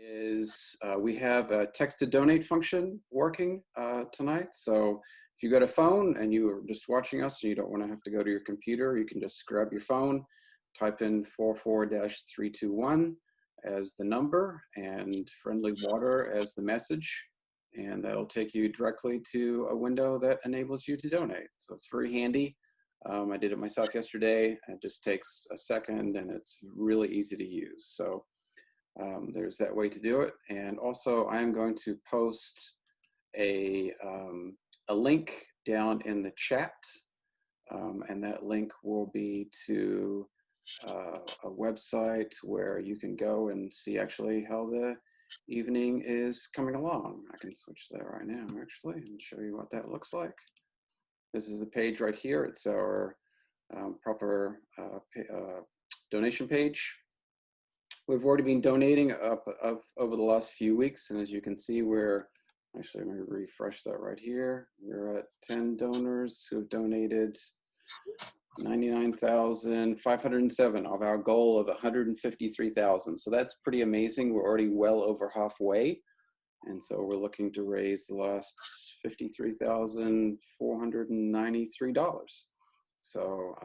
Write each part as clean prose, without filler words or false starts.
is we have a text to donate function working tonight. So if you got a phone and you are just watching us and you don't want to have to go to your computer, you can just grab your phone, type in 44-321 as the number and friendly water as the message. And that'll take you directly to a window that enables you to donate. So it's very handy. I did it myself yesterday. It just takes a second and it's really easy to use. So there's that way to do it. And also I am going to post a link down in the chat. And that link will be to a website where you can go and see actually how the evening is coming along. I can switch that right now actually and show you what that looks like. This is the page right here. It's our proper donation page. We've already been donating over the last few weeks, and as you can see, we're actually, let me refresh that right here. We're at 10 donors who have donated 99,507 of our goal of 153,000. So that's pretty amazing. We're already well over halfway. And so we're looking to raise the last $53,493. So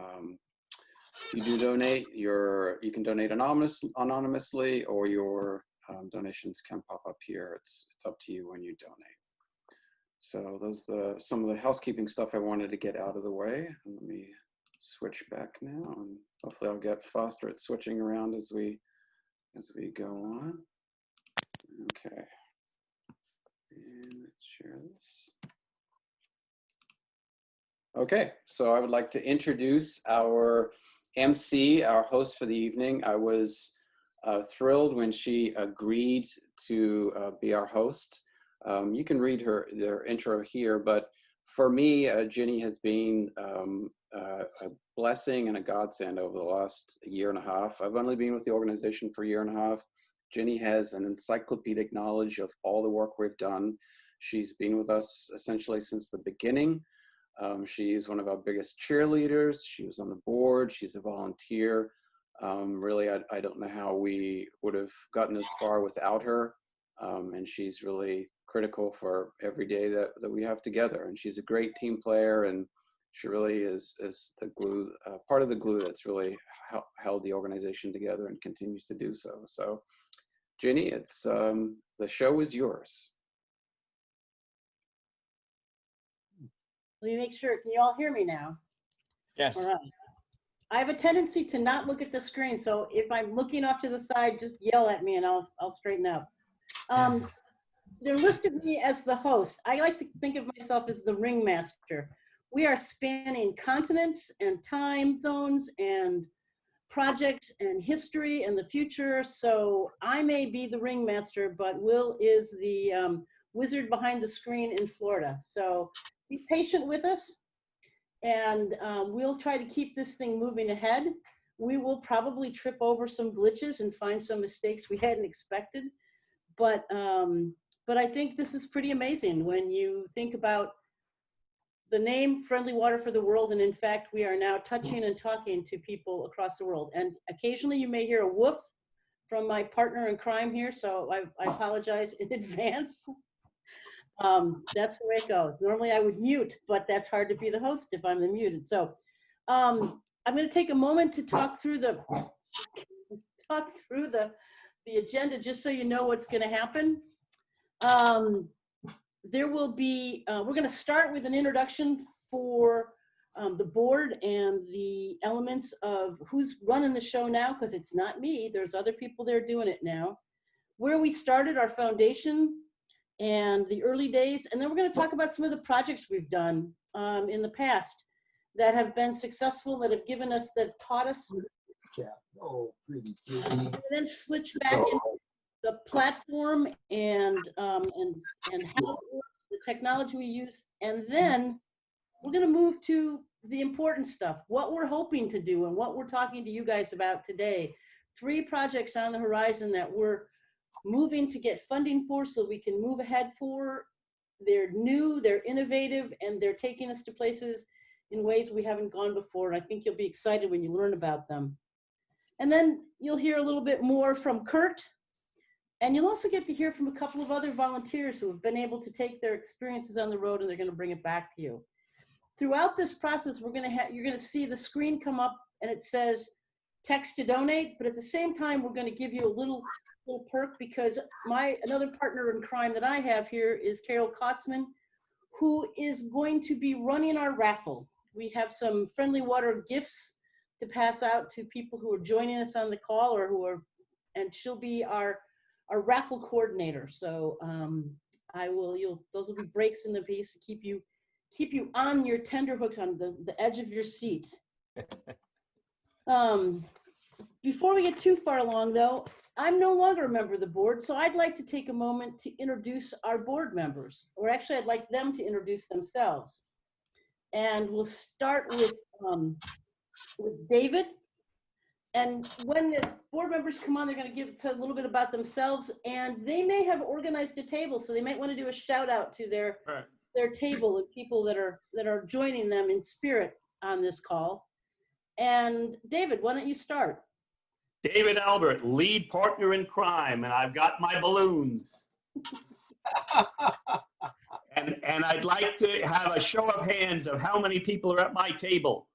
if you do donate, you can donate anonymously, or your donations can pop up here. It's up to you when you donate. So those are some of the housekeeping stuff I wanted to get out of the way. And let me switch back now, and hopefully I'll get faster at switching around as we go on. Okay. And let's share this. Okay, so I would like to introduce our MC, our host for the evening. I was thrilled when she agreed to be our host. You can read their intro here, but for me, Ginny has been a blessing and a godsend over the last year and a half. I've only been with the organization for a year and a half. Ginny has an encyclopedic knowledge of all the work we've done. She's been with us essentially since the beginning. She's one of our biggest cheerleaders. She was on the board. She's a volunteer. Really, I don't know how we would have gotten this far without her. And she's really critical for every day that we have together. And she's a great team player, and she really is the glue, part of the glue that's really held the organization together and continues to do so. So, Ginny, it's the show is yours. Let me make sure. Can you all hear me now? Yes. All right. I have a tendency to not look at the screen, so if I'm looking off to the side, just yell at me and I'll straighten up. They're listed me as the host. I like to think of myself as the ringmaster. We are spanning continents and time zones and projects and history and the future. So I may be the ringmaster, but Will is the wizard behind the screen in Florida. So be patient with us, and we'll try to keep this thing moving ahead. We will probably trip over some glitches and find some mistakes we hadn't expected. But I think this is pretty amazing when you think about the name Friendly Water for the World, and in fact, we are now touching and talking to people across the world. And occasionally you may hear a woof from my partner in crime here, so I apologize in advance. That's the way it goes. Normally I would mute, but that's hard to be the host if I'm muted. So I'm going to take a moment to talk through the agenda, just so you know what's going to happen. There will be, we're going to start with an introduction for the board and the elements of who's running the show now, because it's not me. There's other people there doing it now. Where we started, our foundation, and the early days. And then we're going to talk about some of the projects we've done in the past that have been successful, that have given us, that have taught us. Yeah. Oh, pretty cute. And then switch back into the platform and how it works, the technology we use, and then we're going to move to the important stuff, what we're hoping to do and what we're talking to you guys about today. 3 projects on the horizon that we're moving to get funding for, so we can move ahead for. They're new, they're innovative, and they're taking us to places in ways we haven't gone before. And I think you'll be excited when you learn about them. And then you'll hear a little bit more from Kurt And you'll also get to hear from a couple of other volunteers who have been able to take their experiences on the road and they're going to bring it back to you. Throughout this process, you're going to see the screen come up and it says text to donate, but at the same time, we're going to give you a little perk because another partner in crime that I have here is Carol Kotzman, who is going to be running our raffle. We have some Friendly Water gifts to pass out to people who are joining us on the call and she'll be our raffle coordinator. So those will be breaks in the piece to keep you on your tenterhooks on the edge of your seat. Before we get too far along though, I'm no longer a member of the board, so I'd like to take a moment to introduce our board members, or actually I'd like them to introduce themselves. And we'll start with David. And when the board members come on, they're going to give a little bit about themselves, and they may have organized a table, so they might want to do a shout out to their table and people that are joining them in spirit on this call. And David, why don't you start? David Albert, lead partner in crime, and I've got my balloons. and I'd like to have a show of hands of how many people are at my table.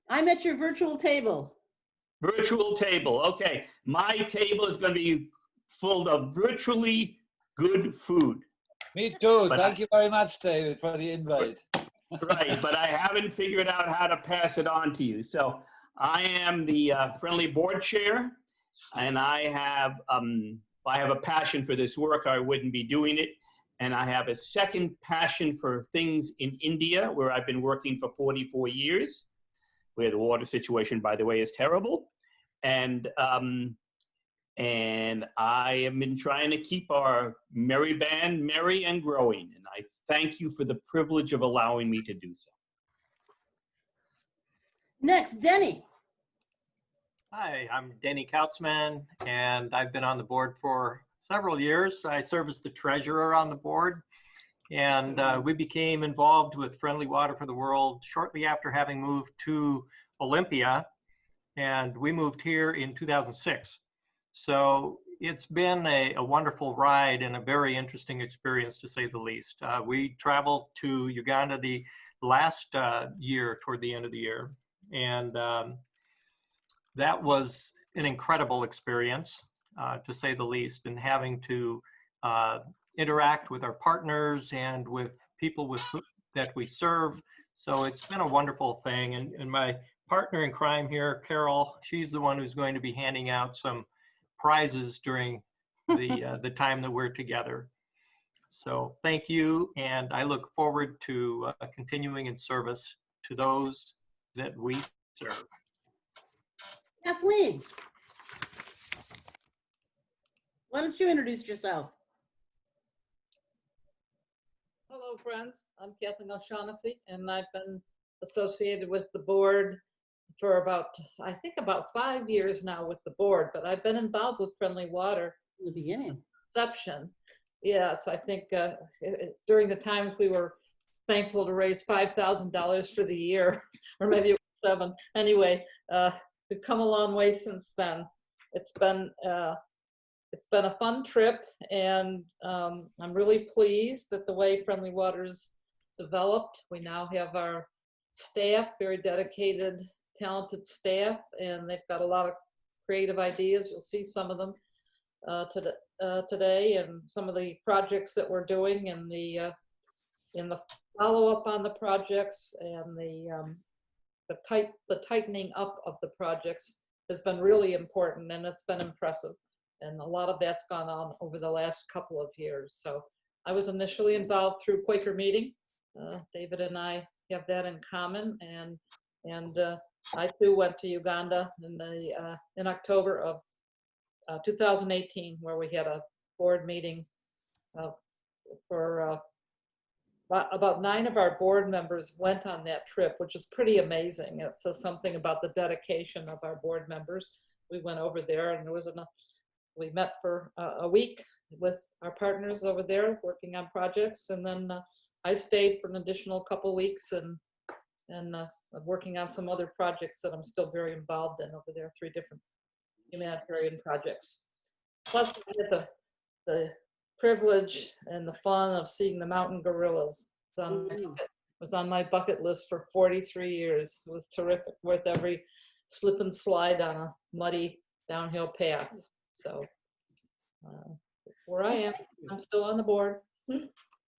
I'm at your virtual table. Virtual table, okay. My table is going to be full of virtually good food. Me too. Thank you very much, David, for the invite. Right, but I haven't figured out how to pass it on to you. So I am the Friendly Board Chair, and I have a passion for this work. I wouldn't be doing it. And I have a second passion for things in India, where I've been working for 44 years, where the water situation, by the way, is terrible. And I have been trying to keep our merry band merry and growing. And I thank you for the privilege of allowing me to do so. Next, Denny. Hi, I'm Denny Kautzman, and I've been on the board for several years. I serve as the treasurer on the board, and we became involved with Friendly Water for the World shortly after having moved to Olympia, and we moved here in 2006. So it's been a wonderful ride and a very interesting experience, to say the least. We traveled to Uganda the last year, toward the end of the year, and that was an incredible experience, to say the least, and having to interact with our partners and with people that we serve. So it's been a wonderful thing. And my partner in crime here, Carol, she's the one who's going to be handing out some prizes during the time that we're together. So thank you, and I look forward to continuing in service to those that we serve. Kathleen, why don't you introduce yourself? Hello, friends. I'm Kathleen O'Shaughnessy, and I've been associated with the board for about 5 years now with the board, but I've been involved with Friendly Water In the beginning. inception. Yes, I think during the times we were thankful to raise $5,000 for the year, or maybe it was 7. Anyway, we've come a long way since then. It's been a fun trip, and I'm really pleased at the way Friendly Water's developed. We now have our staff, very dedicated, talented staff, and they've got a lot of creative ideas. You'll see some of them today, and some of the projects that we're doing, and the follow-up on the projects, and the tightening up of the projects has been really important, and it's been impressive. And a lot of that's gone on over the last couple of years. So I was initially involved through Quaker Meeting. David and I have that in common, and I too went to Uganda in October of 2018, where we had a board meeting for about 9 of our board members went on that trip, which is pretty amazing. It says something about the dedication of our board members. We went over there, and we met for a week with our partners over there working on projects, and then I stayed for an additional couple weeks and working on some other projects that I'm still very involved in over there, 3 different humanitarian projects. Plus, I had the privilege and the fun of seeing the mountain gorillas. Was on my bucket list for 43 years. It was terrific, worth every slip and slide on a muddy downhill path. So where I am, I'm still on the board.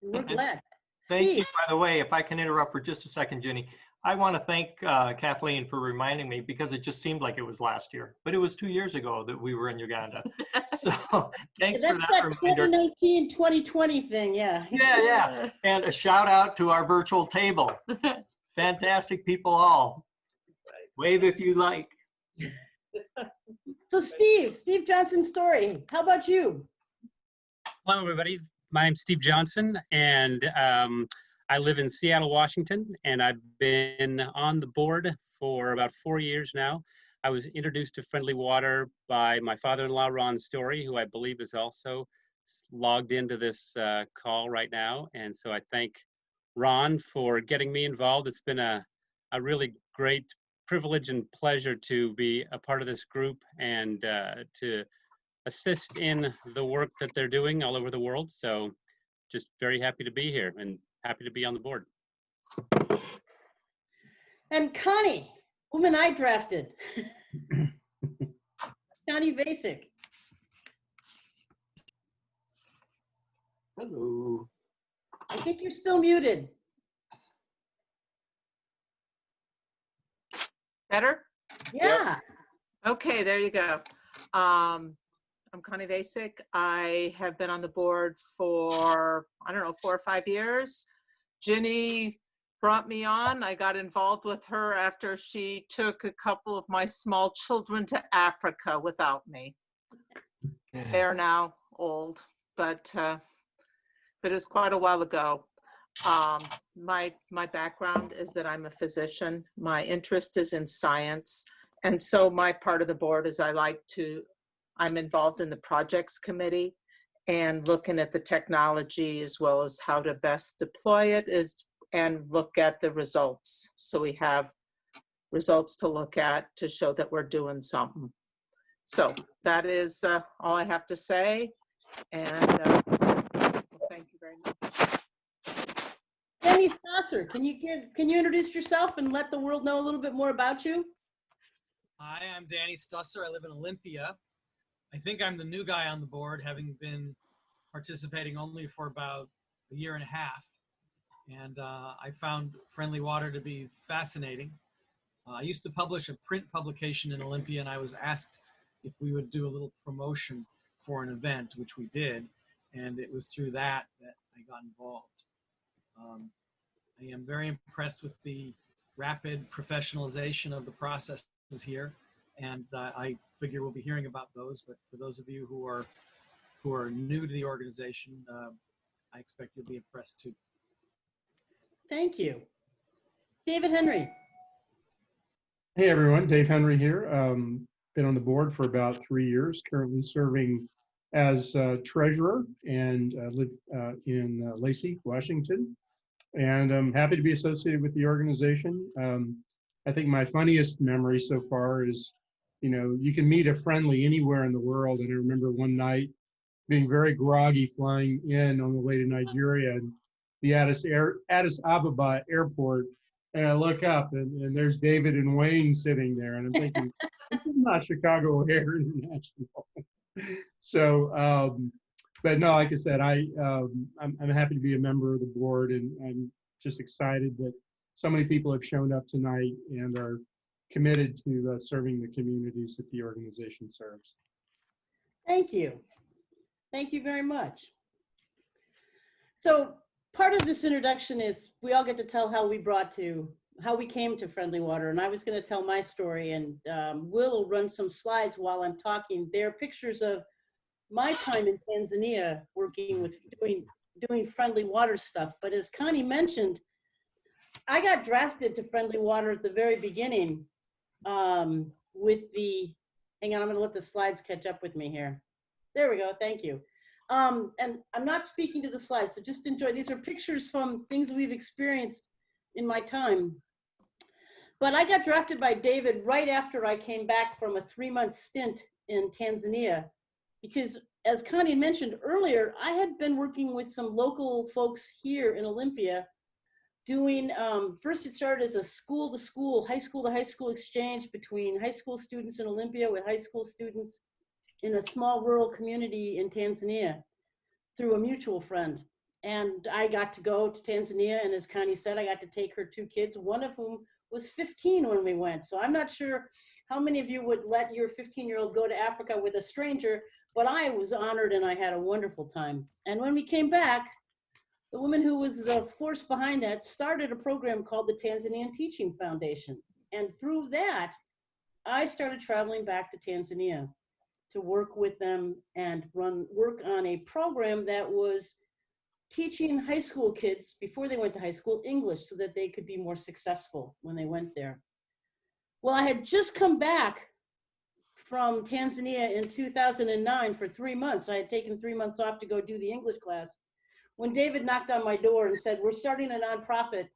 We're glad. Thank you, Steve, by the way, if I can interrupt for just a second, Ginny. I want to thank Kathleen for reminding me because it just seemed like it was last year, but it was 2 years ago that we were in Uganda. So thanks that's for that that reminder. 2019, 2020 thing, yeah. Yeah. And a shout out to our virtual table. Fantastic people all. Wave if you like. So Steve Johnson's story. How about you? Hello, everybody. My name's Steve Johnson, and I live in Seattle, Washington, and I've been on the board for about 4 years now. I was introduced to Friendly Water by my father-in-law, Ron Story, who I believe is also logged into this call right now. And so I thank Ron for getting me involved. It's been a really great privilege and pleasure to be a part of this group and to assist in the work that they're doing all over the world. So just very happy to be here and happy to be on the board. And Connie, woman I drafted. Connie Basic. Hello. I think you're still muted. Better? Yeah. Okay, there you go. I'm Connie Basic. I have been on the board for, I don't know, 4 or 5 years. Ginny brought me on. I got involved with her after she took a couple of my small children to Africa without me. They're now old, but it was quite a while ago. My background is that I'm a physician. My interest is in science. And so my part of the board is I'm involved in the projects committee and looking at the technology as well as how to best deploy it and look at the results. So we have results to look at to show that we're doing something. So that is all I have to say. And well, thank you very much. Danny Stasser, can you introduce yourself and let the world know a little bit more about you? Hi, I'm Danny Stusser. I live in Olympia. I think I'm the new guy on the board, having been participating only for about a year and a half. And I found Friendly Water to be fascinating. I used to publish a print publication in Olympia, and I was asked if we would do a little promotion for an event, which we did. And it was through that I got involved. I am very impressed with the rapid professionalization of the processes here, and I figure we'll be hearing about those. But for those of you who are new to the organization, I expect you'll be impressed too. Thank you. David Henry. Hey everyone, Dave Henry here. Been on the board for about 3 years, currently serving as treasurer and live in Lacey, Washington. And I'm happy to be associated with the organization. I think my funniest memory so far is, you can meet a friendly anywhere in the world. And I remember one night being very groggy flying in on the way to Nigeria and the Addis Ababa airport. And I look up and there's David and Wayne sitting there. And I'm thinking, this is not Chicago O'Hare International. So, but no, like I said, I'm happy to be a member of the board, and I'm just excited that so many people have shown up tonight and are committed to serving the communities that the organization serves. Thank you. Thank you very much. So part of this introduction is we all get to tell how we came to Friendly Water, and I was going to tell my story, and Will run some slides while I'm talking. They're pictures of my time in Tanzania working with doing Friendly Water stuff. But as Connie mentioned, I got drafted to Friendly Water at the very beginning with the, hang on, I'm going to let the slides catch up with me here. There we go. Thank you. And I'm not speaking to the slides, so just enjoy. These are pictures from things we've experienced in my time. But I got drafted by David right after I came back from a 3-month stint in Tanzania. because as Connie mentioned earlier, I had been working with some local folks here in Olympia doing, first it started as a school to school, high school to high school exchange between high school students in Olympia with high school students in a small rural community in Tanzania through a mutual friend. And I got to go to Tanzania, and as Connie said, I got to take her 2 kids, one of whom was 15 when we went. So I'm not sure how many of you would let your 15-year-old go to Africa with a stranger, but I was honored and I had a wonderful time. And when we came back, the woman who was the force behind that started a program called the Tanzanian Teaching Foundation. And through that, I started traveling back to Tanzania to work with them and work on a program that was teaching high school kids before they went to high school English so that they could be more successful when they went there. Well, I had just come back from Tanzania in 2009 for 3 months. I had taken 3 months off to go do the English class when David knocked on my door and said, "We're starting a nonprofit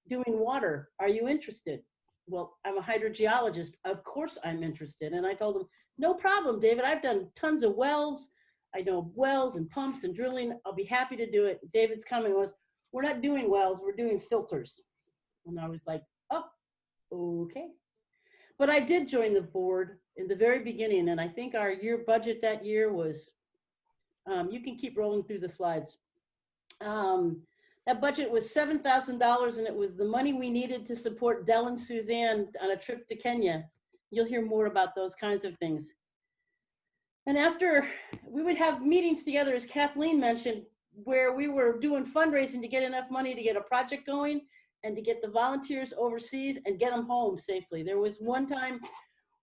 doing water. Are you interested?" Well, I'm a hydrogeologist. Of course I'm interested. And I told him, "No problem, David. I've done tons of wells. I know wells and pumps and drilling. I'll be happy to do it." David's comment was, "We're not doing wells, we're doing filters." And I was like, "Oh, okay." But I did join the board in the very beginning. And I think our year budget that year was, you can keep rolling through the slides. That budget was $7,000, and it was the money we needed to support Dell and Suzanne on a trip to Kenya. You'll hear more about those kinds of things. And after, we would have meetings together, as Kathleen mentioned, where we were doing fundraising to get enough money to get a project going and to get the volunteers overseas and get them home safely. There was one time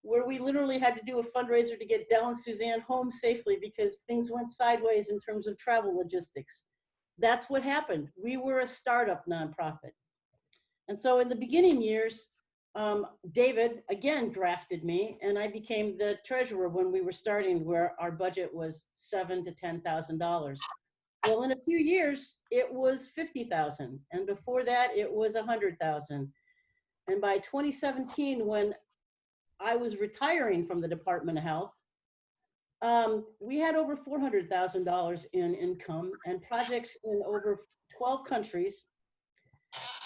where we literally had to do a fundraiser to get Dell and Suzanne home safely because things went sideways in terms of travel logistics. That's what happened. We were a startup nonprofit. And so in the beginning years, David again drafted me, and I became the treasurer when we were starting, where our budget was $7,000 to $10,000. Well, in a few years, it was 50,000. And before that, it was 100,000. And by 2017, when I was retiring from the Department of Health, we had over $400,000 in income and projects in over 12 countries.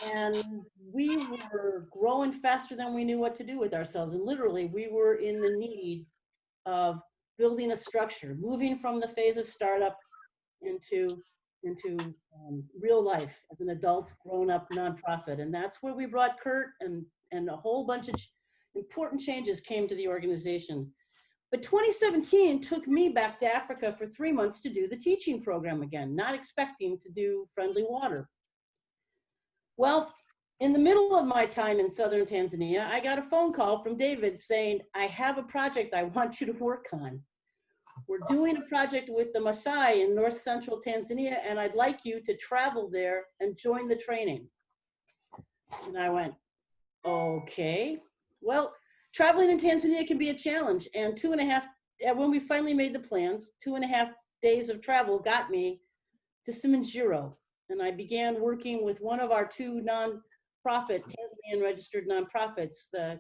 And we were growing faster than we knew what to do with ourselves. And literally, we were in the need of building a structure, moving from the phase of startup into real life as an adult, grown-up nonprofit. And that's where we brought Kurt, and a whole bunch of important changes came to the organization. But 2017 took me back to Africa for 3 months to do the teaching program again, not expecting to do friendly water. Well, in the middle of my time in southern Tanzania, I got a phone call from David saying, "I have a project I want you to work on. We're doing a project with the Maasai in north central Tanzania, and I'd like you to travel there and join the training." And I went, okay. Well, traveling in Tanzania can be a challenge, and when we finally made the plans, 2.5 days of travel got me to Simanjiro. And I began working with one of our 2 nonprofit, Tanzanian registered nonprofits, the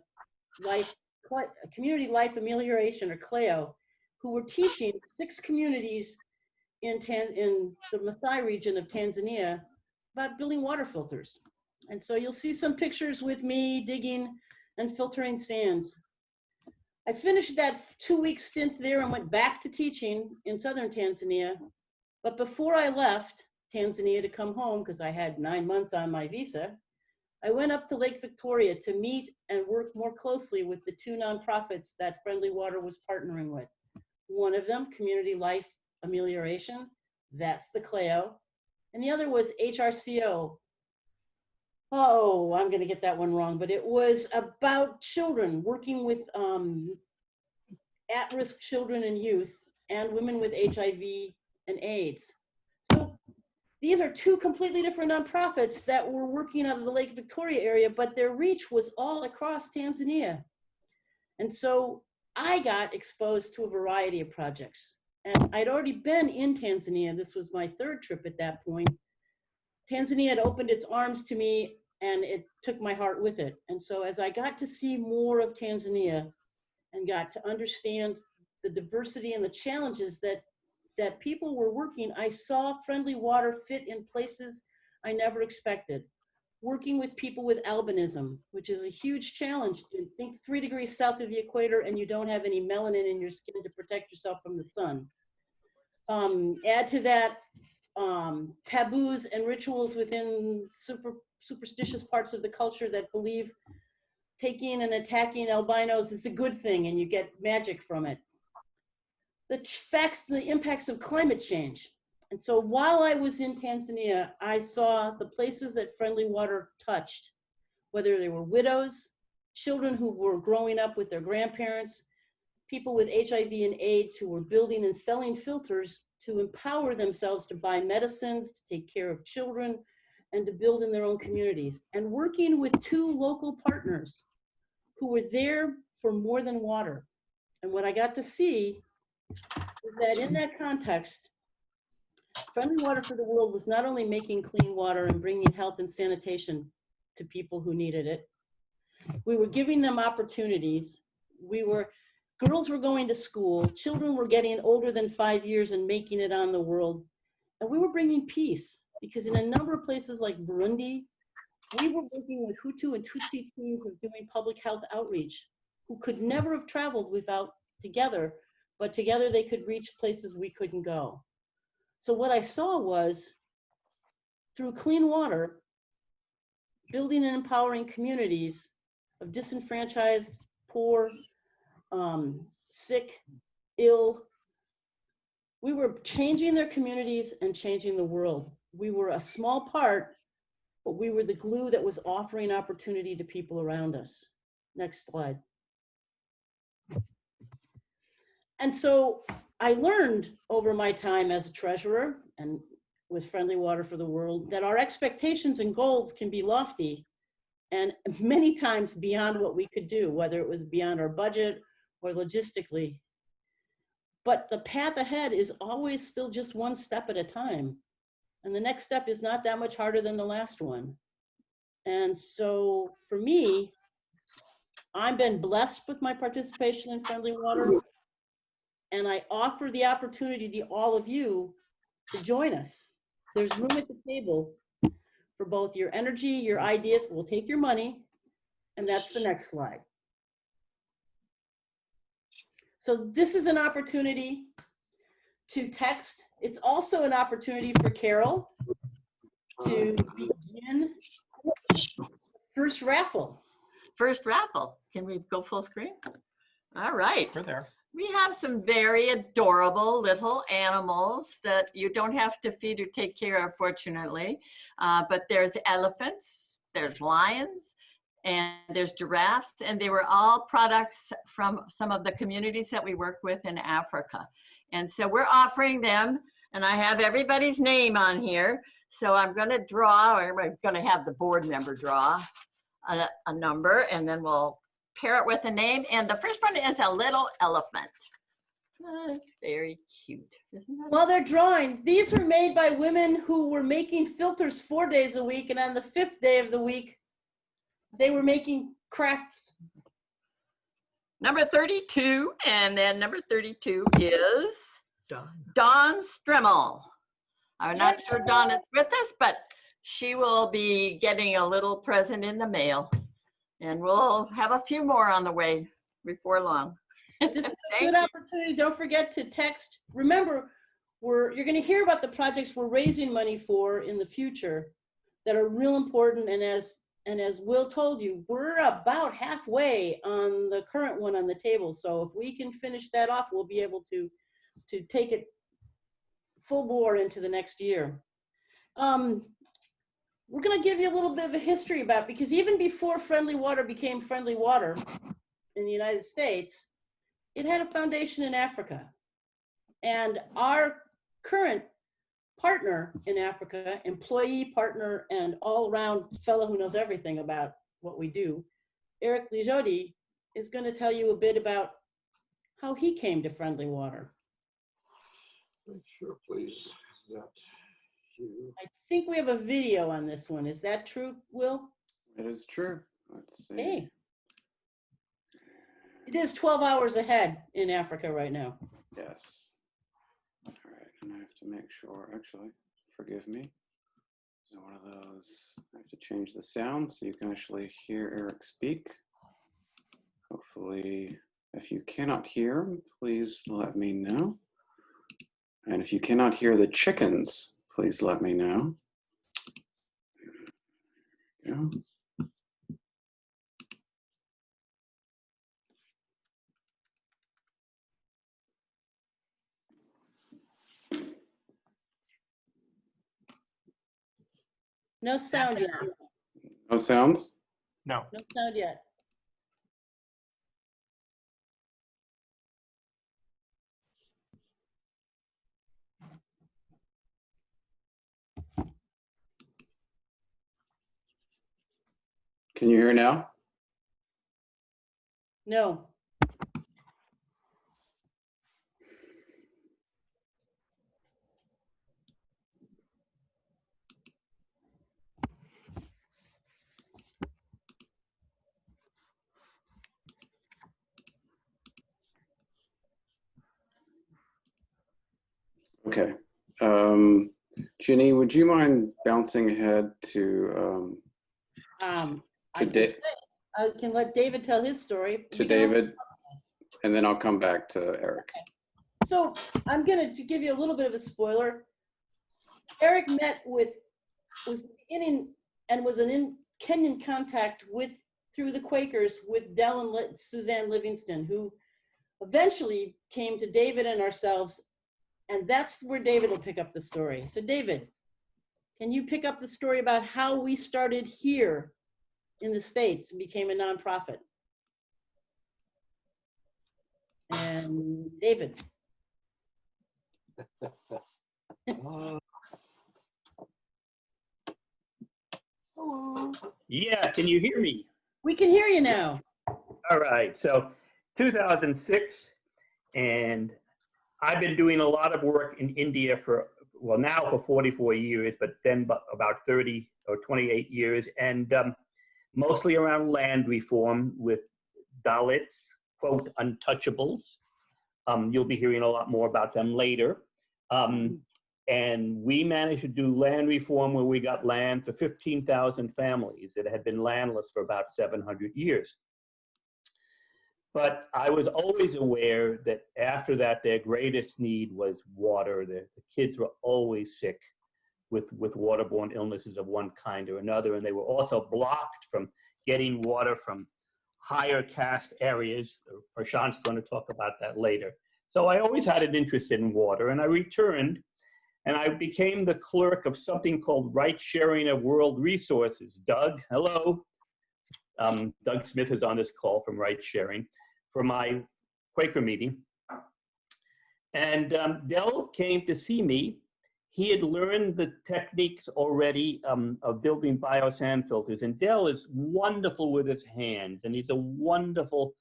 Community Life Amelioration, or CLAO, who were teaching 6 communities in the Maasai region of Tanzania about building water filters. And so you'll see some pictures with me digging and filtering sands. I finished that 2-week stint there and went back to teaching in southern Tanzania. But before I left Tanzania to come home, because I had 9 months on my visa, I went up to Lake Victoria to meet and work more closely with the 2 nonprofits that Friendly Water was partnering with. One of them, Community Life Amelioration, that's the CLAO, and the other was HRCO. Oh, I'm going to get that one wrong, but it was about children, working with at-risk children and youth and women with HIV and AIDS. So these are 2 completely different nonprofits that were working out of the Lake Victoria area, but their reach was all across Tanzania. And so I got exposed to a variety of projects. And I'd already been in Tanzania. This was my 3rd trip at that point. Tanzania had opened its arms to me, and it took my heart with it. And so as I got to see more of Tanzania and got to understand the diversity and the challenges that people were working, I saw Friendly Water fit in places I never expected. Working with people with albinism, which is a huge challenge. Think 3 degrees south of the equator and you don't have any melanin in your skin to protect yourself from the sun. Add to that taboos and rituals within superstitious parts of the culture that believe taking and attacking albinos is a good thing and you get magic from it. The impacts of climate change. And so while I was in Tanzania, I saw the places that Friendly Water touched, whether they were widows, children who were growing up with their grandparents, people with HIV and AIDS who were building and selling filters to empower themselves to buy medicines, to take care of children, and to build in their own communities. And working with 2 local partners who were there for more than water. And what I got to see is that in that context, Friendly Water for the World was not only making clean water and bringing health and sanitation to people who needed it, we were giving them opportunities. Girls were going to school, children were getting older than 5 years and making it on the world. And we were bringing peace because in a number of places like Burundi, we were working with Hutu and Tutsi teams of doing public health outreach who could never have traveled without together, but together they could reach places we couldn't go. So what I saw was through clean water, building and empowering communities of disenfranchised, poor, sick, ill, we were changing their communities and changing the world. We were a small part, but we were the glue that was offering opportunity to people around us. Next slide. And so I learned over my time as a treasurer and with Friendly Water for the World that our expectations and goals can be lofty and many times beyond what we could do, whether it was beyond our budget or logistically. But the path ahead is always still just one step at a time. And the next step is not that much harder than the last one. And so for me, I've been blessed with my participation in Friendly Water. And I offer the opportunity to all of you to join us. There's room at the table for both your energy, your ideas. We'll take your money. And that's the next slide. So this is an opportunity to text. It's also an opportunity for Carol to begin first raffle. First raffle. Can we go full screen? All right. We're there. We have some very adorable little animals that you don't have to feed or take care of, fortunately. But there's elephants, there's lions, and there's giraffes, and they were all products from some of the communities that we work with in Africa. And so we're offering them, and I have everybody's name on here. So I'm going to draw, or I'm going to have the board member draw a number, and then we'll pair it with a name. And the first one is a little elephant. It's very cute. While they're drawing, these were made by women who were making filters 4 days a week, and on the 5th day of the week, they were making crafts. Number 32, and then number 32 is Dawn Strimmel. I'm not sure Dawn is with us, but she will be getting a little present in the mail. And we'll have a few more on the way before long. This is a good opportunity. Don't forget to text. Remember, you're going to hear about the projects we're raising money for in the future that are real important. And as Will told you, we're about halfway on the current one on the table. So if we can finish that off, we'll be able to take it full bore into the next year. We're going to give you a little bit of a history about, because even before Friendly Water became Friendly Water in the United States, it had a foundation in Africa. And our current partner in Africa, employee, partner, and all-around fellow who knows everything about what we do, Eric Lijodi, is going to tell you a bit about how he came to Friendly Water. Sure, please. That you. I think we have a video on this one. Is that true, Will? It is true. Let's see. Hey. It is 12 hours ahead in Africa right now. Yes. All right, and I have to make sure, actually, forgive me. So one of those, I have to change the sound so you can actually hear Eric speak. Hopefully, if you cannot hear him, please let me know. And if you cannot hear the chickens, please let me know. There we go. No sound yet. No sounds? No. No sound yet. Can you hear now? No. Okay. Ginny, would you mind bouncing ahead to I can let David tell his story. to David, and then I'll come back to Eric. So I'm going to give you a little bit of a spoiler. Eric was in Kenyan contact through the Quakers with Del and Suzanne Livingston, who eventually came to David and ourselves, and that's where David will pick up the story. So David, can you pick up the story about how we started here in the States and became a nonprofit? And David. Yeah, can you hear me? We can hear you now. All right, so 2006, and I've been doing a lot of work in India now for 44 years, but then about 30 or 28 years, and mostly around land reform with Dalits, quote, untouchables. You'll be hearing a lot more about them later. And we managed to do land reform where we got land for 15,000 families that had been landless for about 700 years. But I was always aware that after that, their greatest need was water. The kids were always sick with waterborne illnesses of one kind or another, and they were also blocked from getting water from higher caste areas. Prashant's going to talk about that later. So I always had an interest in water, and I returned, and I became the clerk of something called Right Sharing of World Resources. Doug, hello. Doug Smith is on this call from Right Sharing for my Quaker meeting. And Del came to see me. He had learned the techniques already of building biosand filters. And Del is wonderful with his hands, and he's a wonderful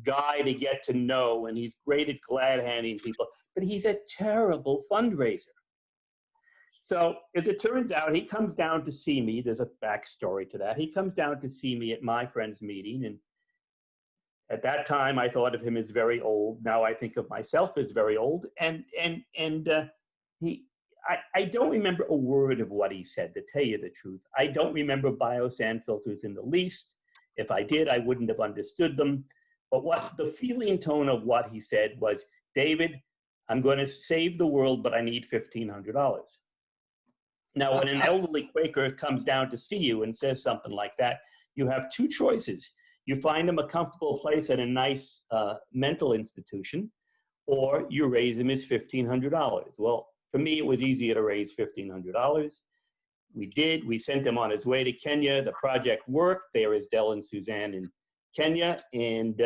guy to get to know, and he's great at glad-handing people, but he's a terrible fundraiser. So as it turns out, he comes down to see me. There's a backstory to that. He comes down to see me at my friend's meeting, and at that time, I thought of him as very old. Now I think of myself as very old, and I don't remember a word of what he said, to tell you the truth. I don't remember biosand filters in the least. If I did, I wouldn't have understood them. But what the feeling tone of what he said was, David, I'm going to save the world, but I need $1,500. Now, when an elderly Quaker comes down to see you and says something like that, you have two choices. You find him a comfortable place at a nice mental institution, or you raise him his $1,500. Well, for me, it was easier to raise $1,500. We did. We sent him on his way to Kenya. The project worked. There is Del and Suzanne in Kenya, and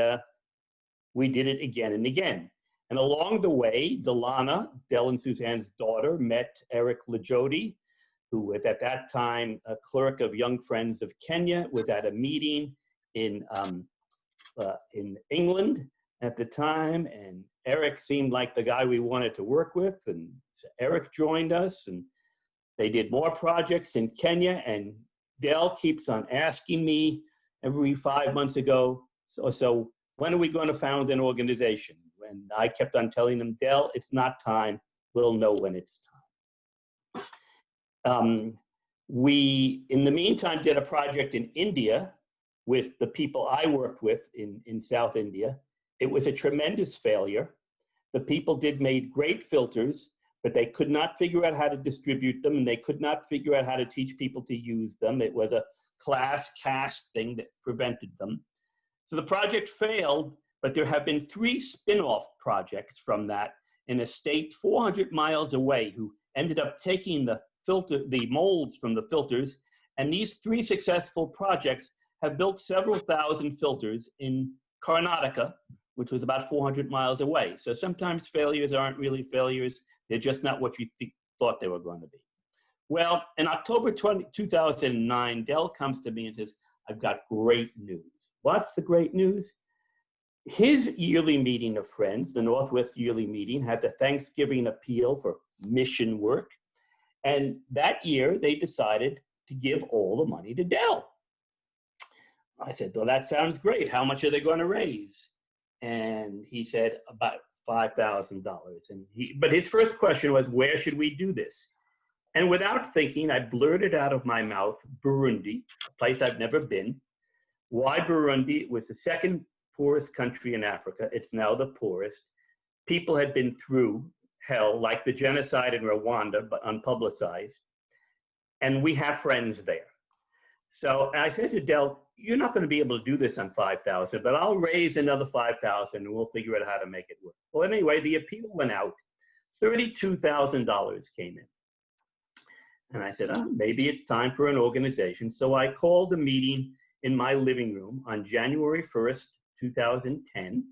we did it again and again. And along the way, Delana, Del and Suzanne's daughter, met Eric Lajodi, who was at that time a clerk of Young Friends of Kenya, was at a meeting in England at the time, and Eric seemed like the guy we wanted to work with, and so Eric joined us, and they did more projects in Kenya, and Del keeps on asking me every 5 months ago, so when are we going to found an organization? And I kept on telling them, Del, it's not time. We'll know when it's time. We, in the meantime, did a project in India with the people I worked with in South India. It was a tremendous failure. The people made great filters, but they could not figure out how to distribute them, and they could not figure out how to teach people to use them. It was a class caste thing that prevented them. So the project failed, but there have been 3 spin-off projects from that in a state 400 miles away who ended up taking the molds from the filters, and these 3 successful projects have built several thousand filters in Karnataka, which was about 400 miles away. So sometimes failures aren't really failures. They're just not what you thought they were going to be. Well, in October 2009, Del comes to me and says, I've got great news. What's the great news? His yearly meeting of friends, the Northwest Yearly Meeting, had the Thanksgiving appeal for mission work. And that year, they decided to give all the money to Del. I said, well, that sounds great. How much are they going to raise? And he said, about $5,000. But his first question was, where should we do this? And without thinking, I blurted out of my mouth, Burundi, a place I've never been. Why Burundi? It was the 2nd poorest country in Africa. It's now the poorest. People had been through hell, like the genocide in Rwanda, but unpublicized. And we have friends there. So I said to Del, you're not going to be able to do this on $5,000, but I'll raise another $5,000 and we'll figure out how to make it work. Well, anyway, the appeal went out. $32,000 came in. And I said, maybe it's time for an organization. So I called a meeting in my living room on January 1st, 2010.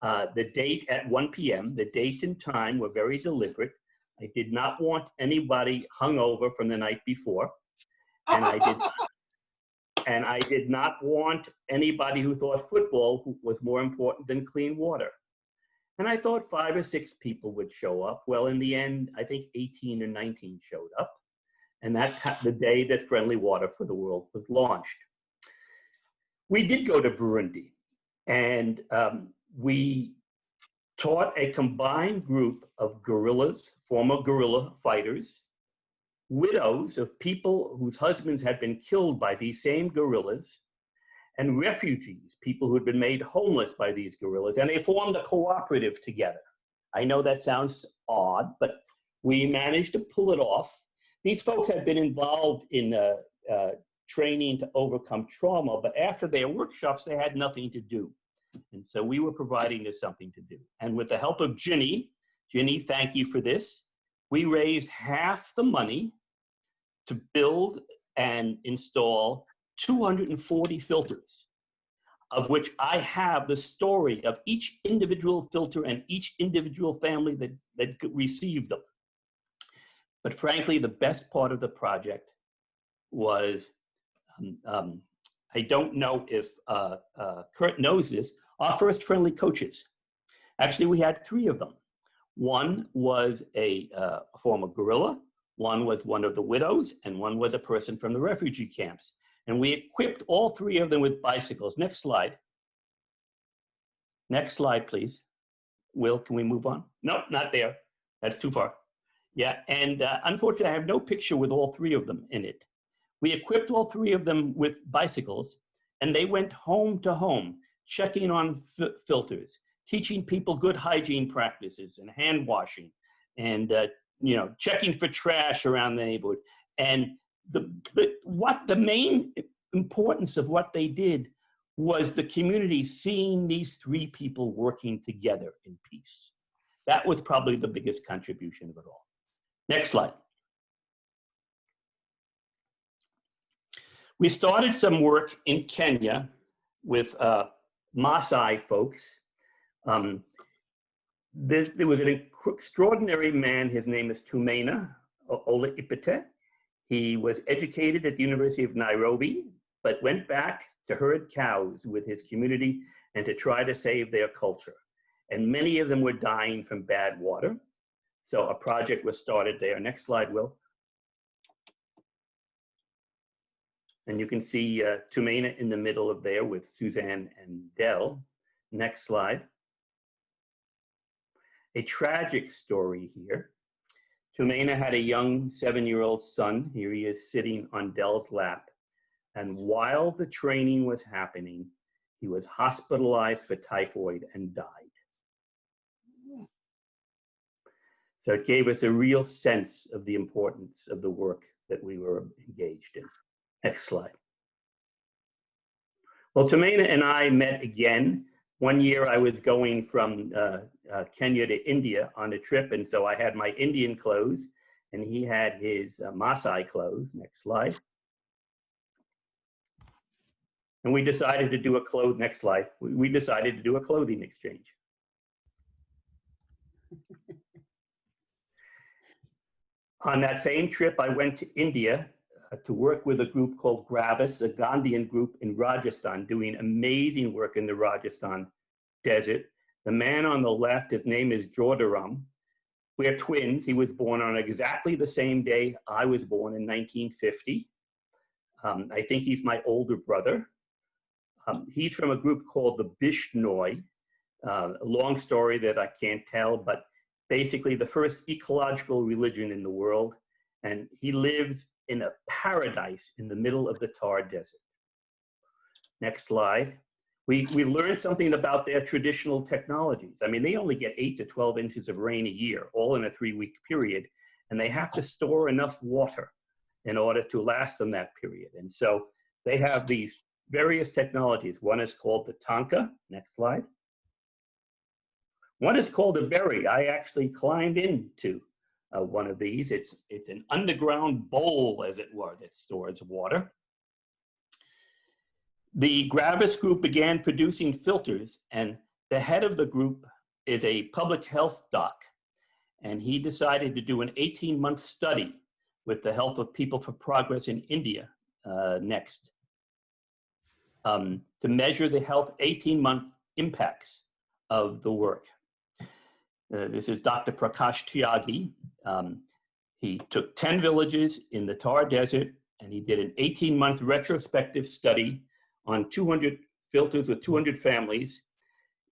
The date at 1 p.m., the date and time were very deliberate. I did not want anybody hungover from the night before. And I did not want anybody who thought football was more important than clean water. And I thought 5 or 6 people would show up. Well, in the end, I think 18 or 19 showed up. And that's the day that Friendly Water for the World was launched. We did go to Burundi, and we taught a combined group of guerrillas, former guerrilla fighters, widows of people whose husbands had been killed by these same guerrillas, and refugees, people who had been made homeless by these guerrillas, and they formed a cooperative together. I know that sounds odd, but we managed to pull it off. These folks had been involved in training to overcome trauma, but after their workshops, they had nothing to do. And so we were providing them something to do. And with the help of Ginny, thank you for this, we raised half the money to build and install 240 filters, of which I have the story of each individual filter and each individual family that received them. But frankly, the best part of the project was, I don't know if Kurt knows this, our first friendly coaches. Actually, we had 3 of them. One was a former guerrilla, one was one of the widows, and one was a person from the refugee camps. And we equipped all 3 of them with bicycles. Next slide. Next slide, please. Will, can we move on? No, not there. That's too far. Yeah, and unfortunately, I have no picture with all 3 of them in it. We equipped all 3 of them with bicycles, and they went home to home, checking on filters, teaching people good hygiene practices and hand washing, and checking for trash around the neighborhood. And the main importance of what they did was the community seeing these 3 people working together in peace. That was probably the biggest contribution of it all. Next slide. We started some work in Kenya with Maasai folks. There was an extraordinary man, his name is Tumena Ola Ipete. He was educated at the University of Nairobi, but went back to herd cows with his community and to try to save their culture. And many of them were dying from bad water. So a project was started there. Next slide, Will. And you can see Tumena in the middle of there with Suzanne and Del. Next slide. A tragic story here. Tumaina had a young 7-year-old son. Here he is sitting on Dell's lap. And while the training was happening, he was hospitalized for typhoid and died. So it gave us a real sense of the importance of the work that we were engaged in. Next slide. Well, Tumaina and I met again. One year I was going from Kenya to India on a trip, and so I had my Indian clothes, and he had his Maasai clothes. Next slide. And we decided to do a next slide. We decided to do a clothing exchange. On that same trip, I went to India to work with a group called Gravis, a Gandhian group in Rajasthan, doing amazing work in the Rajasthan desert. The man on the left, his name is Jordaram. We're twins. He was born on exactly the same day I was born in 1950. I think he's my older brother. He's from a group called the Bishnoi. A long story that I can't tell, but basically the first ecological religion in the world. And he lives in a paradise in the middle of the Thar Desert. Next slide. We learned something about their traditional technologies. I mean, they only get 8 to 12 inches of rain a year, all in a 3-week period. And they have to store enough water in order to last them that period. And so they have these various technologies. One is called the tanka. Next slide. One is called a berry. I actually climbed into one of these. It's an underground bowl, as it were, that stores water. The Gravis group began producing filters, and the head of the group is a public health doc. And he decided to do an 18-month study with the help of People for Progress in India, next, to measure the health 18-month impacts of the work. This is Dr. Prakash Tyagi. He took 10 villages in the Thar Desert, and he did an 18-month retrospective study on 200 filters with 200 families.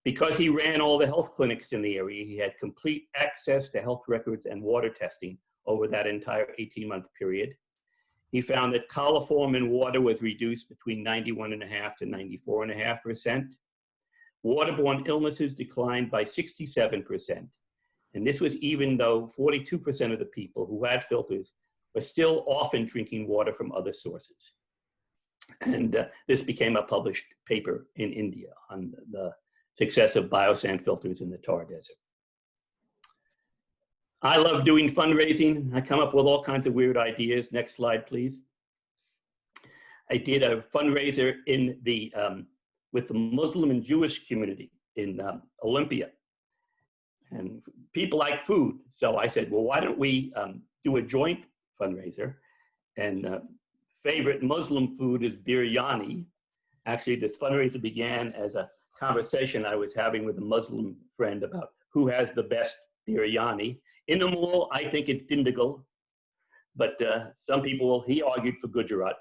Because he ran all the health clinics in the area, he had complete access to health records and water testing over that entire 18-month period. He found that coliform in water was reduced between 91.5% to 94.5%. Waterborne illnesses declined by 67%. And this was even though 42% of the people who had filters were still often drinking water from other sources. And this became a published paper in India on the success of biosand filters in the Thar Desert. I love doing fundraising. I come up with all kinds of weird ideas. Next slide, please. I did a fundraiser in the with the Muslim and Jewish community in Olympia. And people like food. So I said, well, why don't we do a joint fundraiser? And favorite Muslim food is biryani. Actually, this fundraiser began as a conversation I was having with a Muslim friend about who has the best biryani. In the mall, I think it's Dindigul, but some people, he argued for Gujarat.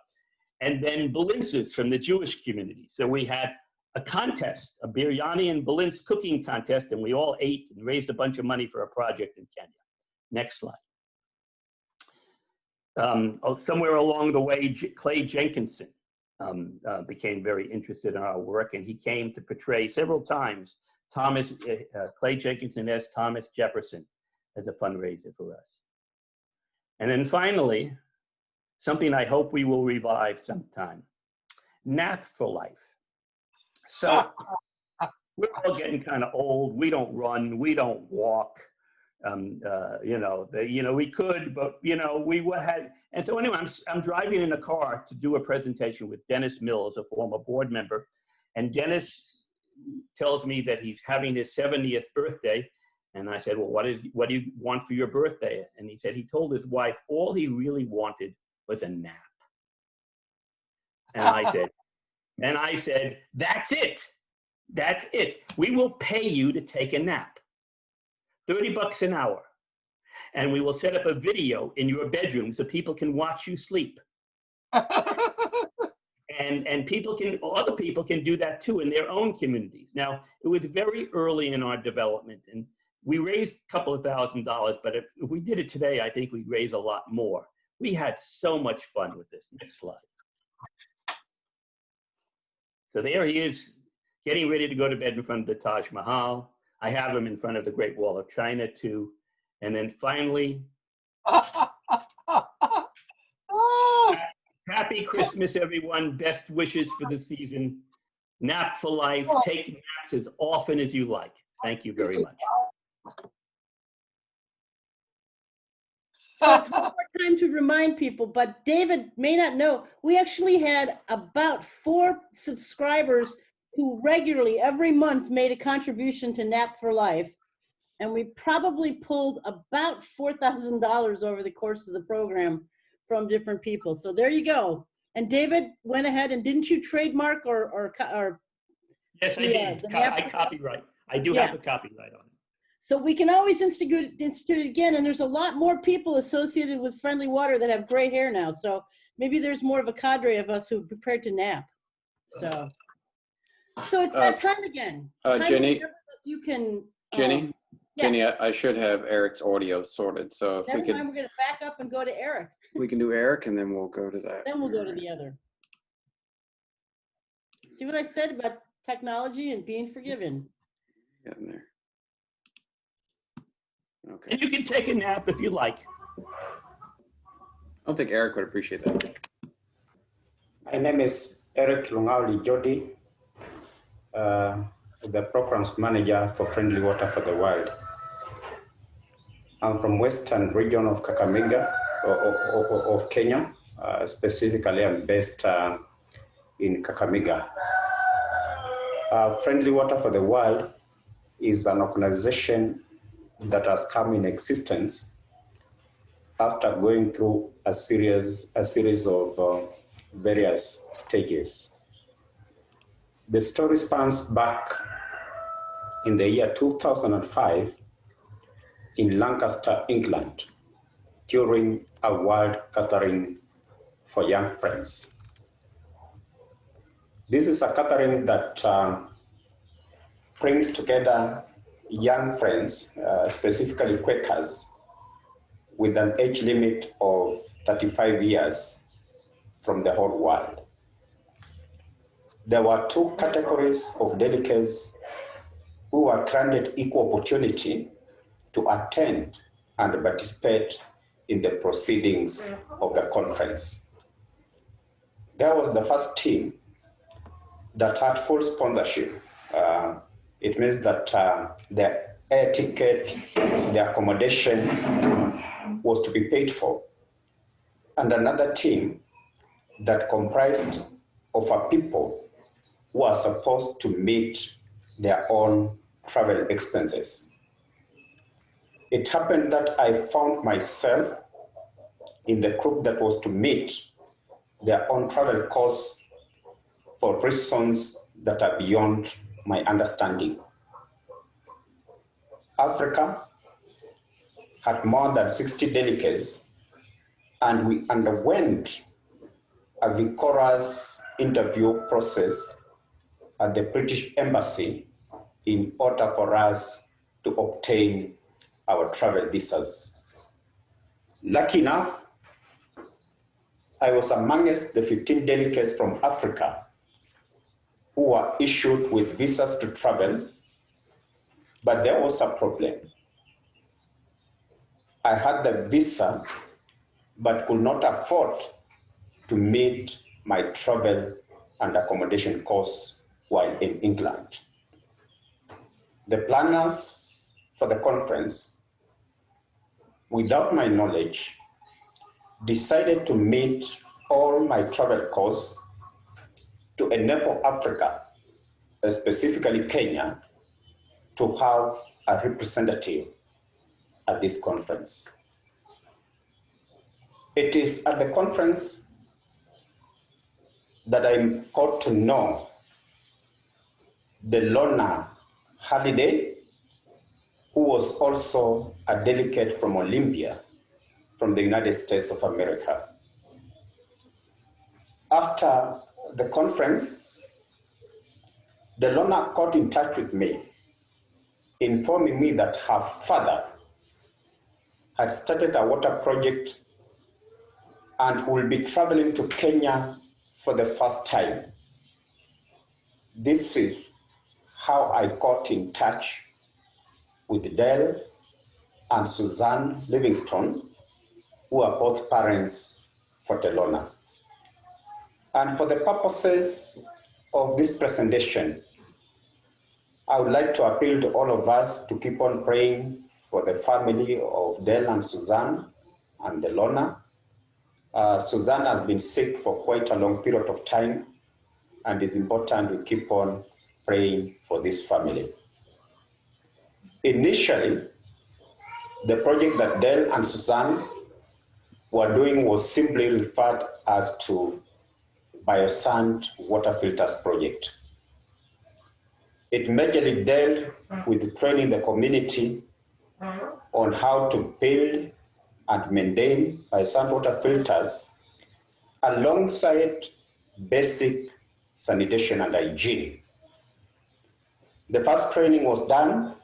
And then balinces from the Jewish community. So we had a contest, a biryani and balins cooking contest, and we all ate and raised a bunch of money for a project in Kenya. Next slide. Somewhere along the way, Clay Jenkinson became very interested in our work, and he came to portray several times Clay Jenkinson as Thomas Jefferson as a fundraiser for us. And then finally, something I hope we will revive sometime, Nap for Life. So we're all getting kind of old. We don't run, we don't walk. We could, but we had. And so anyway, I'm driving in a car to do a presentation with Dennis Mills, a former board member, and Dennis tells me that he's having his 70th birthday. And I said, well, what do you want for your birthday? And he said he told his wife all he really wanted was a nap. And I said, that's it. That's it. We will pay you to take a nap. $30 an hour. And we will set up a video in your bedroom so people can watch you sleep. and other people can do that too in their own communities. Now, it was very early in our development, and we raised a couple of $1,000, but if we did it today, I think we'd raise a lot more. We had so much fun with this. Next slide. So there he is, getting ready to go to bed in front of the Taj Mahal. I have him in front of the Great Wall of China too. And then finally, happy Christmas, everyone. Best wishes for the season. Nap for life. Take naps as often as you like. Thank you very much. So it's one more time to remind people, but David may not know, we actually had about 4 subscribers who regularly, every month, made a contribution to Nap for Life. And we probably pulled about $4,000 over the course of the program from different people. So there you go. And David went ahead and didn't you trademark or Yes, I did. I copyright. I do have the copyright on it. So we can always institute it again, and there's a lot more people associated with Friendly Water that have gray hair now. So maybe there's more of a cadre of us who are prepared to nap. So it's that time again. Jenny, you can. Jenny, Jenny, I should have Eric's audio sorted. So if Never we could, mind, we're going to back up and go to Eric. we can do Eric, and then we'll go to that. Then we'll go to the other. See what I said about technology and being forgiven? Getting there. Okay. And you can take a nap if you like. I don't think Eric would appreciate that. My name is Eric Lungauli Jodi, the programs manager for Friendly Water for the World. I'm from Western region of Kakamega, of Kenya. Specifically, I'm based in Kakamega. Friendly Water for the World is an organization that has come in existence after going through a series of various stages. The story spans back in the year 2005 in Lancaster, England, during a world gathering for young friends. This is a gathering that brings together young friends, specifically Quakers, with an age limit of 35 years from the whole world. There were 2 categories of delegates who were granted equal opportunity to attend and participate in the proceedings of the conference. There was the first team that had full sponsorship. It means that the air ticket, the accommodation was to be paid for. And another team that comprised of a people who are supposed to meet their own travel expenses. It happened that I found myself in the group that was to meet their own travel costs for reasons that are beyond my understanding. Africa had more than 60 delegates, and we underwent a vigorous interview process at the British Embassy in order for us to obtain our travel visas. Lucky enough, I was amongst the 15 delegates from Africa who were issued with visas to travel, but there was a problem. I had the visa, but could not afford to meet my travel and accommodation costs while in England. The planners for the conference, without my knowledge, decided to meet all my travel costs to enable Africa, specifically Kenya, to have a representative at this conference. It is at the conference that I got to know the Lorna Halliday, who was also a delegate from Olympia, from the United States of America. After the conference, Delona got in touch with me, informing me that her father had started a water project and will be traveling to Kenya for the first time. This is how I got in touch with Dell and Suzanne Livingstone, who are both parents for Delona. And for the purposes of this presentation, I would like to appeal to all of us to keep on praying for the family of Dell and Suzanne and Delona. Suzanne has been sick for quite a long period of time, and it's important we keep on praying for this family. Initially, the project that Dell and Suzanne were doing was simply referred as to Biosand Water Filters Project. It majorly dealt with training the community on how to build and maintain Biosand water filters alongside basic sanitation and hygiene. The first training was done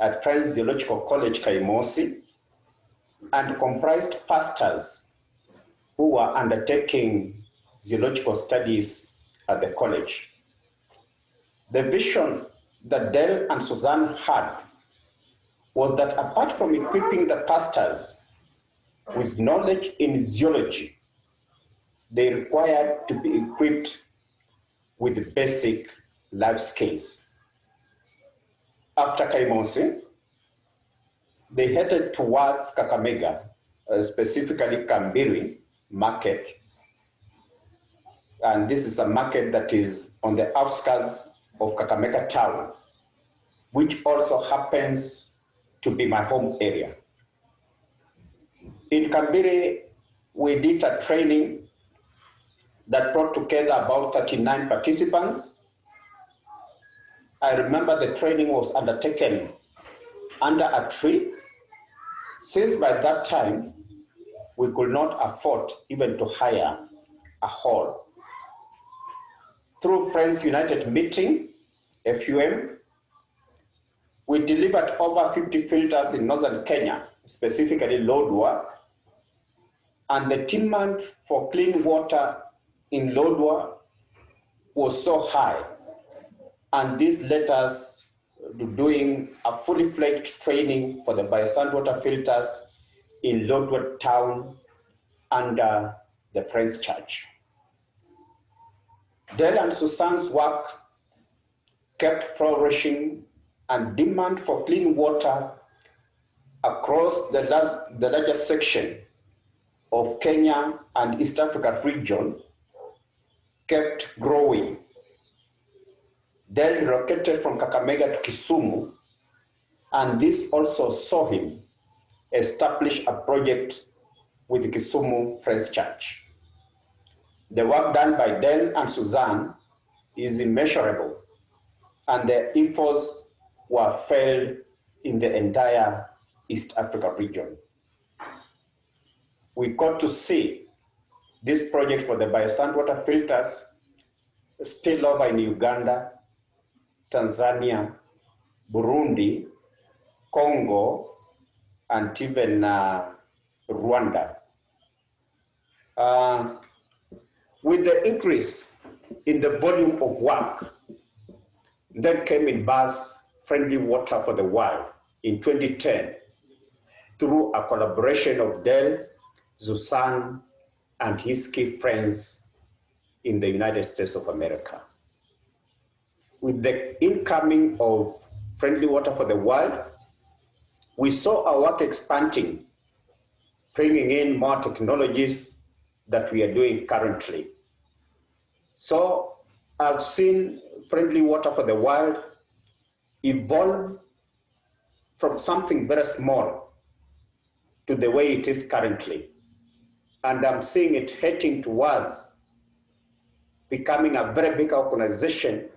at Friends Zoological College, Kaimosi, and comprised pastors who were undertaking zoological studies at the college. The vision that Dell and Suzanne had was that apart from equipping the pastors with knowledge in zoology, they required to be equipped with basic life skills. After Kaimosi, they headed towards Kakamega, specifically Kambiri market. And this is a market that is on the outskirts of Kakamega town, which also happens to be my home area. In Kambiri, we did a training that brought together about 39 participants. I remember the training was undertaken under a tree, since by that time, we could not afford even to hire a hall. Through Friends United Meeting, FUM, we delivered over 50 filters in northern Kenya, specifically Lodwar, and the demand for clean water in Lodwar was so high, and this led us to doing a fully fledged training for the Biosand water filters in Lodwar town under the Friends Church. Dell and Susan's work kept flourishing, and demand for clean water across the largest section of Kenya and East Africa region kept growing. Dell relocated from Kakamega to Kisumu, and this also saw him establish a project with the Kisumu Friends Church. The work done by Dell and Suzanne is immeasurable, and their efforts were felt in the entire East Africa region. We got to see this project for the Biosand water filters spill over in Uganda, Tanzania, Burundi, Congo, and even Rwanda. With the increase in the volume of work, then came in Buzz Friendly Water for the World in 2010 through a collaboration of Dell, Suzanne, and his key friends in the United States of America. With the incoming of Friendly Water for the World, we saw our work expanding, bringing in more technologies that we are doing currently. So I've seen Friendly Water for the World evolve from something very small to the way it is currently. And I'm seeing it heading towards becoming a very big organization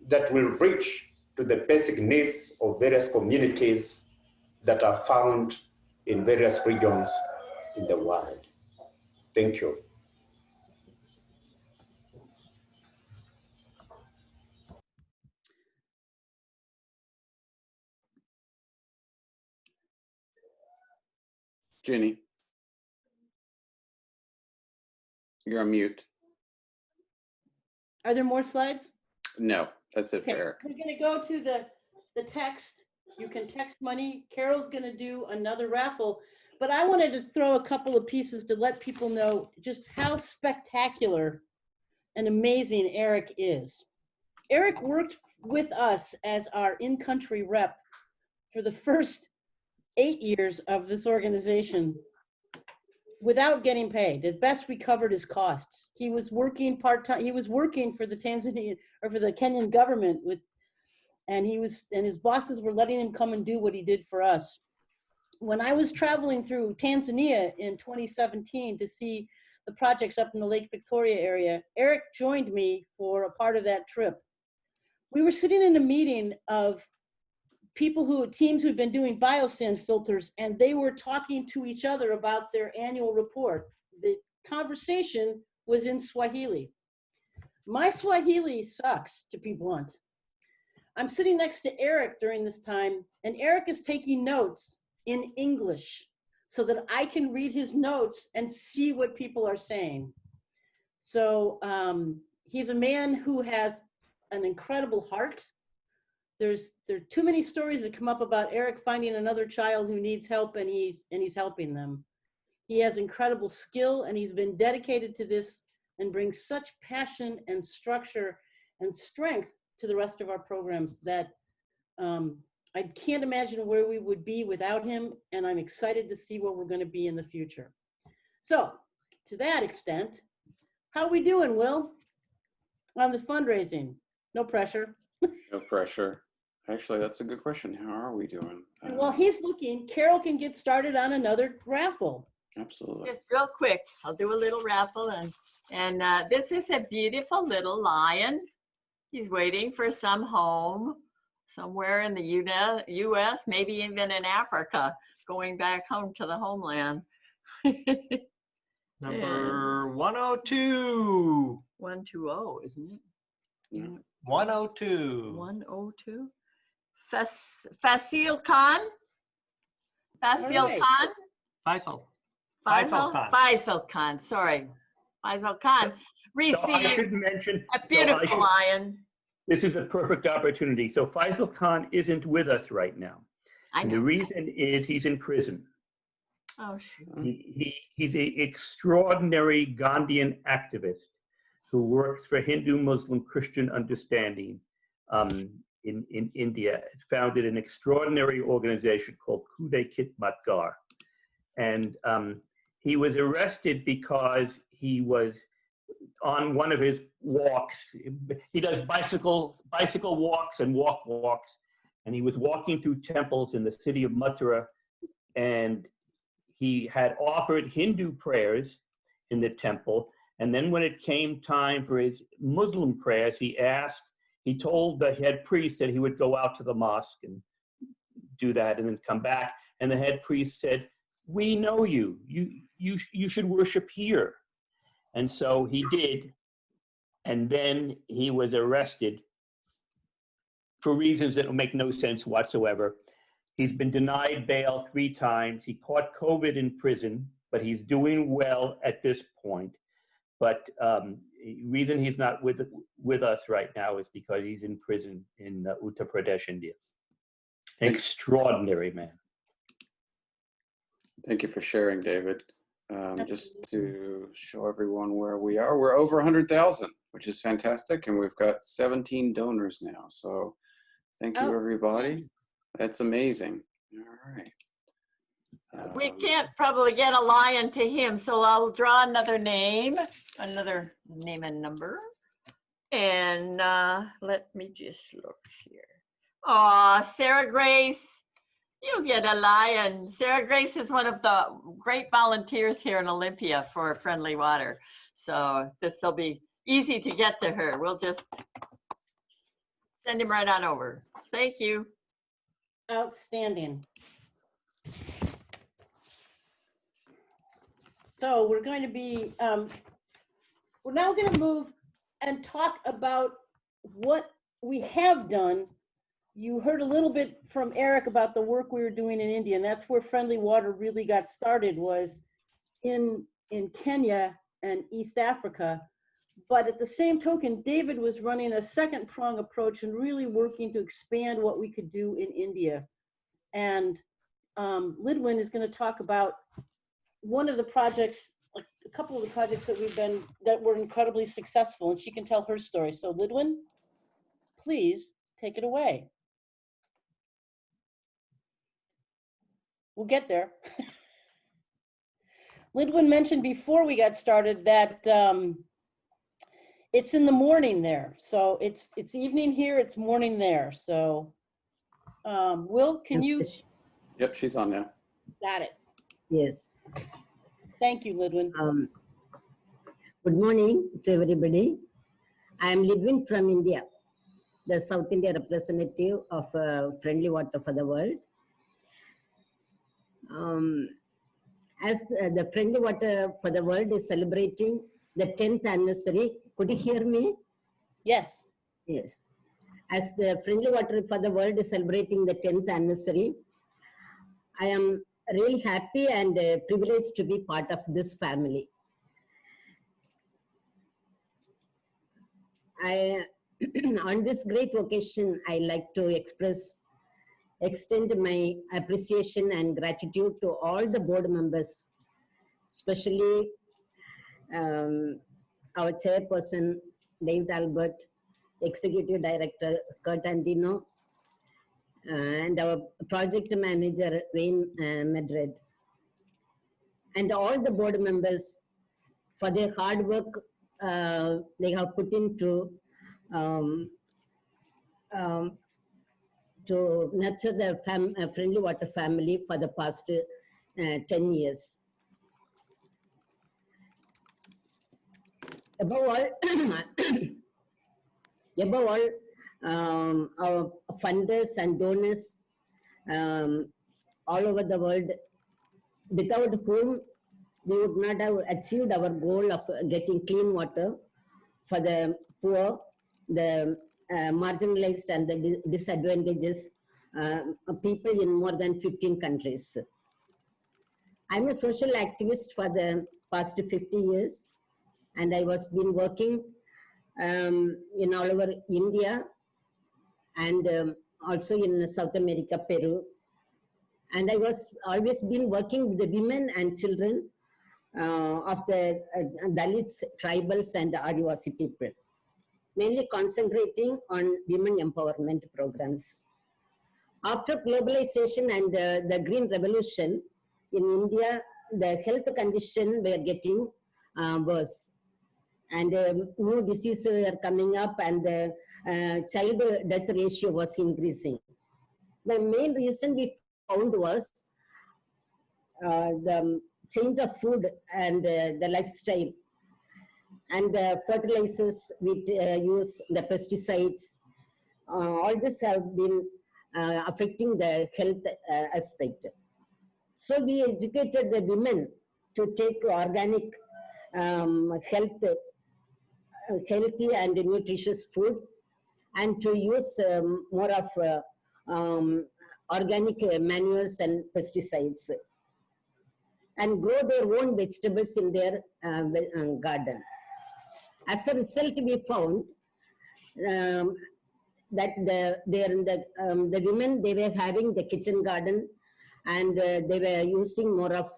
that will reach to the basic needs of various communities that are found in various regions in the world. Thank you. Ginny, you're on mute. Are there more slides? No, that's it for Okay, Eric. we're gonna go to the text. You can text money. Carol's gonna do another raffle, but I wanted to throw a couple of pieces to let people know just how spectacular and amazing Eric is. Eric worked with us as our in-country rep for the first 8 years of this organization without getting paid. At best, we covered his costs. He was working part-time. He was working for the Tanzanian or for the Kenyan government and his bosses were letting him come and do what he did for us. When I was traveling through Tanzania in 2017 to see the projects up in the Lake Victoria area, Eric joined me for a part of that trip. We were sitting in a meeting of teams who'd been doing biosand filters, and they were talking to each other about their annual report. The conversation was in Swahili. My Swahili sucks, to be blunt. I'm sitting next to Eric during this time, and Eric is taking notes in English so that I can read his notes and see what people are saying. So he's a man who has an incredible heart. There are too many stories that come up about Eric finding another child who needs help, and he's helping them. He has incredible skill, and he's been dedicated to this and brings such passion and structure and strength to the rest of our programs that I can't imagine where we would be without him, and I'm excited to see where we're going to be in the future. So, to that extent, how are we doing, Will, on the fundraising? No pressure. No pressure. Actually, that's a good question. How are we doing? And while he's looking, Carol can get started on another raffle. Absolutely. Just real quick, I'll do a little raffle, and this is a beautiful little lion. He's waiting for some home somewhere in the U.S., maybe even in Africa, going back home to the homeland. Number 102. 120, isn't it? Yeah. 102. 102. Fasil Khan. Fasil right. Khan. Faisal Khan. Faisal Khan. Sorry, Faisal Khan So I received should mention a beautiful lion. This is a perfect opportunity. So Faisal Khan isn't with us right now. I know. And the reason is he's in prison. Oh, shoot. He's an extraordinary Gandhian activist who works for Hindu, Muslim, Christian understanding in India. It's founded an extraordinary organization called Kude Khidmat Gar. And he was arrested because he was on one of his walks. He does bicycle walks and walks. And he was walking through temples in the city of Mathura, and he had offered Hindu prayers in the temple. And then when it came time for his Muslim prayers, he told the head priest that he would go out to the mosque and do that and then come back. And the head priest said, "We know you. You should worship here." And so he did. And then he was arrested for reasons that make no sense whatsoever. He's been denied bail 3 times. He caught COVID in prison, but he's doing well at this point. But the reason he's not with us right now is because he's in prison in Uttar Pradesh, India. Extraordinary man. Thank you for sharing, David. Just to show everyone where we are, we're over 100,000, which is fantastic, and we've got 17 donors now. So thank you, everybody. That's amazing. All right. We can't probably get a lion to him, so I'll draw another name and number. And let me just look here. Oh, Sarah Grace, you get a lion. Sarah Grace is one of the great volunteers here in Olympia for Friendly Water. So this will be easy to get to her. We'll just send him right on over. Thank you. Outstanding. So we're going to be, we're now going to move and talk about what we have done you heard a little bit from Eric about the work we were doing in India, and that's where Friendly Water really got started, was in Kenya and East Africa. But at the same token, David was running a second prong approach and really working to expand what we could do in India. And Lidwin is going to talk about one of the projects, like a couple of the projects that were incredibly successful, and she can tell her story. So Lidwin, please take it away. We'll get there. Lidwin mentioned before we got started that it's in the morning there. So it's evening here, it's morning there. So Will, can you? Yep, she's on now. Got it. Yes. Thank you, Lidwin. Good morning to everybody. I am Lidwin from India, the South India representative of Friendly Water for the World. As the Friendly Water for the World is celebrating the 10th anniversary, could you hear me? Yes. Yes. As the Friendly Water for the World is celebrating the 10th anniversary, I am really happy and privileged to be part of this family. On this great occasion, I like to extend my appreciation and gratitude to all the board members, especially our chairperson, David Albert, executive director, Kurt Andino, and our project manager, Wayne Madrid, and all the board members for their hard work they have put into to nurture the Friendly Water family for the past 10 years. Above all, our funders and donors all over the world, without whom we would not have achieved our goal of getting clean water for the poor, the marginalized and the disadvantages people in more than 15 countries. I'm a social activist for the past 50 years, and I was been working in all over India and also in South America, Peru. And I was always been working with the women and children of the Dalits, tribals, and Adivasi people, mainly concentrating on women empowerment programs. After globalization and the Green Revolution in India, the health condition were getting worse, and new diseases were coming up, and the child death ratio was increasing. The main reason we found was the change of food and the lifestyle, and the fertilizers we use, the pesticides, all this have been affecting the health aspect. So we educated the women to take organic, healthy and nutritious food, and to use more of organic manures and pesticides, and grow their own vegetables in their garden. As a result, we found that the women, they were having the kitchen garden, and they were using more of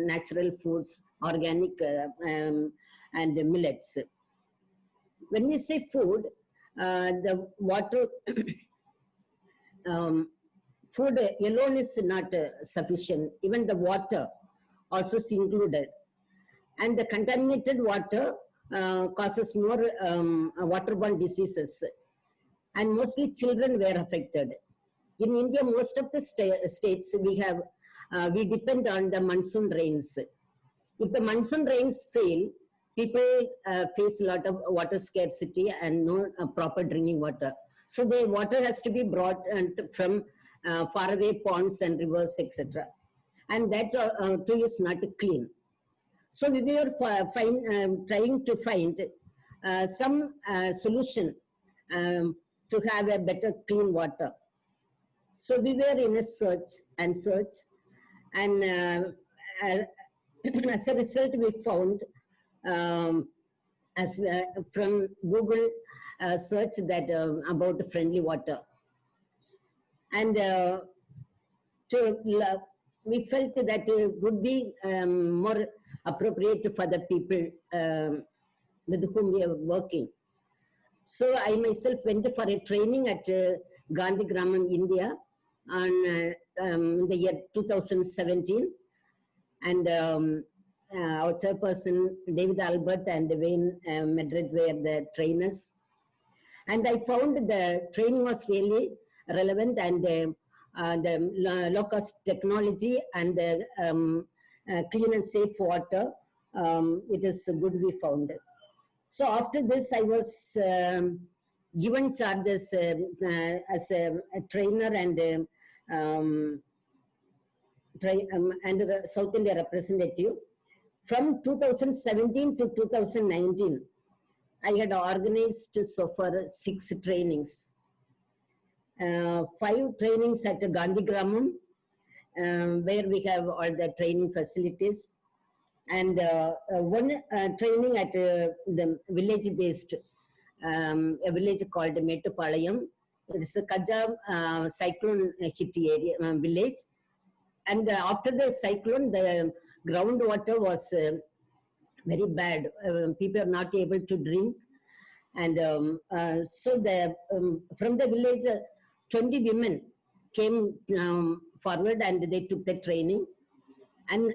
natural foods, organic and millets. When we say food, the water, food alone is not sufficient. Even the water also is included. And the contaminated water causes more waterborne diseases. And mostly children were affected. In India, most of the states we depend on the monsoon rains. If the monsoon rains fail, people face a lot of water scarcity and no proper drinking water. So the water has to be brought from faraway ponds and rivers, etc. And that too is not clean. So we were trying to find some solution to have a better clean water. So we were in a search, and as a result, we found from Google search that about friendly water, and we felt that it would be more appropriate for the people with whom we are working. So I myself went for a training at Gandhi Gramam, India, on the year 2017, and our chairperson David Albert and Wayne Madrid were the trainers, and I found the training was really relevant, and the low-cost technology and the clean and safe water, it is good, we found. So after this, I was given charge as a trainer and a South India representative. From 2017 to 2019, I had organized so far 6 trainings. 5 trainings at Gandhi Gramam, where we have all the training facilities, and 1 training at the village-based, a village called Mettupalayam. It's a Kaja cyclone hit area, village. And after the cyclone, the groundwater was very bad. People are not able to drink. And so from the village, 20 women came forward and they took the training. And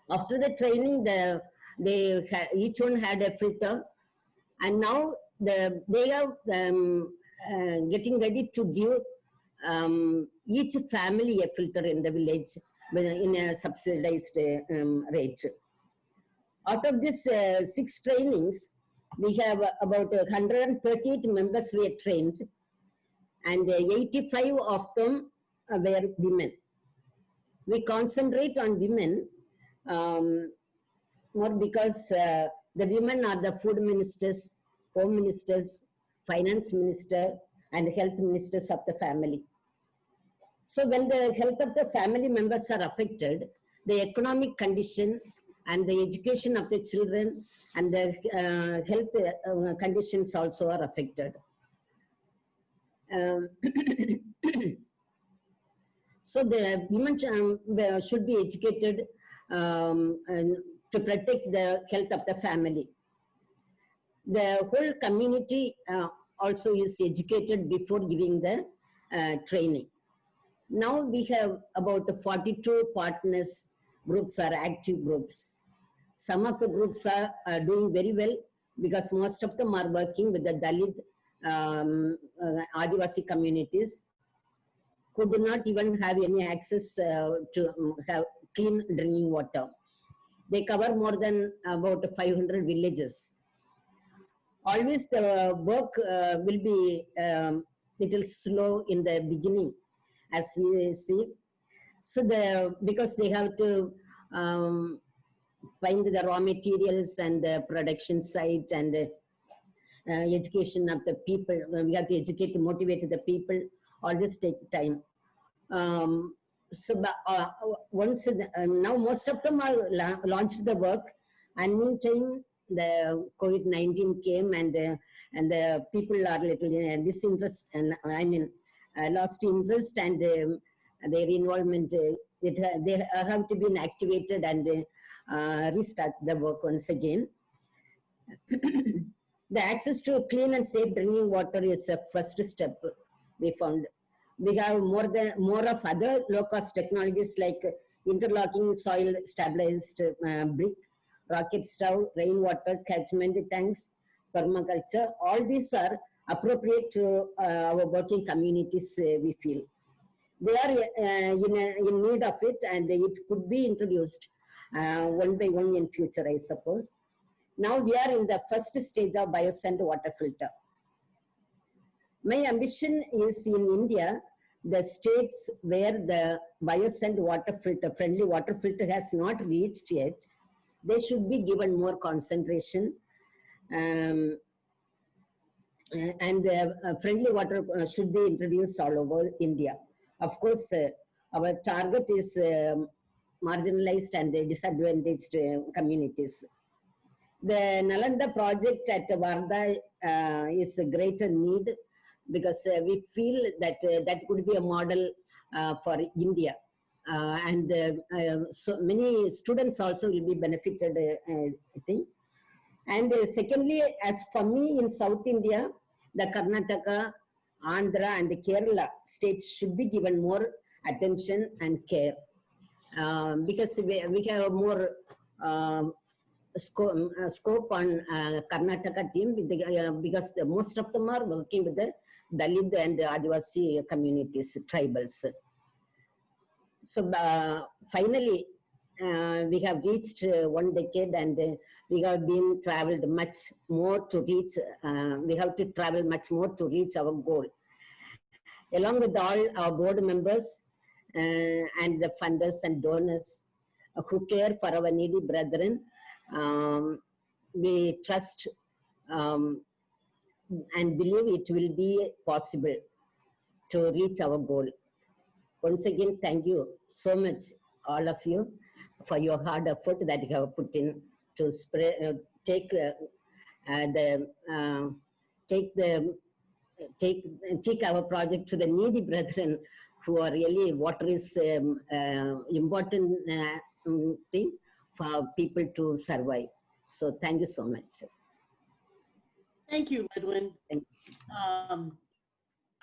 after the training, each one had a filter. And now they are getting ready to give each family a filter in the village in a subsidized rate. Out of these 6 trainings, we have about 138 members were trained, and 85 of them were women. We concentrate on women more because the women are the food ministers, home ministers, finance minister, and health ministers of the family. So when the health of the family members are affected, the economic condition and the education of the children and the health conditions also are affected. So the women should be educated to protect the health of the family. The whole community also is educated before giving the training. Now we have about 42 partners groups are active groups. Some of the groups are doing very well because most of them are working with the Dalit Adivasi communities who do not even have any access to have clean drinking water. They cover more than about 500 villages. Always the work will be little slow in the beginning, as we see. So because they have to find the raw materials and the production site and education of the people. We have to educate, motivate the people. All this take time. Once now most of them are launched the work, and meantime the COVID-19 came, and the people are little disinterested, and I mean lost interest, and their involvement. They have to be activated and restart the work once again. The access to clean and safe drinking water is a first step, we found. We have more of other low-cost technologies like interlocking soil stabilized brick, rocket stove, rainwater catchment tanks, permaculture. All these are appropriate to our working communities, we feel. They are in need of it, and it could be introduced one by one in future, I suppose. Now we are in the first stage of biosand water filter. My ambition is in India, the states where the biosand water filter, friendly water filter has not reached yet, they should be given more concentration. and friendly water should be introduced all over India. Of course, our target is marginalized and disadvantaged communities. The Nalanda project at Varda is a greater need because we feel that that could be a model for India. So many students also will be benefited, I think. And secondly, as for me in South India, the Karnataka, Andhra, and Kerala states should be given more attention and care because we have more scope on Karnataka team because most of them are working with the Dalit and Adivasi communities, tribals. So finally, we have reached 1 decade and we have been traveled much more to reach, we have to travel much more to reach our goal. Along with all our board members and the funders and donors who care for our needy brethren, we trust and believe it will be possible to reach our goal. Once again, thank you so much, all of you, for your hard effort that you have put in to spread, take our project to the needy brethren who are really water is important thing for people to survive. So thank you so much. Thank you, Lidwin.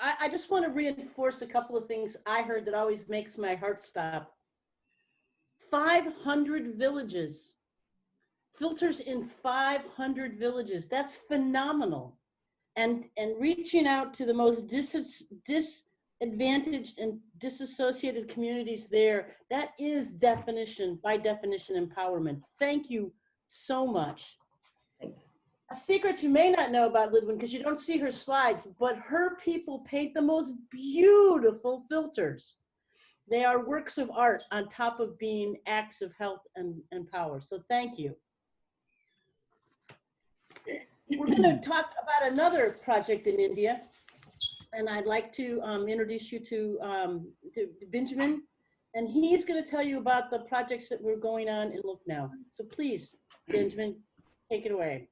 I just want to reinforce a couple of things I heard that always makes my heart stop. 500 villages, filters in 500 villages. That's phenomenal. And reaching out to the most disadvantaged and disassociated communities there, that is by definition, empowerment. Thank you so much. A secret you may not know about Lidwin, because you don't see her slides, but her people paint the most beautiful filters. They are works of art on top of being acts of health and power. So thank you. We're going to talk about another project in India, and I'd like to introduce you to Benjamin, and he's going to tell you about the projects that we're going on in Lucknow. So please, Benjamin, take it away.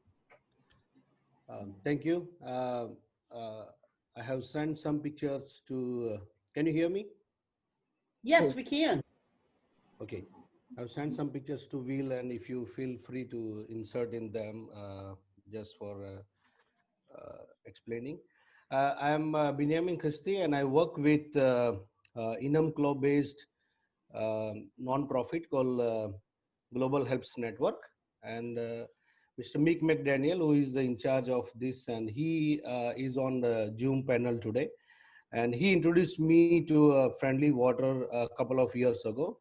Thank you. I have sent some pictures to, can you hear me? Yes, we can. Okay. I've sent some pictures to Will, and if you feel free to insert in them just for explaining. I am Benjamin Christie, and I work with Inamclaw-based non-profit called Global Helps Network. And Mr. Mick McDaniel, who is in charge of this, and he is on the Zoom panel today. And he introduced me to Friendly Water a couple of years ago.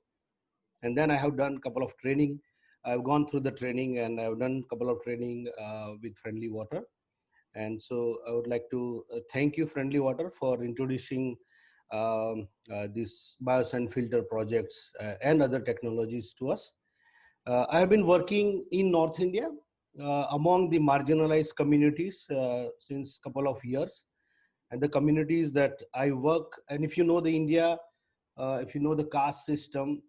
And then I have done a couple of training. I've gone through the training and I've done a couple of training with Friendly Water. And so I would like to thank you, Friendly Water, for introducing these biosand filter projects and other technologies to us. I have been working in North India among the marginalized communities since a couple of years. And the communities that I work, and if you know the India, if you know the caste system,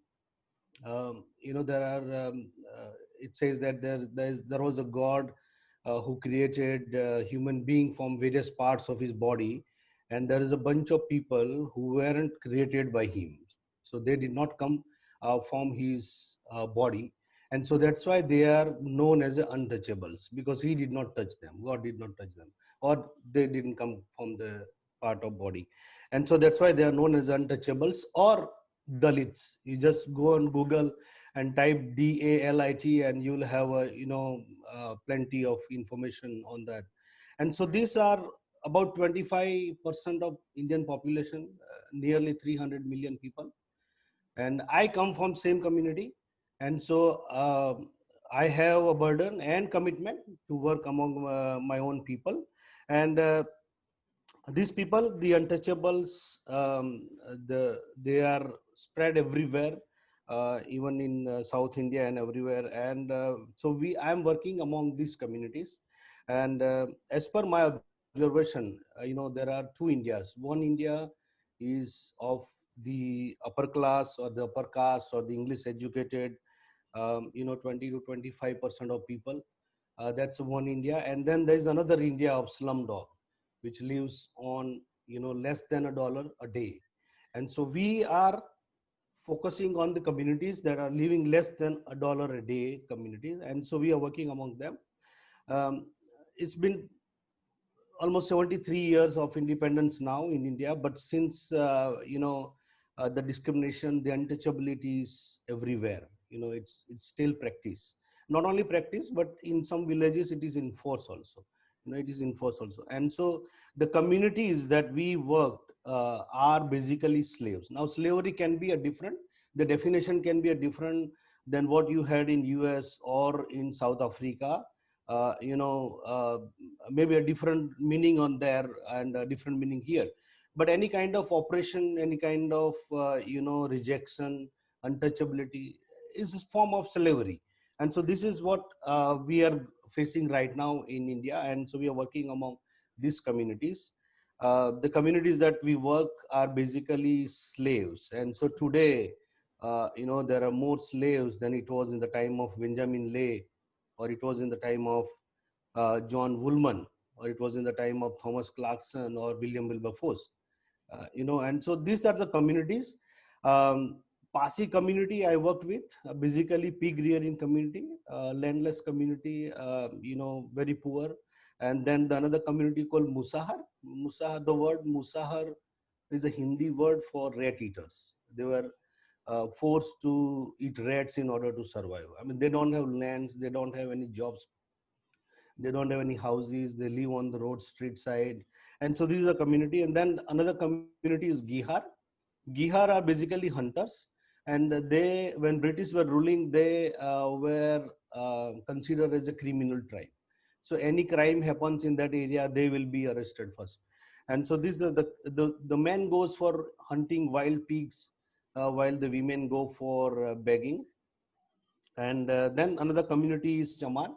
you know, there are, it says that there was a God who created human being from various parts of his body. And there is a bunch of people who weren't created by him. So they did not come from his body. And so that's why they are known as untouchables, because he did not touch them. God did not touch them, or they didn't come from the part of body. And so that's why they are known as untouchables or Dalits. You just go on Google and type DALIT and you'll have plenty of information on that. And so these are about 25% of Indian population, nearly 300 million people. And I come from same community. And so I have a burden and commitment to work among my own people. And these people, the untouchables, they are spread everywhere, even in South India and everywhere. And so I am working among these communities. And as per my observation, there are two Indias. One India is of the upper class or the upper caste or the English educated, 20 to 25% of people. That's one India. And then there's another India of slumdog, which lives on, less than $1 a day. And so we are focusing on the communities that are living less than $1 a day communities. And so we are working among them. It's been almost 73 years of independence now in India, but since the discrimination, the untouchability is everywhere. It's still practice. Not only practice, but in some villages it is enforced also. It is enforced also. And so the communities that we worked are basically slaves. Now slavery can be a different. The definition can be a different than what you had in US or in South Africa. Maybe a different meaning on there and a different meaning here, but any kind of oppression, any kind of rejection, untouchability is a form of slavery. And so this is what we are facing right now in India. And so we are working among these communities. The communities that we work are basically slaves. And so today, there are more slaves than it was in the time of Benjamin Lay, or it was in the time of John Woolman, or it was in the time of Thomas Clarkson or William Wilberforce. And so these are the communities. Pasi community I worked with, basically pig rearing community, landless community, very poor. And then another community called Musahar. Musahar, the word Musahar is a Hindi word for rat eaters. They were forced to eat rats in order to survive. I mean, they don't have lands, they don't have any jobs, they don't have any houses, they live on the road, street side. And so this is a community. And then another community is Gihar. Gihar are basically hunters. And they, when British were ruling, they were considered as a criminal tribe. So any crime happens in that area, they will be arrested first. And so this is the man goes for hunting wild pigs, while the women go for begging. And then another community is Chaman.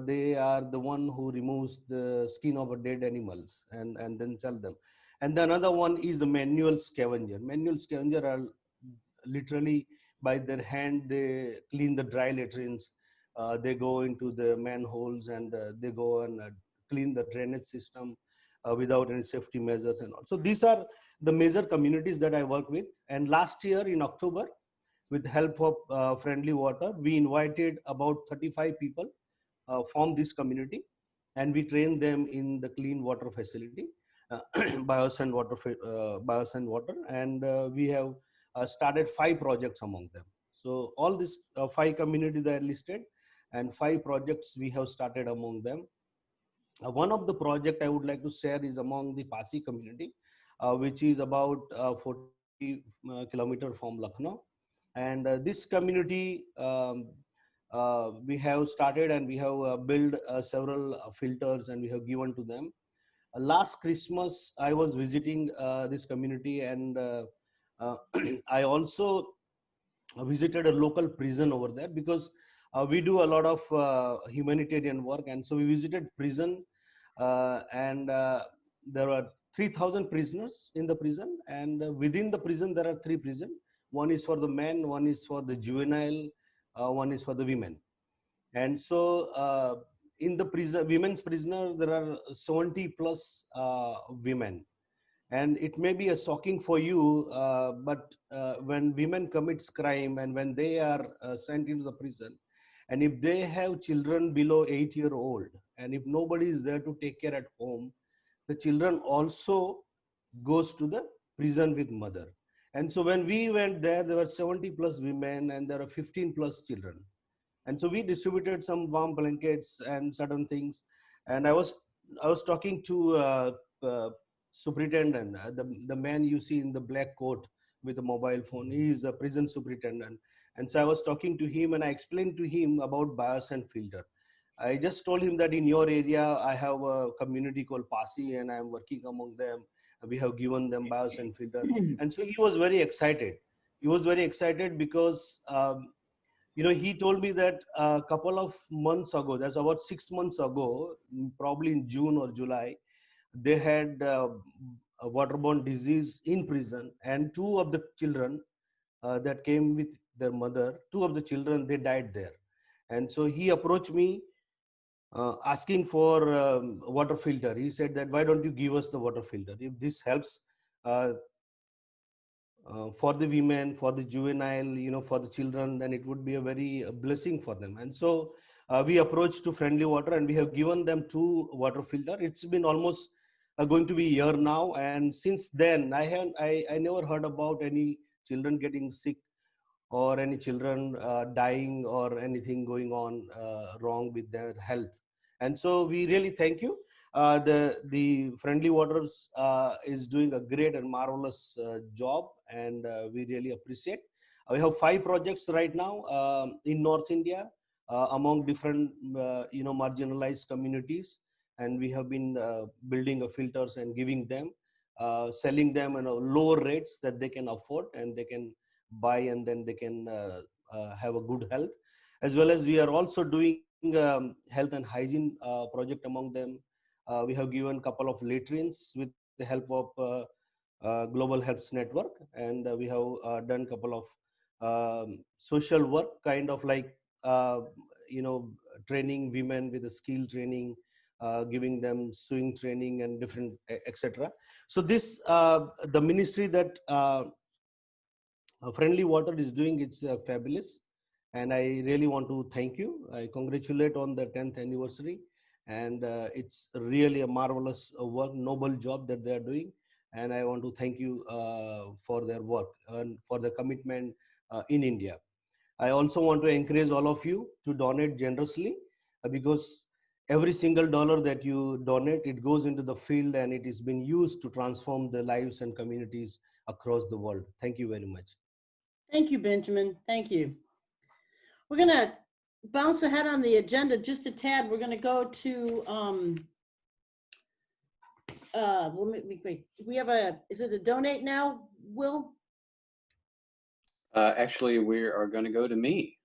They are the one who removes the skin of a dead animals and then sell them. And the another one is a manual scavenger. Manual scavenger are literally by their hand, they clean the dry latrines. They go into the manholes and they go and clean the drainage system without any safety measures and all. So these are the major communities that I work with. And last year in October, with help of Friendly Water, we invited about 35 people from this community, and we trained them in the clean water facility, biosand water, and we have started 5 projects among them. So all these 5 communities are listed, and 5 projects we have started among them. One of the project I would like to share is among the Pasi community, which is about 40 kilometers from Lucknow. And this community, we have started and we have built several filters and we have given to them. Last Christmas, I was visiting this community, and I also visited a local prison over there, because we do a lot of humanitarian work. And so we visited prison, and there were 3,000 prisoners in the prison, and within the prison there are 3 prisons. One is for the men, one is for the juvenile, one is for the women. And so in the prison, women's prisoner, there are 70 plus women. And it may be a shocking for you, but when women commits crime and when they are sent into the prison, and if they have children below 8-year-old, and if nobody is there to take care at home, the children also goes to the prison with mother. And so when we went there, there were 70 plus women and there are 15 plus children. And so we distributed some warm blankets and certain things. And I was talking to superintendent, the man you see in the black coat with a mobile phone. He is a prison superintendent. And so I was talking to him and I explained to him about biosand filter. I just told him that in your area, I have a community called Pasi and I'm working among them. We have given them biosand filter. And so he was very excited. He was very excited because, he told me that a couple of months ago, that's about 6 months ago, probably in June or July, they had a waterborne disease in prison, and two of the children that came with their mother, two of the children, they died there. And so he approached me asking for water filter. He said that, why don't you give us the water filter? If this helps for the women, for the juvenile, for the children, then it would be a very blessing for them. And so we approached to Friendly Water, and we have given them 2 water filter. It's been almost going to be a year now, and since then I never heard about any children getting sick or any children dying or anything going on wrong with their health. And so we really thank you. The Friendly Waters is doing a great and marvelous job, and we really appreciate. We have 5 projects right now in North India among different marginalized communities, and we have been building filters and giving them, selling them at lower rates that they can afford and they can buy, and then they can have a good health. As well as we are also doing health and hygiene project among them. We have given a couple of latrines with the help of Global Helps Network, and we have done a couple of social work, kind of like training women with a skill training, giving them sewing training and different etc. So this the ministry that Friendly Water is doing, it's fabulous, and I really want to thank you. I congratulate on the 10th anniversary, and it's really a marvelous work, noble job that they are doing, and I want to thank you for their work and for the commitment in India. I also want to encourage all of you to donate generously, because every single dollar that you donate, it goes into the field and it is being used to transform the lives and communities across the world. Thank you very much. Thank you, Benjamin. Thank you. We're going to bounce ahead on the agenda just a tad. We're going to go to, wait, we have is it a donate now, Will? Actually, we are going to go to me.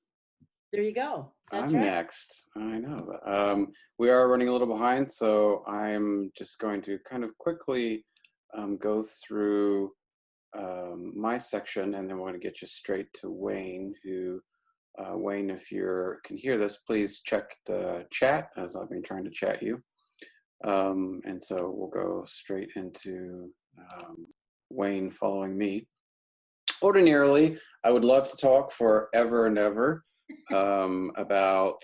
There you go. That's I'm right. next. I know. We are running a little behind, so I'm just going to kind of quickly go through my section, and then we're going to get you straight to Wayne, who, Wayne, if you can hear this, please check the chat, as I've been trying to chat you. And so we'll go straight into Wayne following me. Ordinarily, I would love to talk forever and ever about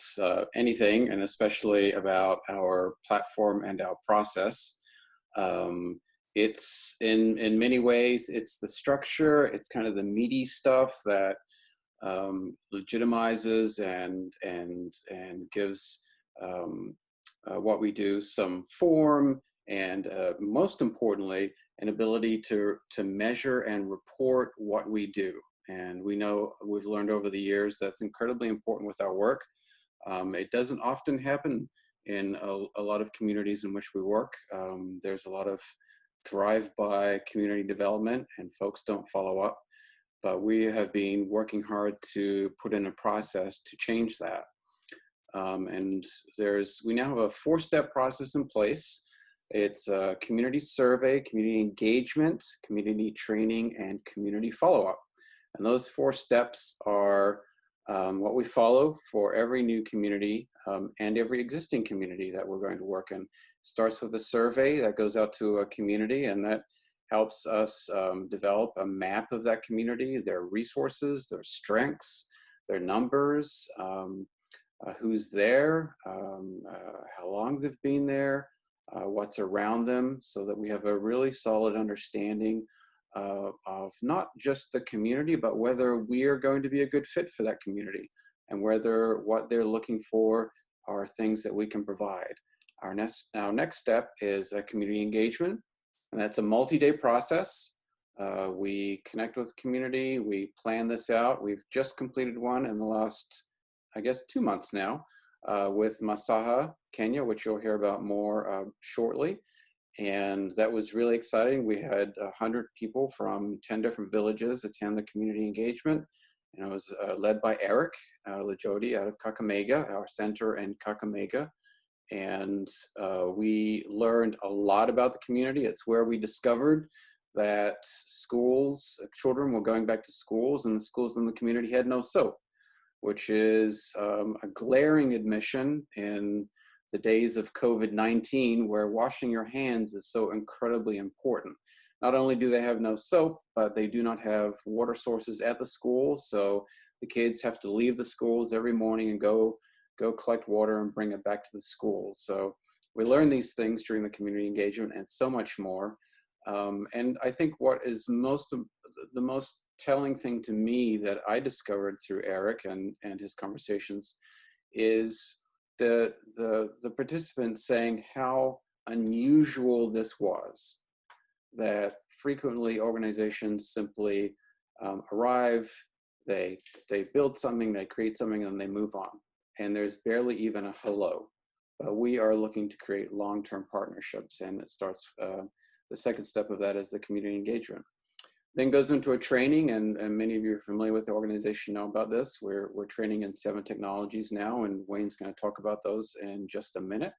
anything, and especially about our platform and our process. It's in many ways, it's the structure, it's kind of the meaty stuff that legitimizes and gives what we do some form, and most importantly, an ability to measure and report what we do. And we know, we've learned over the years, that's incredibly important with our work. It doesn't often happen in a lot of communities in which we work. There's a lot of drive-by community development and folks don't follow up. But we have been working hard to put in a process to change that. And we now have a 4-step process in place. It's a community survey, community engagement, community training, and community follow-up. And those 4 steps are what we follow for every new community and every existing community that we're going to work in. Starts with a survey that goes out to a community, and that helps us develop a map of that community, their resources, their strengths, their numbers, who's there, how long they've been there, what's around them, so that we have a really solid understanding of not just the community, but whether we are going to be a good fit for that community, and whether what they're looking for are things that we can provide. Our next step is a community engagement, and that's a multi-day process. We connect with the community, we plan this out. We've just completed one in the last, I guess, 2 months now with Masaha, Kenya, which you'll hear about more shortly. And that was really exciting. We had 100 people from 10 different villages attend the community engagement. And it was led by Eric Lajodi out of Kakamega, our center in Kakamega. And we learned a lot about the community. It's where we discovered that children were going back to schools, and the schools in the community had no soap, which is a glaring admission in the days of COVID-19, where washing your hands is so incredibly important. Not only do they have no soap, but they do not have water sources at the schools. So the kids have to leave the schools every morning and go collect water and bring it back to the schools. So we learned these things during the community engagement and so much more. And I think what is the most telling thing to me that I discovered through Eric and his conversations is the participants saying how unusual this was, that frequently organizations simply arrive, they build something, they create something, and they move on. And there's barely even a hello. But we are looking to create long-term partnerships, and it starts, the second step of that is the community engagement. Then goes into a training, and many of you are familiar with the organization, know about this. We're training in 7 technologies now, and Wayne's going to talk about those in just a minute.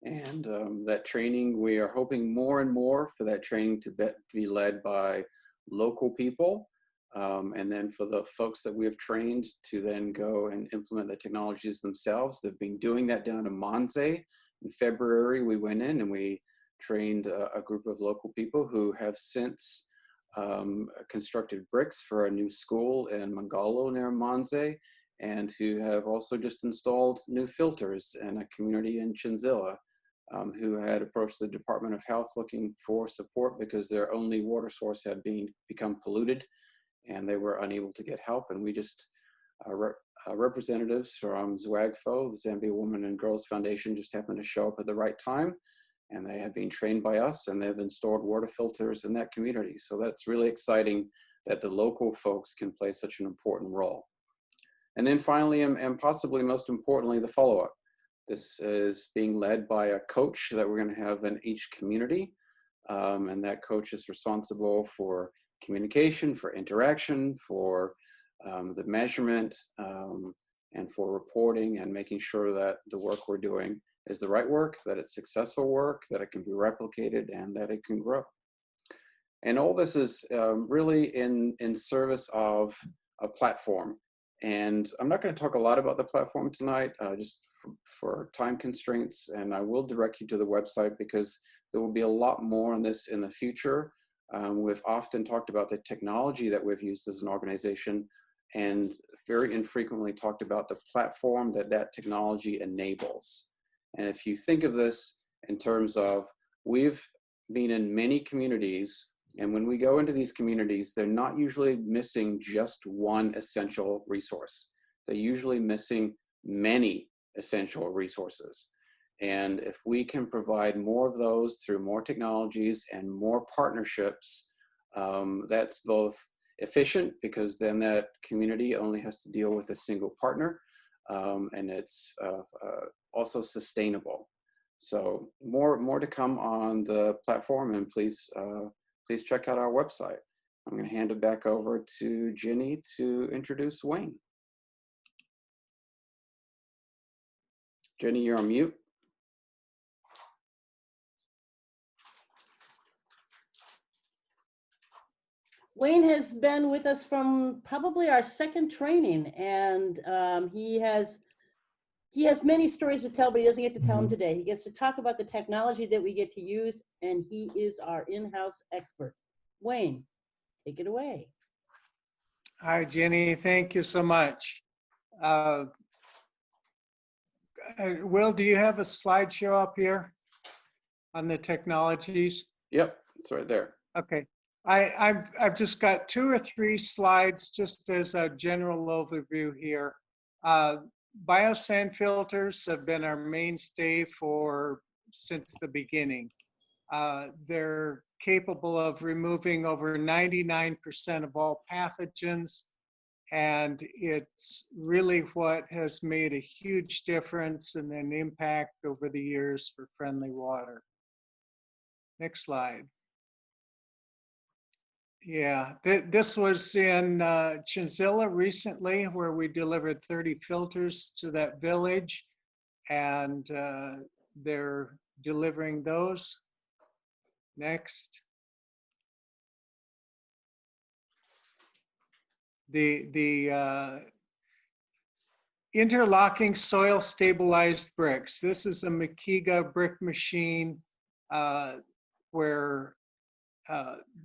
And that training, we are hoping more and more for that training to be led by local people. And then for the folks that we have trained to then go and implement the technologies themselves. They've been doing that down in Monze. In February, we went in and we trained a group of local people who have since constructed bricks for a new school in Mangalo near Monze, and who have also just installed new filters in a community in Chinzilla, who had approached the Department of Health looking for support because their only water source had become polluted and they were unable to get help. And we just, representatives from ZWAGFO, the Zambia Women and Girls Foundation, just happened to show up at the right time, and they have been trained by us, and they've installed water filters in that community. So that's really exciting that the local folks can play such an important role. And then finally, and possibly most importantly, the follow-up. This is being led by a coach that we're going to have in each community. And that coach is responsible for communication, for interaction, for the measurement, and for reporting and making sure that the work we're doing is the right work, that it's successful work, that it can be replicated, and that it can grow. And all this is really in service of a platform. And I'm not going to talk a lot about the platform tonight, just for time constraints, and I will direct you to the website because there will be a lot more on this in the future. We've often talked about the technology that we've used as an organization, and very infrequently talked about the platform that technology enables. And if you think of this in terms of, we've been in many communities, and when we go into these communities, they're not usually missing just one essential resource. They're usually missing many essential resources. And if we can provide more of those through more technologies and more partnerships, that's both efficient, because then that community only has to deal with a single partner, and it's also sustainable. So more to come on the platform, and please check out our website. I'm going to hand it back over to Jenny to introduce Wayne. Jenny, you're on mute. Wayne has been with us from probably our second training, and he has many stories to tell, but he doesn't get to tell them today. He gets to talk about the technology that we get to use, and he is our in-house expert. Wayne, take it away. Hi, Jenny. Thank you so much. Will, do you have a slideshow up here on the technologies? Yep, it's right there. Okay. I've just got 2 or 3 slides just as a general overview here. Biosand filters have been our mainstay since the beginning. They're capable of removing over 99% of all pathogens, and it's really what has made a huge difference and an impact over the years for friendly water. Next slide. Yeah, this was in Chinzilla recently, where we delivered 30 filters to that village. and they're delivering those. Next. The interlocking soil stabilized bricks. This is a Makiga brick machine where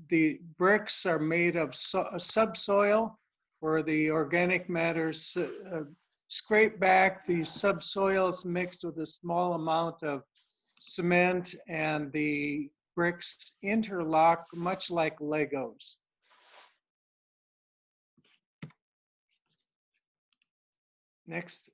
the bricks are made of subsoil, where the organic matter scrape back. The subsoil is mixed with a small amount of cement, and the bricks interlock much like Legos. Next.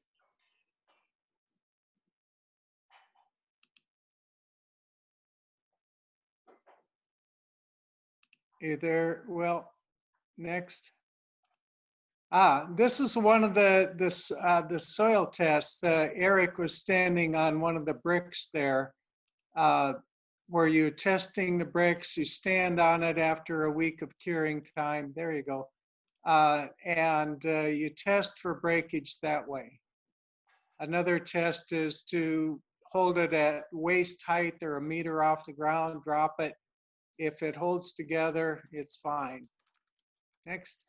Well, next. This is one of the soil tests. Eric was standing on one of the bricks there, where you're testing the bricks. You stand on it after a week of curing time. There you go. And you test for breakage that way. Another test is to hold it at waist height or a meter off the ground, drop it. If it holds together, it's fine. Next.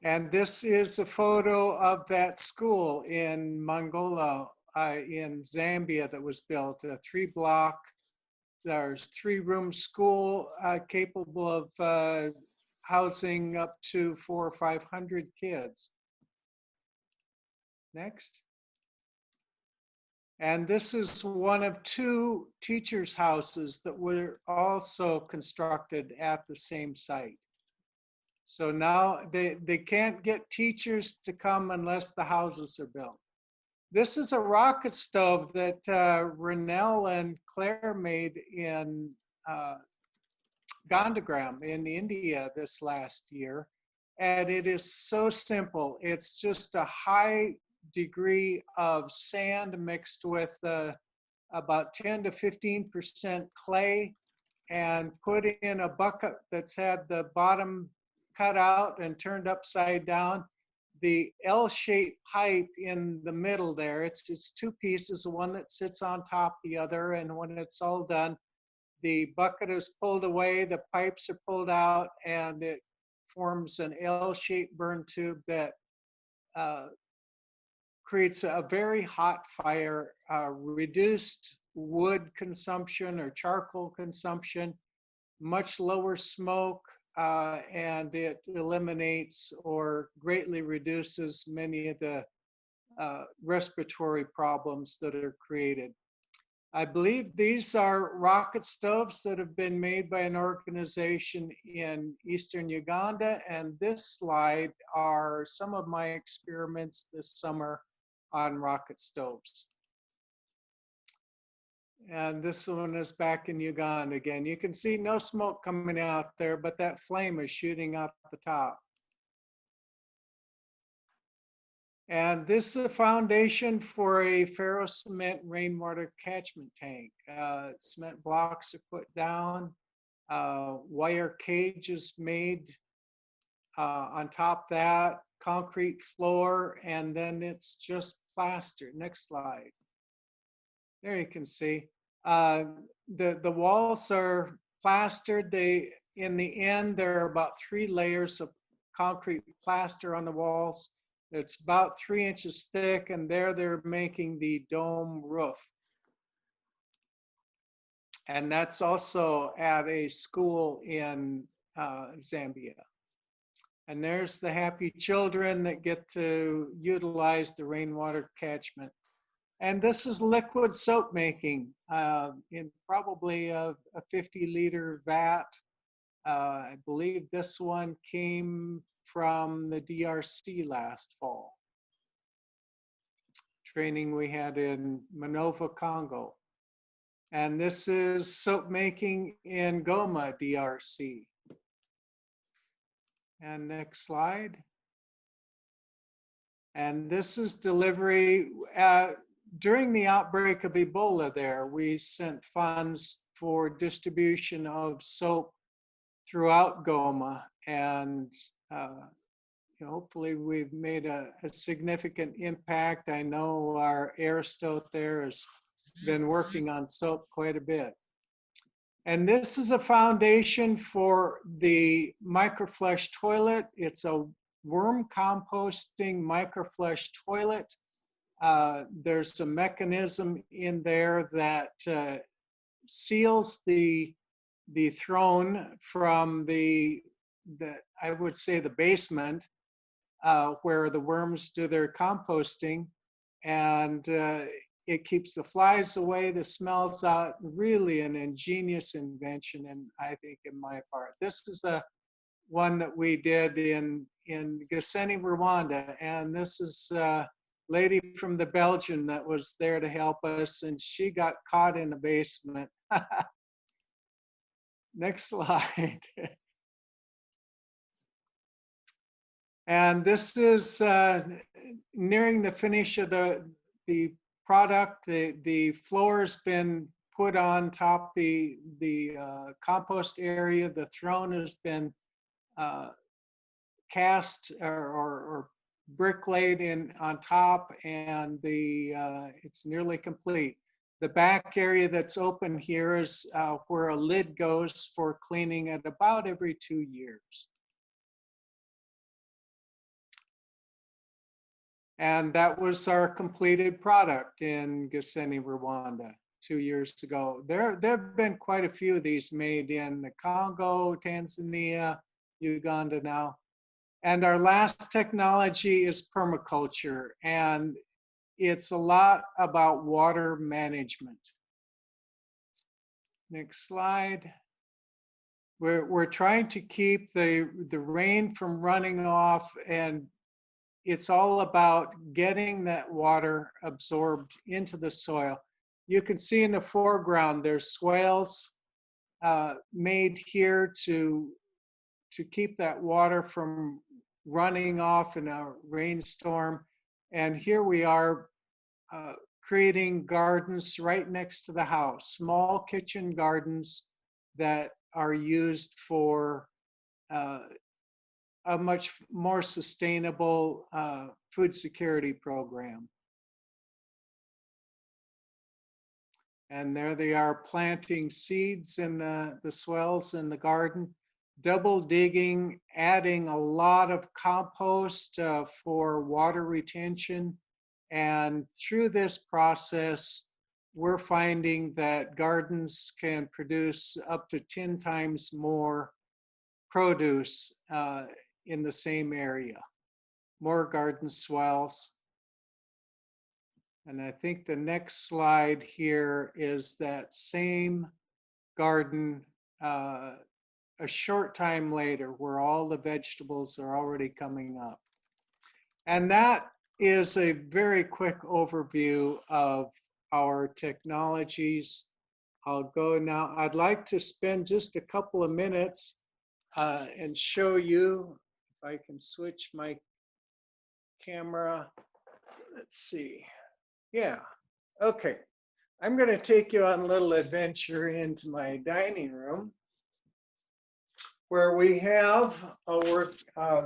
And this is a photo of that school in Mongola, in Zambia, that was built, a 3-block, there's 3-room school capable of housing up to 400 or 500 kids. Next. And this is one of 2 teachers' houses that were also constructed at the same site. So now they can't get teachers to come unless the houses are built. This is a rocket stove that Renelle and Claire made in Gandagram in India this last year. And it is so simple. It's just a high degree of sand mixed with about 10 to 15% clay, and put in a bucket that's had the bottom cut out and turned upside down. The L-shaped pipe in the middle there, it's 2 pieces, one that sits on top the other, and when it's all done, the bucket is pulled away, the pipes are pulled out, and it forms an L-shaped burn tube that creates a very hot fire, reduced wood consumption or charcoal consumption, much lower smoke, and it eliminates or greatly reduces many of the respiratory problems that are created. I believe these are rocket stoves that have been made by an organization in Eastern Uganda, and this slide are some of my experiments this summer on rocket stoves. And this one is back in Uganda again. You can see no smoke coming out there, but that flame is shooting out the top. And this is a foundation for a ferro-cement rainwater catchment tank. Cement blocks are put down, wire cage is made on top of that, concrete floor, and then it's just plastered. Next slide. There you can see. The walls are plastered. In the end, there are about 3 layers of concrete plaster on the walls. It's about 3 inches thick, and there they're making the dome roof. And that's also at a school in Zambia. And there's the happy children that get to utilize the rainwater catchment. And this is liquid soap making in probably a 50-liter vat. I believe this one came from the DRC last fall. Training we had in Minova, Congo. And this is soap making in Goma, DRC. And next slide. And this is delivery. During the outbreak of Ebola there, we sent funds for distribution of soap throughout Goma. And hopefully we've made a significant impact. I know our Aristote there has been working on soap quite a bit. And this is a foundation for the microflush toilet. It's a worm composting microflush toilet. There's a mechanism in there that seals the throne from the I would say the basement where the worms do their composting, and it keeps the flies away, the smells out. Really an ingenious invention, and I think in my part. This is the one that we did in Gisenyi, Rwanda, and this is a lady from the Belgian that was there to help us, and she got caught in the basement. Next slide. And this is nearing the finish of the product. The floor has been put on top the compost area. The throne has been cast or brick-laid in on top, and it's nearly complete. The back area that's open here is where a lid goes for cleaning it about every 2 years. And that was our completed product in Gisenyi, Rwanda 2 years ago. There have been quite a few of these made in the Congo, Tanzania, Uganda now. And our last technology is permaculture, and it's a lot about water management. Next slide. We're trying to keep the rain from running off, and it's all about getting that water absorbed into the soil. You can see in the foreground, there's swales made here to keep that water from running off in a rainstorm. And here we are creating gardens right next to the house, small kitchen gardens that are used for a much more sustainable food security program. And there they are planting seeds in the swells in the garden, double digging, adding a lot of compost for water retention. And through this process, we're finding that gardens can produce up to 10 times more produce in the same area, more garden swells. And I think the next slide here is that same garden a short time later, where all the vegetables are already coming up. And that is a very quick overview of our technologies. I'll go now. I'd like to spend just a couple of minutes and show you, if I can switch my camera. Let's see. Yeah, okay. I'm going to take you on a little adventure into my dining room, where we have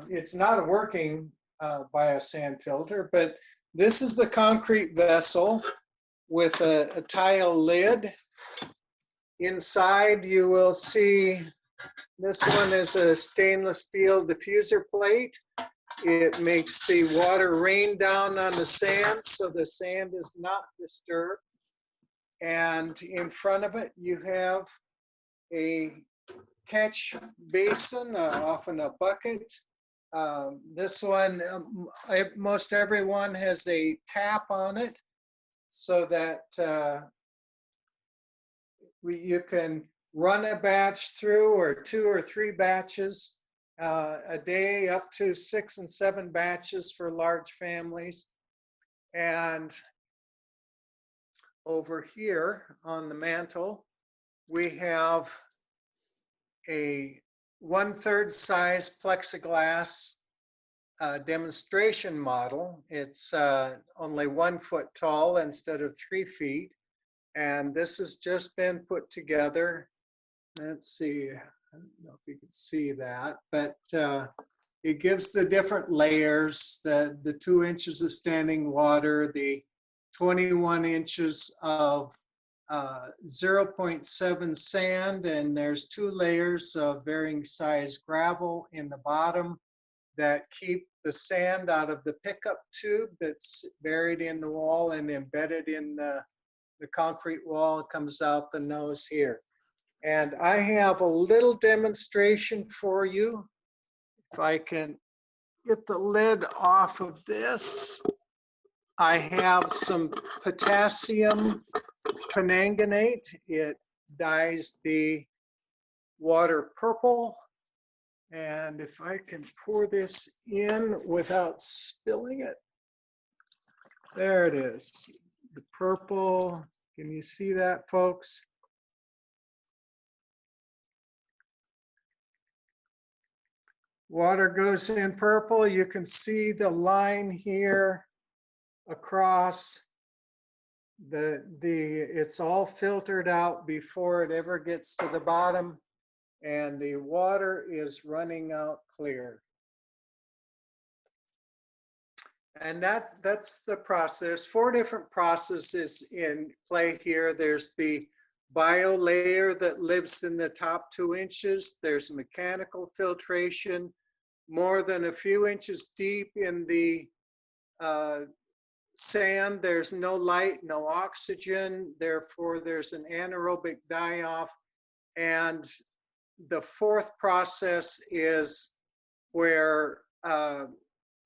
it's not a working biosand filter, but this is the concrete vessel with a tile lid. Inside you will see this one is a stainless steel diffuser plate. It makes the water rain down on the sand so the sand is not disturbed. And in front of it, you have a catch basin, often a bucket. This one, most everyone has a tap on it so that you can run a batch through, or 2 or 3 batches a day, up to 6 and 7 batches for large families. And over here on the mantle, we have a 1/3 size plexiglass demonstration model. It's only 1 foot tall instead of 3 feet. And this has just been put together. Let's see, I don't know if you can see that, but it gives the different layers, the 2 inches of standing water, the 21 inches of 0.7 sand, and there's 2 layers of varying size gravel in the bottom that keep the sand out of the pickup tube that's buried in the wall and embedded in the concrete wall. It comes out the nose here. And I have a little demonstration for you. If I can get the lid off of this, I have some potassium permanganate. It dyes the water purple. And if I can pour this in without spilling it, there it is, the purple. Can you see that, folks? Water goes in purple. You can see the line here across it's all filtered out before it ever gets to the bottom, and the water is running out clear. And that's the process. 4 different processes in play here. There's the bio layer that lives in the top 2 inches. There's mechanical filtration more than a few inches deep in the sand. There's no light, no oxygen. Therefore, there's an anaerobic die-off. And the 4th process is where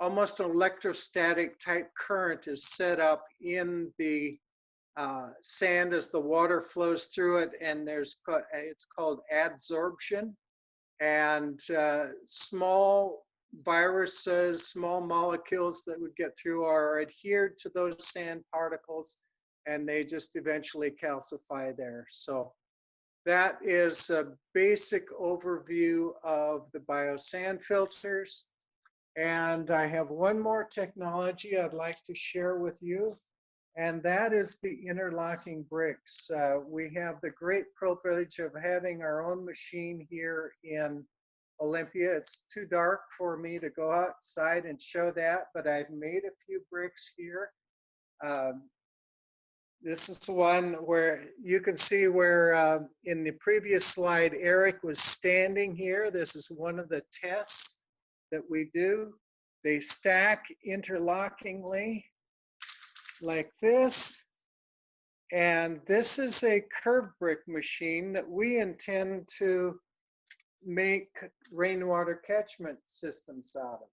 almost an electrostatic type current is set up in the sand as the water flows through it, and it's called adsorption. And small viruses, small molecules that would get through are adhered to those sand particles, and they just eventually calcify there. So that is a basic overview of the biosand filters. And I have one more technology I'd like to share with you, and that is the interlocking bricks. We have the great privilege of having our own machine here in Olympia. It's too dark for me to go outside and show that, but I've made a few bricks here. This is one where you can see where in the previous slide, Eric was standing here. This is one of the tests that we do. They stack interlockingly like this. And this is a curved brick machine that we intend to make rainwater catchment systems out of.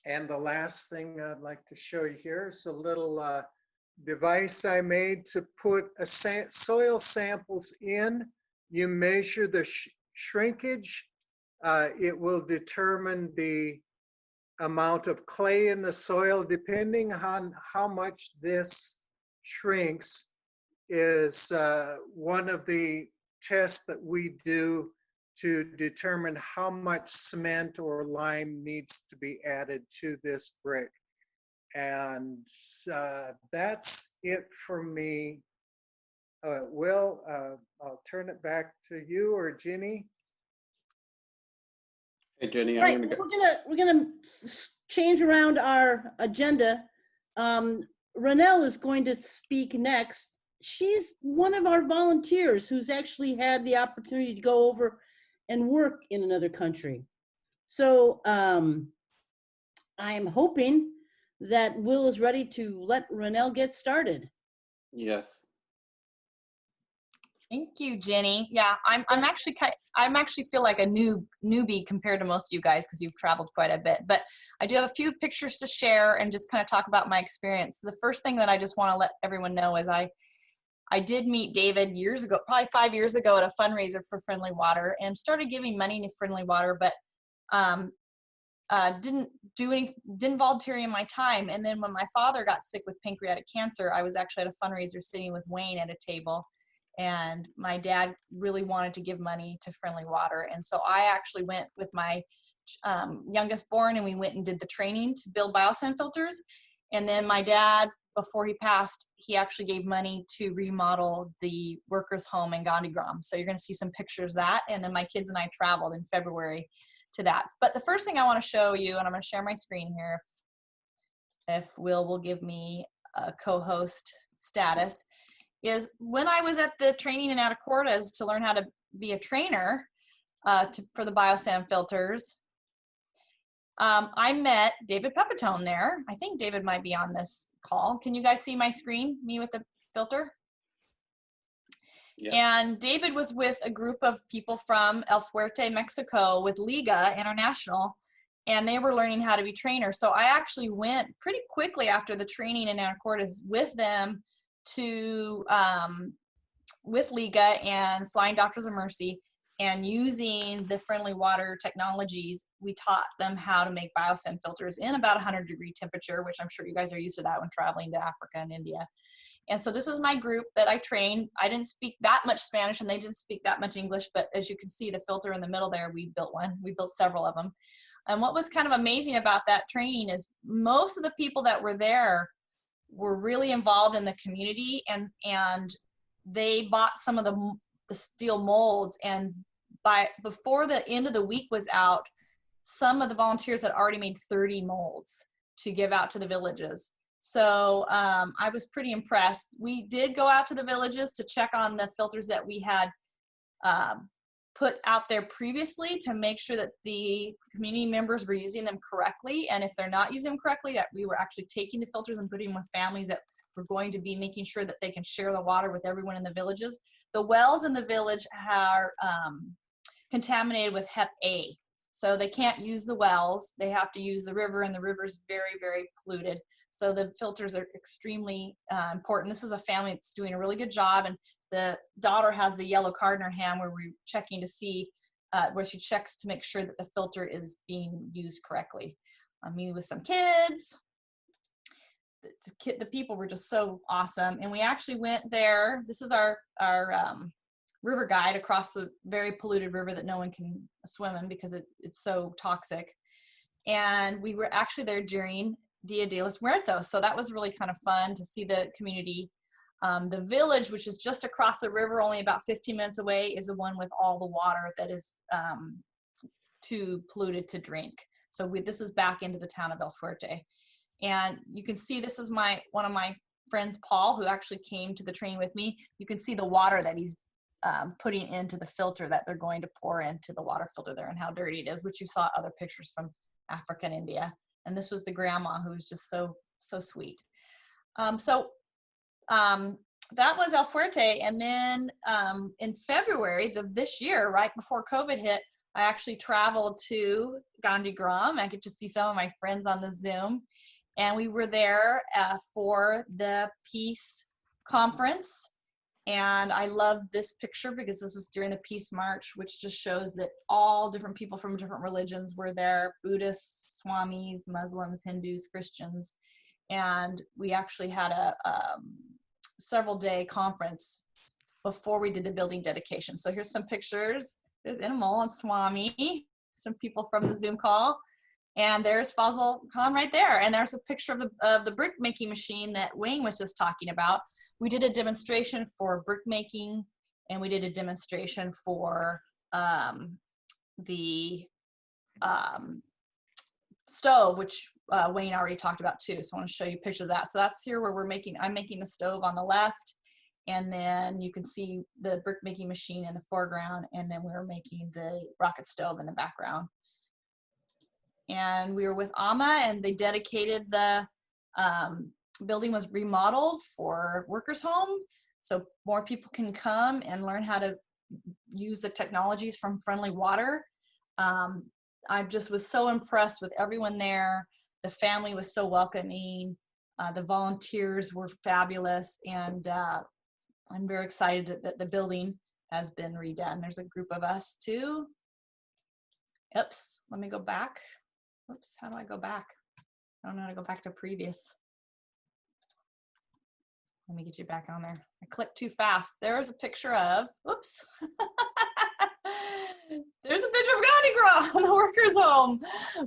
And the last thing I'd like to show you here is a little device I made to put soil samples in. You measure the shrinkage. It will determine the amount of clay in the soil. Depending on how much this shrinks is one of the tests that we do to determine how much cement or lime needs to be added to this brick. And that's it for me. Will, I'll turn it back to you or Ginny. Hey, Jenny, Right, I'm gonna go. we're gonna change around our agenda. Renelle is going to speak next. She's one of our volunteers who's actually had the opportunity to go over and work in another country. So I am hoping that Will is ready to let Renelle get started. Yes. Thank you, Jenny. Yeah, I'm actually feel like a newbie compared to most of you guys because you've traveled quite a bit. But I do have a few pictures to share and just kind of talk about my experience. The first thing that I just want to let everyone know is I did meet David years ago, probably 5 years ago, at a fundraiser for Friendly Water, and started giving money to Friendly Water, but didn't volunteer in my time. And then when my father got sick with pancreatic cancer, I was actually at a fundraiser sitting with Wayne at a table, and my dad really wanted to give money to Friendly Water. And so I actually went with my youngest born, and we went and did the training to build biosand filters. And then my dad, before he passed, he actually gave money to remodel the workers' home in Gandhigram. So you're going to see some pictures of that. And then my kids and I traveled in February to that. But the first thing I want to show you, and I'm going to share my screen here if Will give me a co-host status, is when I was at the training in Anacortes to learn how to be a trainer for the biosand filters, I met David Pepitone there. I think David might be on this call. Can you guys see my screen, me with the filter? Yes. And David was with a group of people from El Fuerte, Mexico with Liga International, and they were learning how to be trainers. So I actually went pretty quickly after the training in Anacortes with them to, with Liga and Flying Doctors of Mercy, and using the friendly water technologies, we taught them how to make biosand filters in about 100-degree temperature, which I'm sure you guys are used to that when traveling to Africa and India. And so this is my group that I trained. I didn't speak that much Spanish and they didn't speak that much English, but as you can see the filter in the middle there, we built one. We built several of them. And what was kind of amazing about that training is most of the people that were there were really involved in the community, and they bought some of the steel molds, and before the end of the week was out, some of the volunteers had already made 30 molds to give out to the villages. So I was pretty impressed. We did go out to the villages to check on the filters that we had put out there previously to make sure that the community members were using them correctly. And if they're not using them correctly, that we were actually taking the filters and putting them with families that were going to be making sure that they can share the water with everyone in the villages. The wells in the village are contaminated with Hep A. So they can't use the wells. They have to use the river, and the river is very, very polluted. So the filters are extremely important. This is a family that's doing a really good job, and the daughter has the yellow card in her hand where we're checking to see, where she checks to make sure that the filter is being used correctly. I'm meeting with some kids. The people were just so awesome. And we actually went there. This is our river guide across the very polluted river that no one can swim in because it's so toxic. And we were actually there during Dia de los Muertos. So that was really kind of fun to see the community. The village, which is just across the river, only about 15 minutes away, is the one with all the water that is too polluted to drink. So this is back into the town of El Fuerte. And you can see this is one of my friends, Paul, who actually came to the training with me. You can see the water that he's putting into the filter that they're going to pour into the water filter there, and how dirty it is, which you saw other pictures from Africa and India. And this was the grandma who was just so sweet. That was El Fuerte. And then in February of this year, right before COVID hit, I actually traveled to Gandhi Gram. I get to see some of my friends on the Zoom. And we were there for the Peace Conference. And I love this picture because this was during the Peace March, which just shows that all different people from different religions were there: Buddhists, Swamis, Muslims, Hindus, Christians. And we actually had a several-day conference before we did the building dedication. So here's some pictures. There's Inamol and Swami, some people from the Zoom call. And there's Fazal Khan right there. And there's a picture of the brick making machine that Wayne was just talking about. We did a demonstration for brick making, and we did a demonstration for the stove, which Wayne already talked about too. So I want to show you a picture of that. So that's here where I'm making the stove on the left. And then you can see the brick making machine in the foreground. And then we were making the rocket stove in the background. And we were with AMA, and they dedicated the building was remodeled for workers' home. So more people can come and learn how to use the technologies from Friendly Water. I just was so impressed with everyone there. The family was so welcoming. The volunteers were fabulous. And I'm very excited that the building has been redone. There's a group of us too. Oops, let me go back. Oops, how do I go back? I don't know how to go back to previous. Let me get you back on there. I clicked too fast. There's a picture of, oops. There's a picture of Gandhi Gram, the workers' home,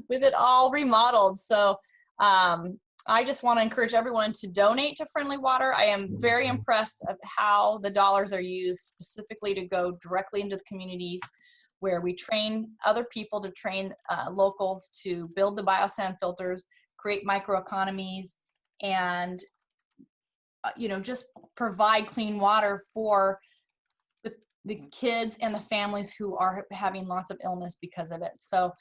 with it all remodeled. So I just want to encourage everyone to donate to Friendly Water. I am very impressed of how the dollars are used specifically to go directly into the communities. where we train other people to train locals to build the biosand filters, create microeconomies, and just provide clean water for the kids and the families who are having lots of illness because of it. So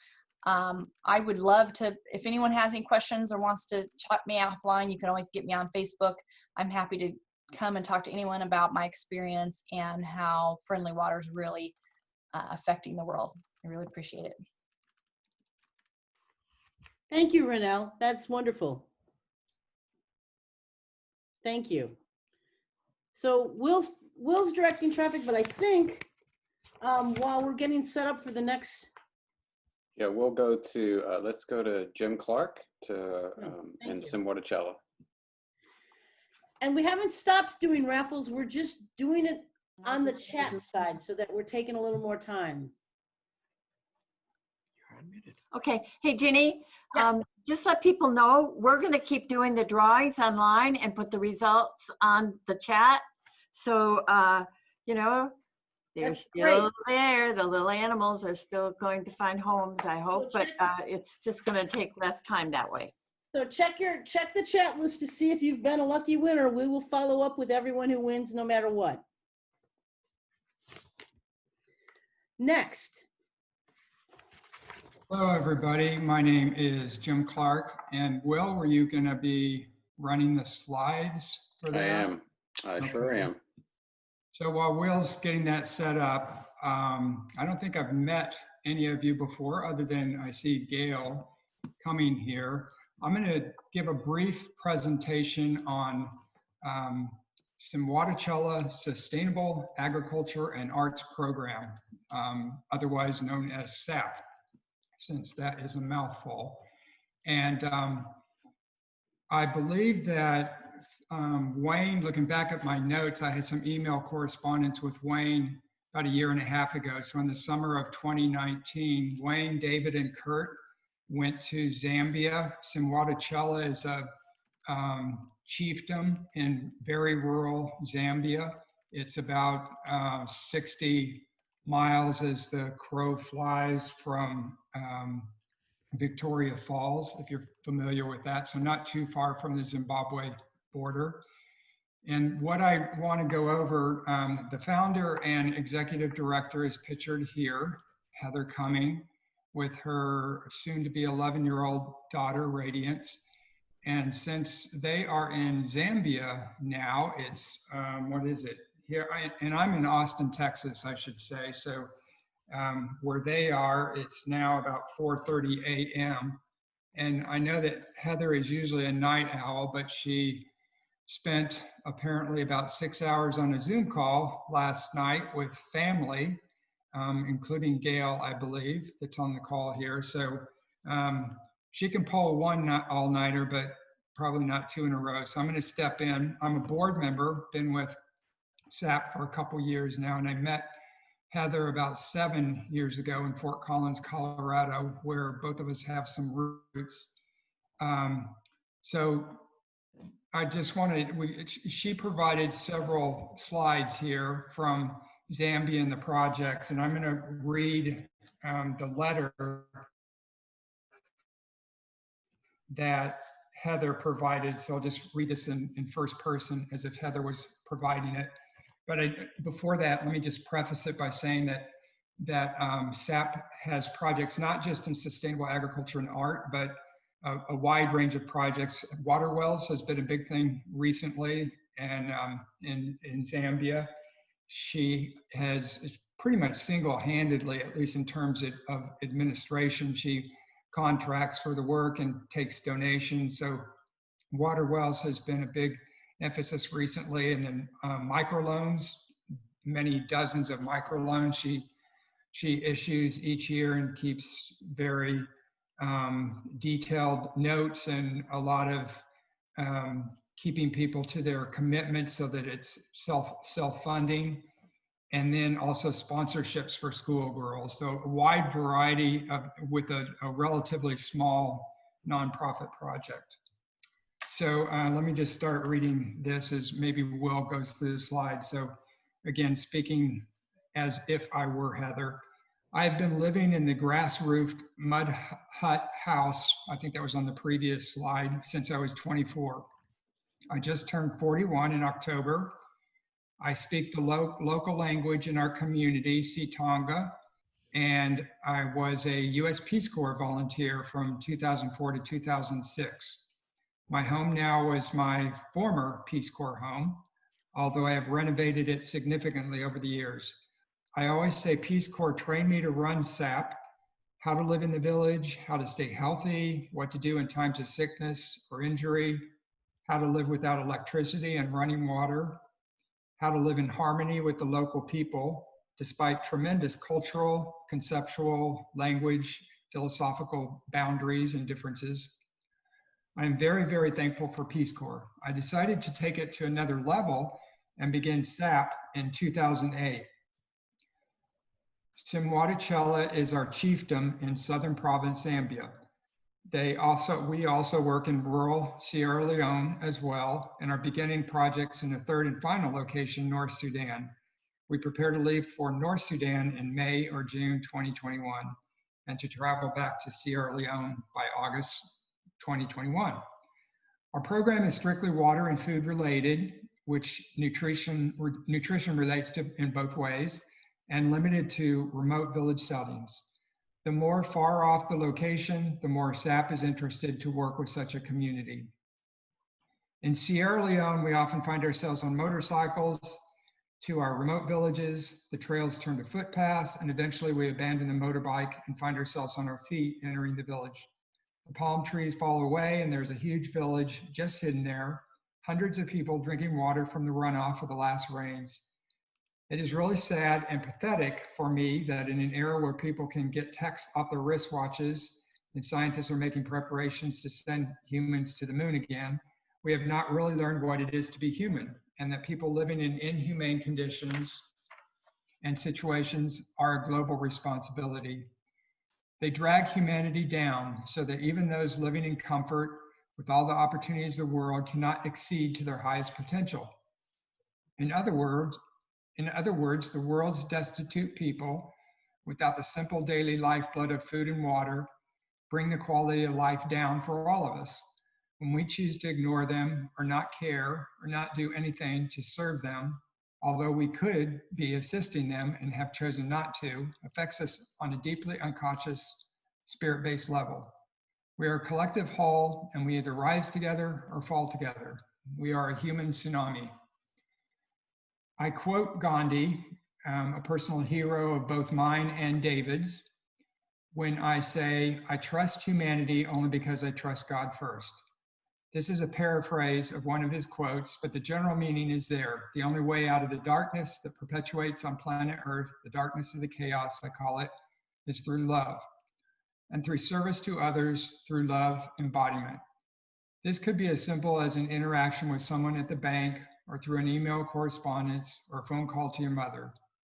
I would love to, if anyone has any questions or wants to chat me offline, you can always get me on Facebook. I'm happy to come and talk to anyone about my experience and how Friendly Water is really affecting the world. I really appreciate it. Thank you, Renelle. That's wonderful. Thank you. So Will's directing traffic, but I think while we're getting set up for the next. Yeah, we'll go to, let's go to Jim Clark in Simwaticella. And we haven't stopped doing raffles. We're just doing it on the chat side so that we're taking a little more time. Okay. Hey, Ginny, just let people know we're going to keep doing the drawings online and put the results on the chat. So, they're still there. The little animals are still going to find homes, I hope, but it's just going to take less time that way. So check the chat list to see if you've been a lucky winner. We will follow up with everyone who wins no matter what. Next. Hello, everybody. My name is Jim Clark. And Will, were you going to be running the slides for that? I am. I sure am. So while Will's getting that set up, I don't think I've met any of you before other than I see Gail coming here. I'm going to give a brief presentation on Simwaticella Sustainable Agriculture and Arts Program, otherwise known as SAP, since that is a mouthful. And I believe that Wayne, looking back at my notes, I had some email correspondence with Wayne about 1.5 years ago. So in the summer of 2019, Wayne, David, and Kurt went to Zambia. Simwaticella is a chiefdom in very rural Zambia. It's about 60 miles as the crow flies from Victoria Falls, if you're familiar with that. So not too far from the Zimbabwe border. And what I want to go over, the founder and executive director is pictured here, Heather Cumming, with her soon-to-be 11-year-old daughter, Radiance. And since they are in Zambia now, it's, what is it? Here, and I'm in Austin, Texas, I should say. So where they are, it's now about 4:30 a.m. And I know that Heather is usually a night owl, but she spent apparently about 6 hours on a Zoom call last night with family, including Gail, I believe, that's on the call here. So she can pull one all-nighter, but probably not 2 in a row. So I'm going to step in. I'm a board member, been with SAP for a couple years now, and I met Heather about 7 years ago in Fort Collins, Colorado, where both of us have some roots. So I just wanted, she provided several slides here from Zambia and the projects, and I'm going to read the letter that Heather provided. So I'll just read this in first person as if Heather was providing it. But before that, let me just preface it by saying that SAP has projects not just in sustainable agriculture and art, but a wide range of projects. Water wells has been a big thing recently, and in Zambia, she has pretty much single-handedly, at least in terms of administration, she contracts for the work and takes donations. So water wells has been a big emphasis recently, and then microloans, many dozens of microloans she issues each year and keeps very detailed notes and a lot of keeping people to their commitments so that it's self-funding, and then also sponsorships for schoolgirls. So a wide variety with a relatively small nonprofit project. So let me just start reading this as maybe Will goes through the slide. So again, speaking as if I were Heather, I've been living in the grass-roofed mud hut house, I think that was on the previous slide, since I was 24. I just turned 41 in October. I speak the local language in our community, Sitonga, and I was a U.S. Peace Corps volunteer from 2004 to 2006. My home now is my former Peace Corps home, although I have renovated it significantly over the years. I always say Peace Corps trained me to run SAP, how to live in the village, how to stay healthy, what to do in times of sickness or injury, how to live without electricity and running water, how to live in harmony with the local people, despite tremendous cultural, conceptual, language, philosophical boundaries and differences. I am very, very thankful for Peace Corps. I decided to take it to another level and begin SAP in 2008. Simwatichela is our chiefdom in Southern Province, Zambia. We also work in rural Sierra Leone as well and are beginning projects in a third and final location, North Sudan. We prepare to leave for North Sudan in May or June 2021 and to travel back to Sierra Leone by August 2021. Our program is strictly water and food related, which nutrition relates to in both ways, and limited to remote village settings. The more far off the location, the more SAP is interested to work with such a community. In Sierra Leone, we often find ourselves on motorcycles to our remote villages. The trails turn to footpaths, and eventually we abandon the motorbike and find ourselves on our feet entering the village. The palm trees fall away, and there's a huge village just hidden there, hundreds of people drinking water from the runoff of the last rains. It is really sad and pathetic for me that in an era where people can get texts off their wristwatches and scientists are making preparations to send humans to the moon again, we have not really learned what it is to be human, and that people living in inhumane conditions and situations are a global responsibility. They drag humanity down so that even those living in comfort with all the opportunities of the world cannot exceed to their highest potential. In other words, the world's destitute people, without the simple daily lifeblood of food and water, bring the quality of life down for all of us. When we choose to ignore them or not care or not do anything to serve them, although we could be assisting them and have chosen not to, affects us on a deeply unconscious, spirit-based level. We are a collective whole, and we either rise together or fall together. We are a human tsunami. I quote Gandhi, a personal hero of both mine and David's, when I say, I trust humanity only because I trust God first. This is a paraphrase of one of his quotes, but the general meaning is there. The only way out of the darkness that perpetuates on planet Earth, the darkness of the chaos, I call it, is through love. And through service to others, through love embodiment. This could be as simple as an interaction with someone at the bank, or through an email correspondence, or a phone call to your mother.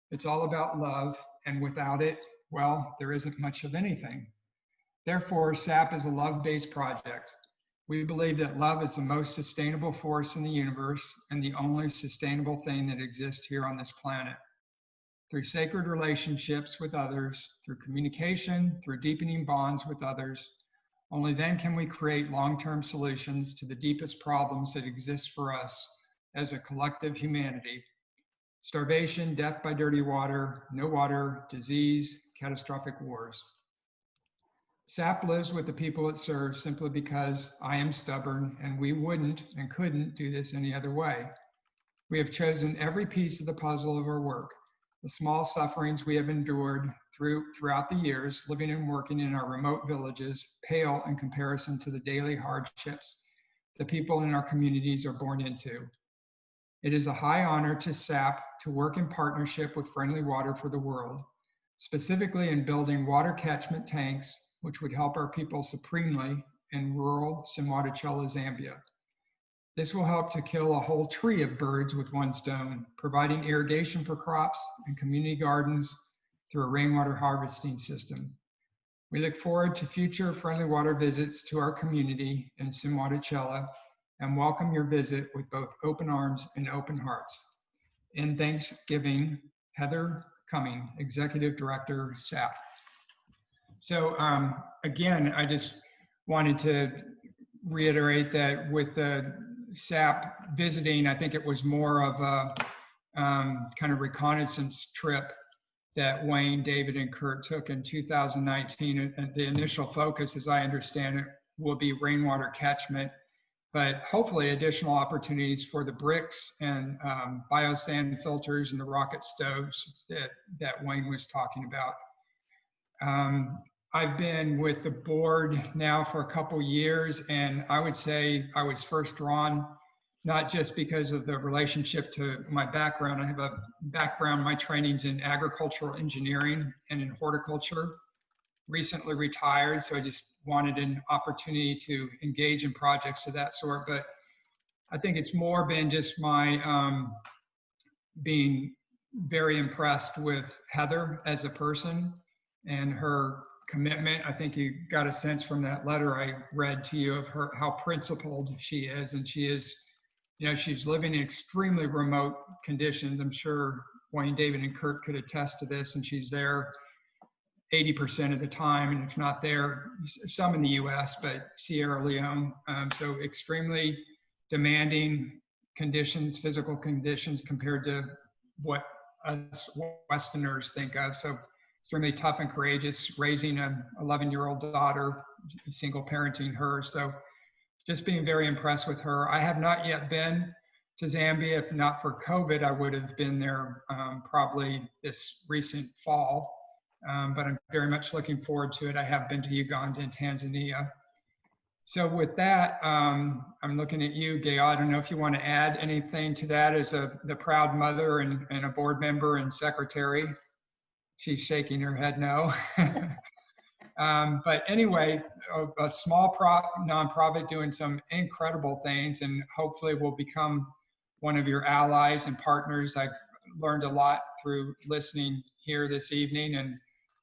It's all about love, and without it, well, there isn't much of anything. Therefore, SAP is a love-based project. We believe that love is the most sustainable force in the universe and the only sustainable thing that exists here on this planet. Through sacred relationships with others, through communication, through deepening bonds with others, only then can we create long-term solutions to the deepest problems that exist for us as a collective humanity. Starvation, death by dirty water, no water, disease, catastrophic wars. SAP lives with the people it serves simply because I am stubborn and we wouldn't and couldn't do this any other way. We have chosen every piece of the puzzle of our work, the small sufferings we have endured throughout the years, living and working in our remote villages, pale in comparison to the daily hardships the people in our communities are born into. It is a high honor to SAP to work in partnership with Friendly Water for the World, specifically in building water catchment tanks, which would help our people supremely in rural Simwatichela, Zambia. This will help to kill a whole tree of birds with one stone, providing irrigation for crops and community gardens through a rainwater harvesting system. We look forward to future Friendly Water visits to our community in Simwatichela and welcome your visit with both open arms and open hearts. In Thanksgiving, Heather Cumming, Executive Director, SAP. So again, I just wanted to reiterate that with the SAP visiting, I think it was more of a kind of reconnaissance trip that Wayne, David, and Kurt took in 2019. And the initial focus, as I understand it, will be rainwater catchment, but hopefully additional opportunities for the bricks and biosand filters and the rocket stoves that Wayne was talking about. I've been with the board now for a couple years, and I would say I was first drawn not just because of the relationship to my background. I have a background, my training's in agricultural engineering and in horticulture. Recently retired, so I just wanted an opportunity to engage in projects of that sort. But I think it's more been just my being very impressed with Heather as a person and her commitment. I think you got a sense from that letter I read to you of her, how principled she is. And she is, you know, she's living in extremely remote conditions. I'm sure Wayne, David, and Kurt could attest to this, and she's there 80% of the time, and if not there, some in the US, but Sierra Leone. So extremely demanding conditions, physical conditions compared to what us Westerners think of. So extremely tough and courageous, raising an 11-year-old daughter, single parenting her. So just being very impressed with her. I have not yet been to Zambia. If not for COVID, I would have been there probably this recent fall. But I'm very much looking forward to it. I have been to Uganda and Tanzania. So with that, I'm looking at you, Gail. I don't know if you want to add anything to that as the proud mother and a board member and secretary. She's shaking her head no. But anyway, a small nonprofit doing some incredible things, and hopefully will become one of your allies and partners. I've learned a lot through listening here this evening, and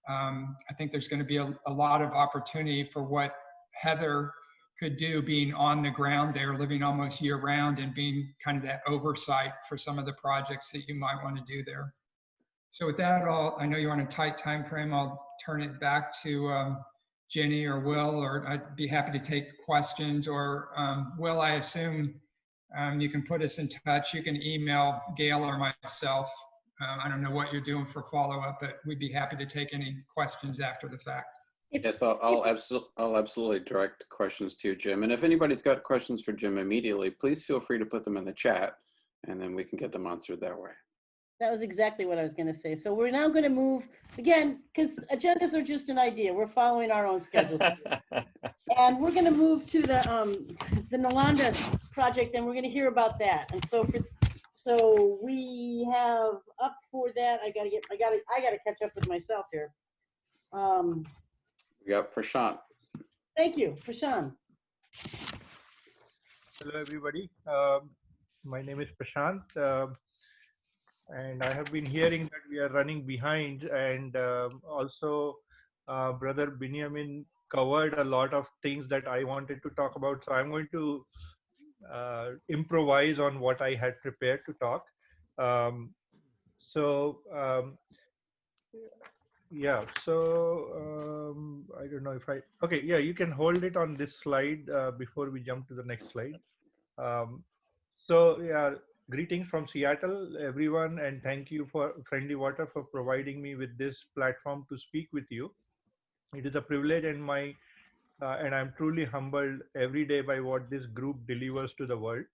I think there's going to be a lot of opportunity for what Heather could do, being on the ground there, living almost year round, and being kind of that oversight for some of the projects that you might want to do there. So with that, I know you're on a tight time frame. I'll turn it back to Jenny or Will, or I'd be happy to take questions. Or Will, I assume you can put us in touch. You can email Gail or myself. I don't know what you're doing for follow-up, but we'd be happy to take any questions after the fact. Yes, I'll absolutely direct questions to you, Jim. And if anybody's got questions for Jim immediately, please feel free to put them in the chat, and then we can get them answered that way. That was exactly what I was going to say. So we're now going to move, again, because agendas are just an idea. We're following our own schedule. And we're going to move to the Nalanda project, and we're going to hear about that. And so we have up for that. I gotta catch up with myself here. We got Prashant. Thank you, Prashant. Hello, everybody. My name is Prashant, and I have been hearing that we are running behind, and also Brother Binyamin covered a lot of things that I wanted to talk about. So I'm going to improvise on what I had prepared to talk. Yeah, so I don't know if okay, yeah, you can hold it on this slide before we jump to the next slide. So yeah, greetings from Seattle, everyone, and thank you for Friendly Water for providing me with this platform to speak with you. It is a privilege, and and I'm truly humbled every day by what this group delivers to the world.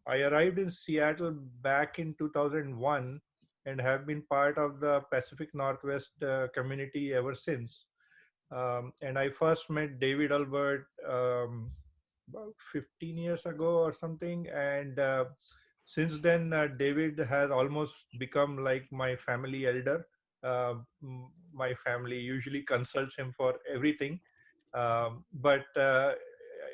I arrived in Seattle back in 2001 and have been part of the Pacific Northwest community ever since. And I first met David Albert about 15 years ago or something. And since then, David has almost become like my family elder. My family usually consults him for everything. But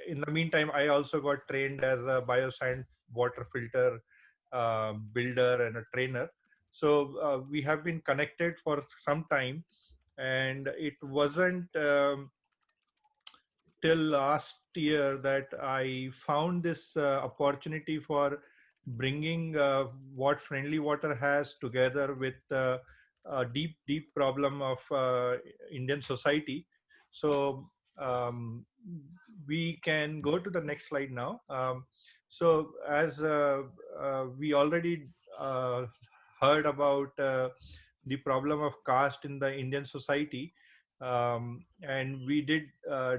in the meantime, I also got trained as a bioscience water filter builder and a trainer. So we have been connected for some time, and it wasn't till last year that I found this opportunity for bringing what Friendly Water has together with deep problem of Indian society. So we can go to the next slide now. So as we already heard about the problem of caste in the Indian society, and we did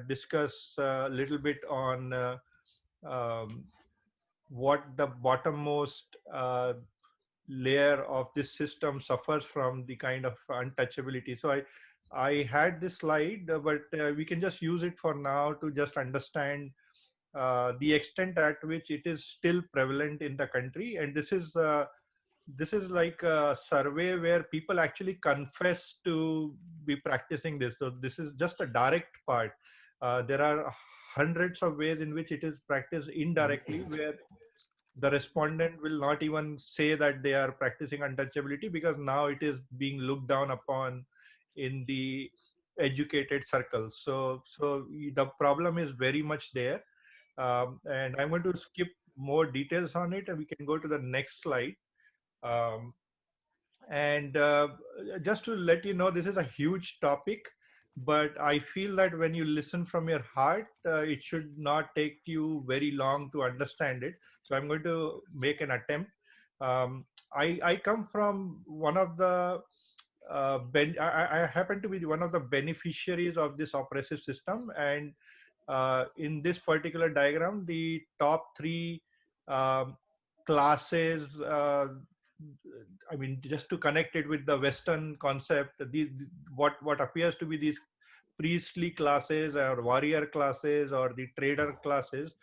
discuss a little bit on um, what the bottommost layer of this system suffers from, the kind of untouchability. So I had this slide, but we can just use it for now to just understand the extent at which it is still prevalent in the country. And this is like a survey where people actually confess to be practicing this. So this is just a direct part. There are hundreds of ways in which it is practiced indirectly, where the respondent will not even say that they are practicing untouchability, because now it is being looked down upon in the educated circles. So the problem is very much there. And I'm going to skip more details on it, and we can go to the next slide. Um, and just to let you know, this is a huge topic, but I feel that when you listen from your heart, it should not take you very long to understand it. So I'm going to make an attempt. I come from one of the I happen to be one of the beneficiaries of this oppressive system, and in this particular diagram, the top three um, classes, I mean, just to connect it with the Western concept, what appears to be these priestly classes or warrior classes or the trader classes,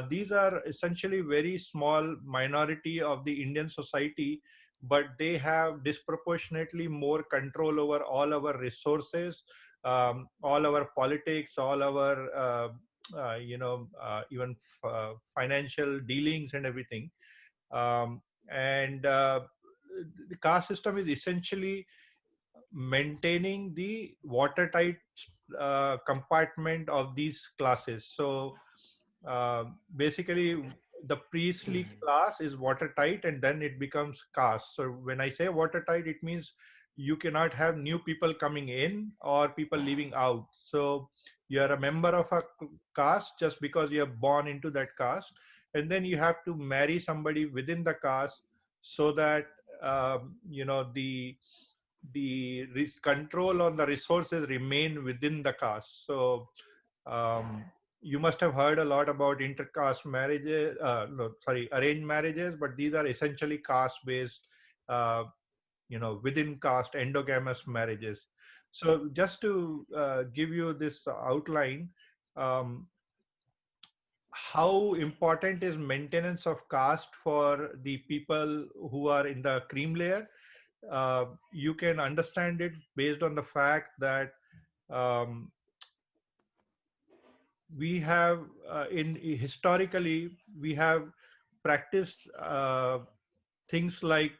these are essentially very small minority of the Indian society, but they have disproportionately more control over all our resources, all our politics, all our even financial dealings and everything. And the caste system is essentially maintaining the watertight compartment of these classes. So basically, the priestly class is watertight, and then it becomes caste. So when I say watertight, it means you cannot have new people coming in or people leaving out. So you are a member of a caste just because you are born into that caste, and then you have to marry somebody within the caste, so that the control on the resources remain within the caste. So you must have heard a lot about intercaste marriages, no, sorry, arranged marriages, but these are essentially caste-based, within caste endogamous marriages. So just to give you this outline, how important is maintenance of caste for the people who are in the cream layer? You can understand it based on the fact that um, we have historically we have practiced things like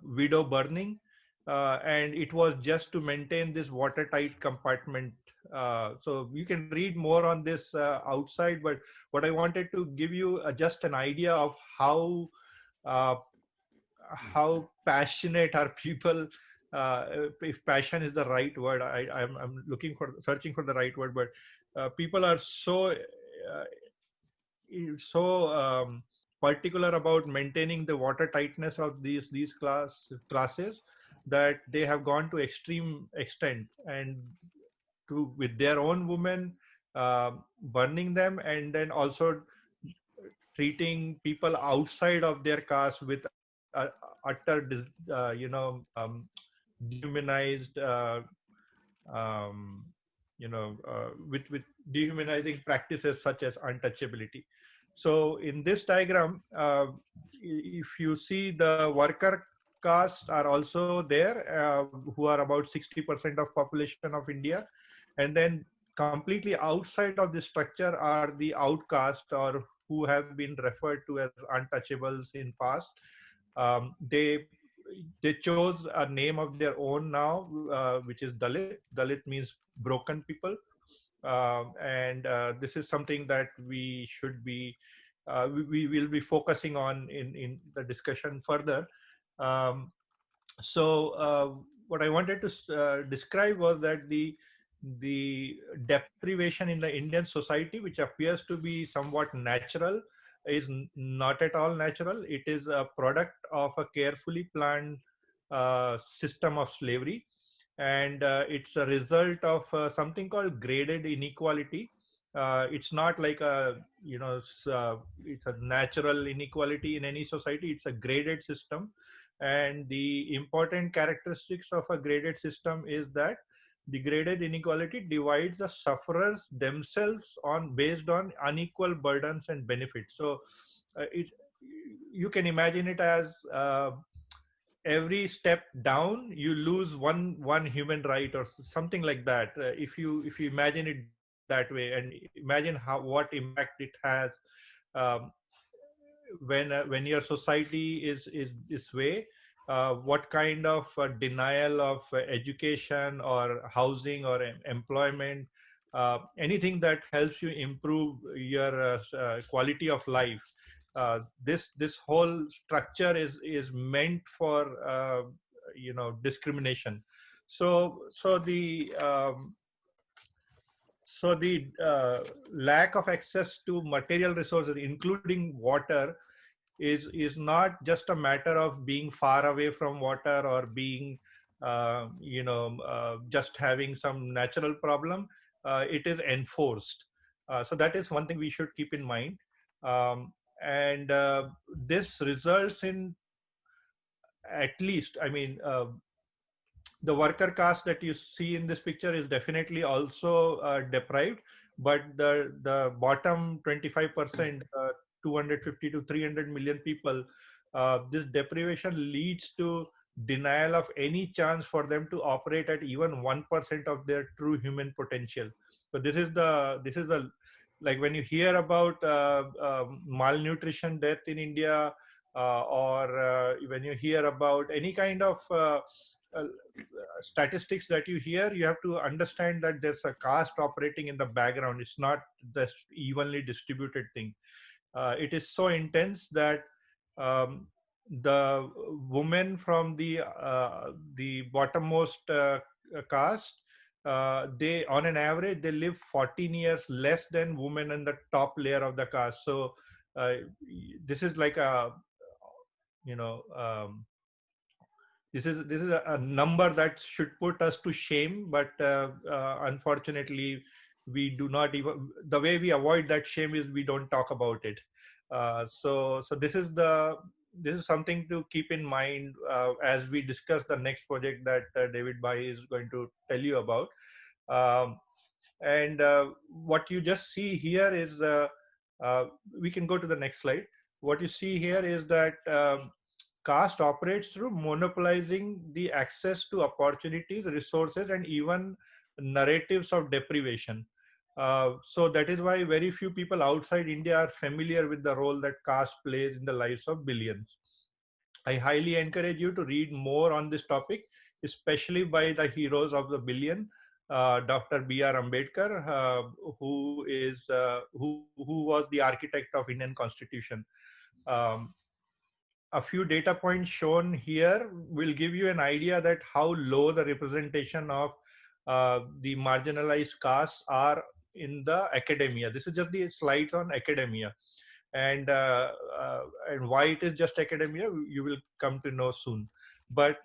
widow burning, and it was just to maintain this watertight compartment. So you can read more on this outside, but what I wanted to give you just an idea of uh, how passionate are people. If passion is the right word, I'm searching for the right word, but people are so particular about maintaining the water tightness of these classes, that they have gone to extreme extent, and to with their own women, burning them, and then also treating people outside of their caste with dehumanized, with dehumanizing practices such as untouchability. So in this diagram, if you see, the worker caste are also there, who are about 60% of population of India, and then completely outside of the structure are the outcast, or who have been referred to as untouchables in past. They chose a name of their own now, which is Dalit. Dalit means broken people, and this is something that we should be we will be focusing on in the discussion further. So what I wanted to describe was that the deprivation in the Indian society, which appears to be somewhat natural, is not at all natural. It is a product of a carefully planned system of slavery, and it's a result of something called graded inequality. It's not like a, it's a natural inequality in any society. It's a graded system, and the important characteristics of a graded system is that the graded inequality divides the sufferers themselves on based on unequal burdens and benefits. So it, you can imagine it as every step down you lose one human right or something like that. If you imagine it that way, and imagine what impact it has um, when your society is this way, what kind of denial of education or housing or employment, anything that helps you improve your quality of life. This whole structure is meant for discrimination. So the lack of access to material resources, including water, is not just a matter of being far away from water or being just having some natural problem. It is enforced. So that is one thing we should keep in mind. And this results in, at least, I mean, the worker caste that you see in this picture is definitely also deprived, but the bottom 25%, 250 to 300 million people, this deprivation leads to denial of any chance for them to operate at even 1% of their true human potential. So this is the like when you hear about malnutrition death in India, or when you hear about any kind of uh, statistics that you hear, you have to understand that there's a caste operating in the background. It's not this evenly distributed thing. It is so intense that um, the women from the bottommost caste, they on an average they live 14 years less than women in the top layer of the caste. So uh, this is like a, you know this is a number that should put us to shame, but unfortunately we do not even, the way we avoid that shame is we don't talk about it. So this is something to keep in mind as we discuss the next project that David Bai is going to tell you about. um, and what you just see here is we can go to the next slide. What you see here is that caste operates through monopolizing the access to opportunities, resources, and even narratives of deprivation. So that is why very few people outside India are familiar with the role that caste plays in the lives of billions. I highly encourage you to read more on this topic, especially by the heroes of the billion, Dr. B.R. Ambedkar, who was the architect of Indian Constitution. Um, a few data points shown here will give you an idea that how low the representation of the marginalized castes are in the academia. This is just the slides on academia, and why it is just academia you will come to know soon. But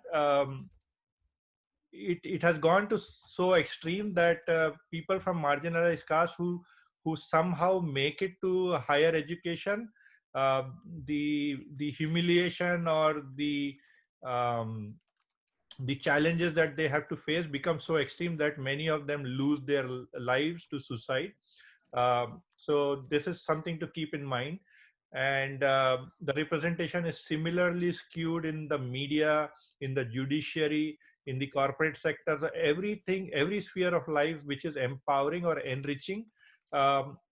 it has gone to so extreme that people from marginalized castes who somehow make it to higher education, uh, the humiliation or the challenges that they have to face become so extreme that many of them lose their lives to suicide. So this is something to keep in mind. And the representation is similarly skewed in the media, in the judiciary, in the corporate sector. So everything, every sphere of life which is empowering or enriching,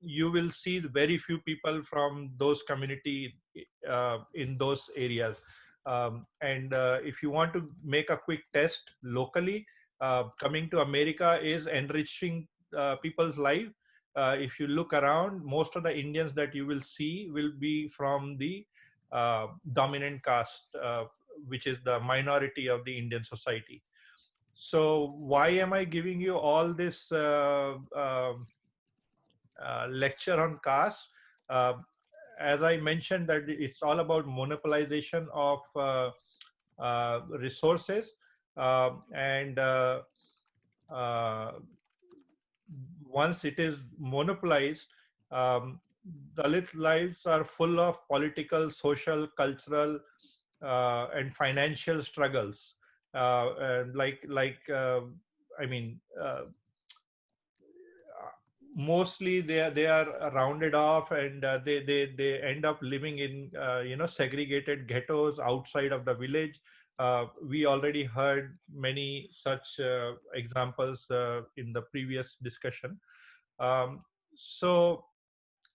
you will see very few people from those community in those areas. And if you want to make a quick test locally, coming to America is enriching people's life. If you look around, most of the Indians that you will see will be from the dominant caste, which is the minority of the Indian society. So why am I giving you all this lecture on caste? As I mentioned, that it's all about monopolization of resources, and once it is monopolized, Dalits' lives are full of political, social, cultural, and financial struggles. And I mean, mostly they are rounded off, and they end up living in segregated ghettos outside of the village. We already heard many such examples in the previous discussion. So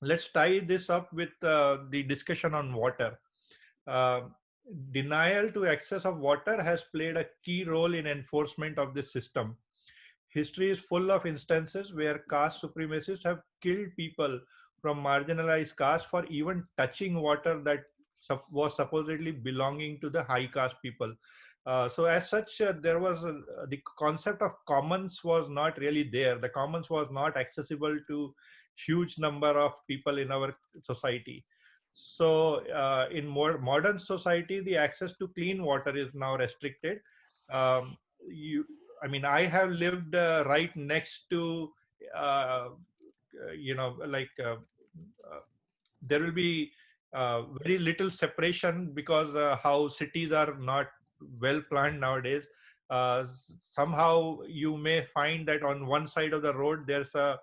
let's tie this up with the discussion on water. Uh, Denial to access of water has played a key role in enforcement of this system. History is full of instances where caste supremacists have killed people from marginalized castes for even touching water that was supposedly belonging to the high caste people. So as such, there was the concept of commons was not really there. The commons was not accessible to huge number of people in our society. So in more modern society, the access to clean water is now restricted. Um, I mean, I have lived right next to, there will be very little separation because how cities are not well planned nowadays. Somehow you may find that on one side of the road there's a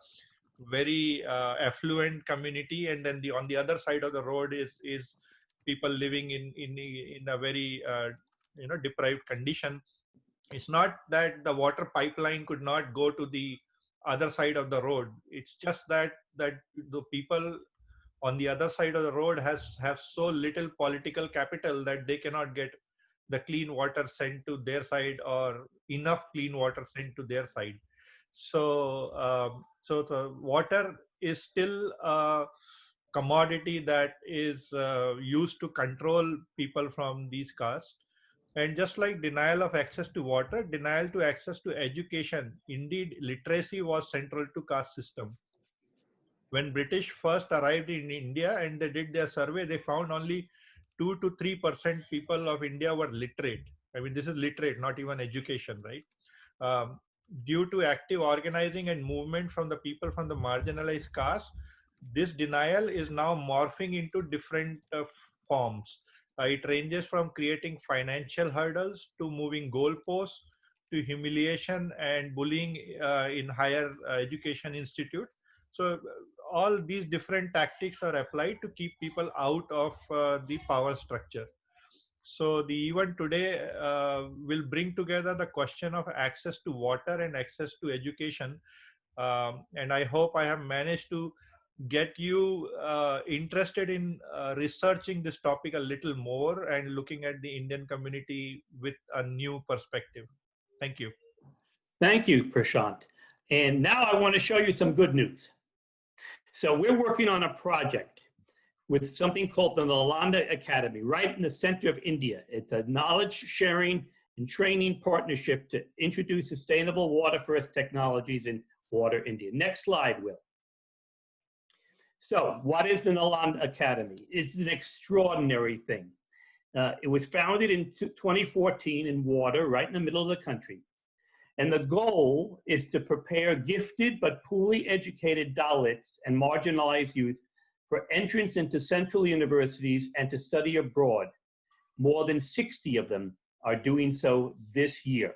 very affluent community, and then on the other side of the road is people living in a very deprived condition. It's not that the water pipeline could not go to the other side of the road. It's just that the people on the other side of the road have so little political capital that they cannot get the clean water sent to their side, or enough clean water sent to their side. So the water is still a commodity that is used to control people from these castes. And just like denial of access to water, denial to access to education, indeed literacy was central to caste system. When British first arrived in India and they did their survey, they found only 2 to 3% people of India were literate. I mean, this is literate, not even education, right? Due to active organizing and movement from the people from the marginalized caste, this denial is now morphing into different forms. It ranges from creating financial hurdles to moving goalposts to humiliation and bullying in higher education institute. So all these different tactics are applied to keep people out of the power structure. So the event today will bring together the question of access to water and access to education. And I hope I have managed to get you interested in researching this topic a little more and looking at the Indian community with a new perspective. Thank you. Thank you, Prashant. And now I want to show you some good news. So we're working on a project with something called the Nalanda Academy, right in the center of India. It's a knowledge sharing and training partnership to introduce sustainable water first technologies in water India. Next slide, Will. So what is the Nalanda Academy? It's an extraordinary thing. It was founded in 2014 in water, right in the middle of the country. And the goal is to prepare gifted but poorly educated Dalits and marginalized youth for entrance into central universities and to study abroad. More than 60 of them are doing so this year.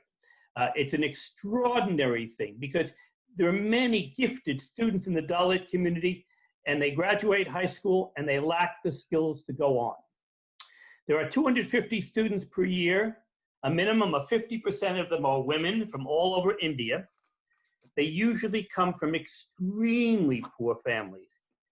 It's an extraordinary thing because there are many gifted students in the Dalit community, and they graduate high school and they lack the skills to go on. There are 250 students per year. A minimum of 50% of them are women from all over India. They usually come from extremely poor families.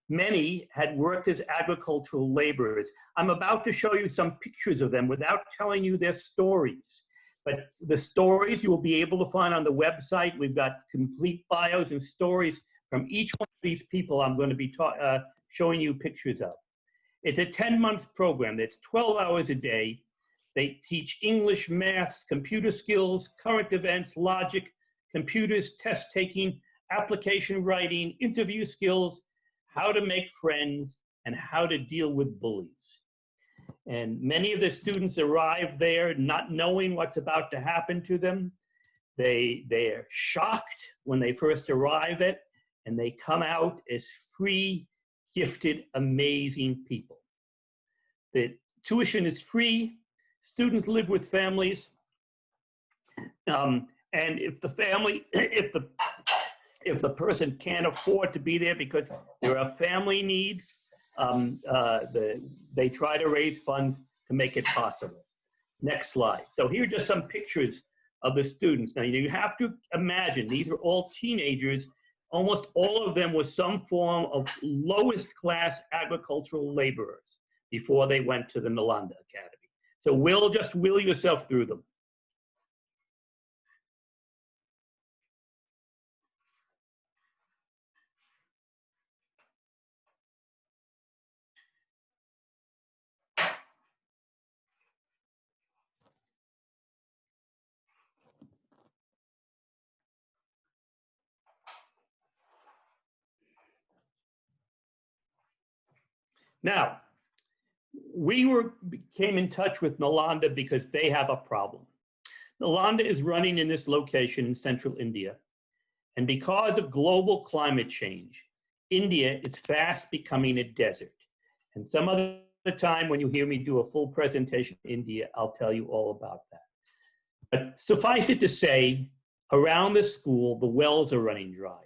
Many had worked as agricultural laborers. I'm about to show you some pictures of them without telling you their stories. But the stories you will be able to find on the website. We've got complete bios and stories from each one of these people I'm going to be showing you pictures of. It's a 10-month program. It's 12 hours a day. They teach English, math, computer skills, current events, logic, computers, test taking, application writing, interview skills, how to make friends, and how to deal with bullies. And many of the students arrive there not knowing what's about to happen to them. They're shocked when they first arrive at, and they come out as free, gifted, amazing people. The tuition is free. Students live with families. And if the family, if the person can't afford to be there because there are family needs, they try to raise funds to make it possible. Next slide. So here are just some pictures of the students. Now you have to imagine these are all teenagers. Almost all of them was some form of lowest class agricultural laborers before they went to the Nalanda Academy. So just will yourself through them. Now, we came in touch with Nalanda because they have a problem. Nalanda is running in this location in central India. And because of global climate change, India is fast becoming a desert. And some other time when you hear me do a full presentation in India, I'll tell you all about that. But suffice it to say, around the school, the wells are running dry.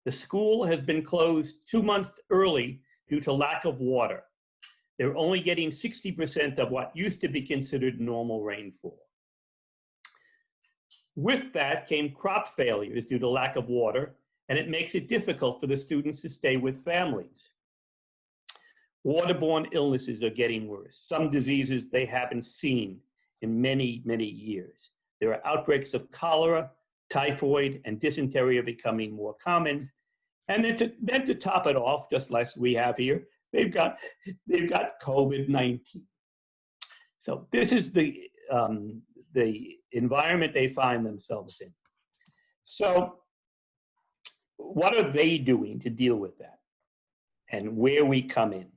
The school has been closed 2 months early due to lack of water. They're only getting 60% of what used to be considered normal rainfall. With that came crop failures due to lack of water, and it makes it difficult for the students to stay with families. Waterborne illnesses are getting worse, some diseases they haven't seen in many, many years. There are outbreaks of cholera, typhoid, and dysentery becoming more common. And then to top it off, just like we have here, they've got COVID-19. So this is the environment they find themselves in. So what are they doing to deal with that? And where we come in?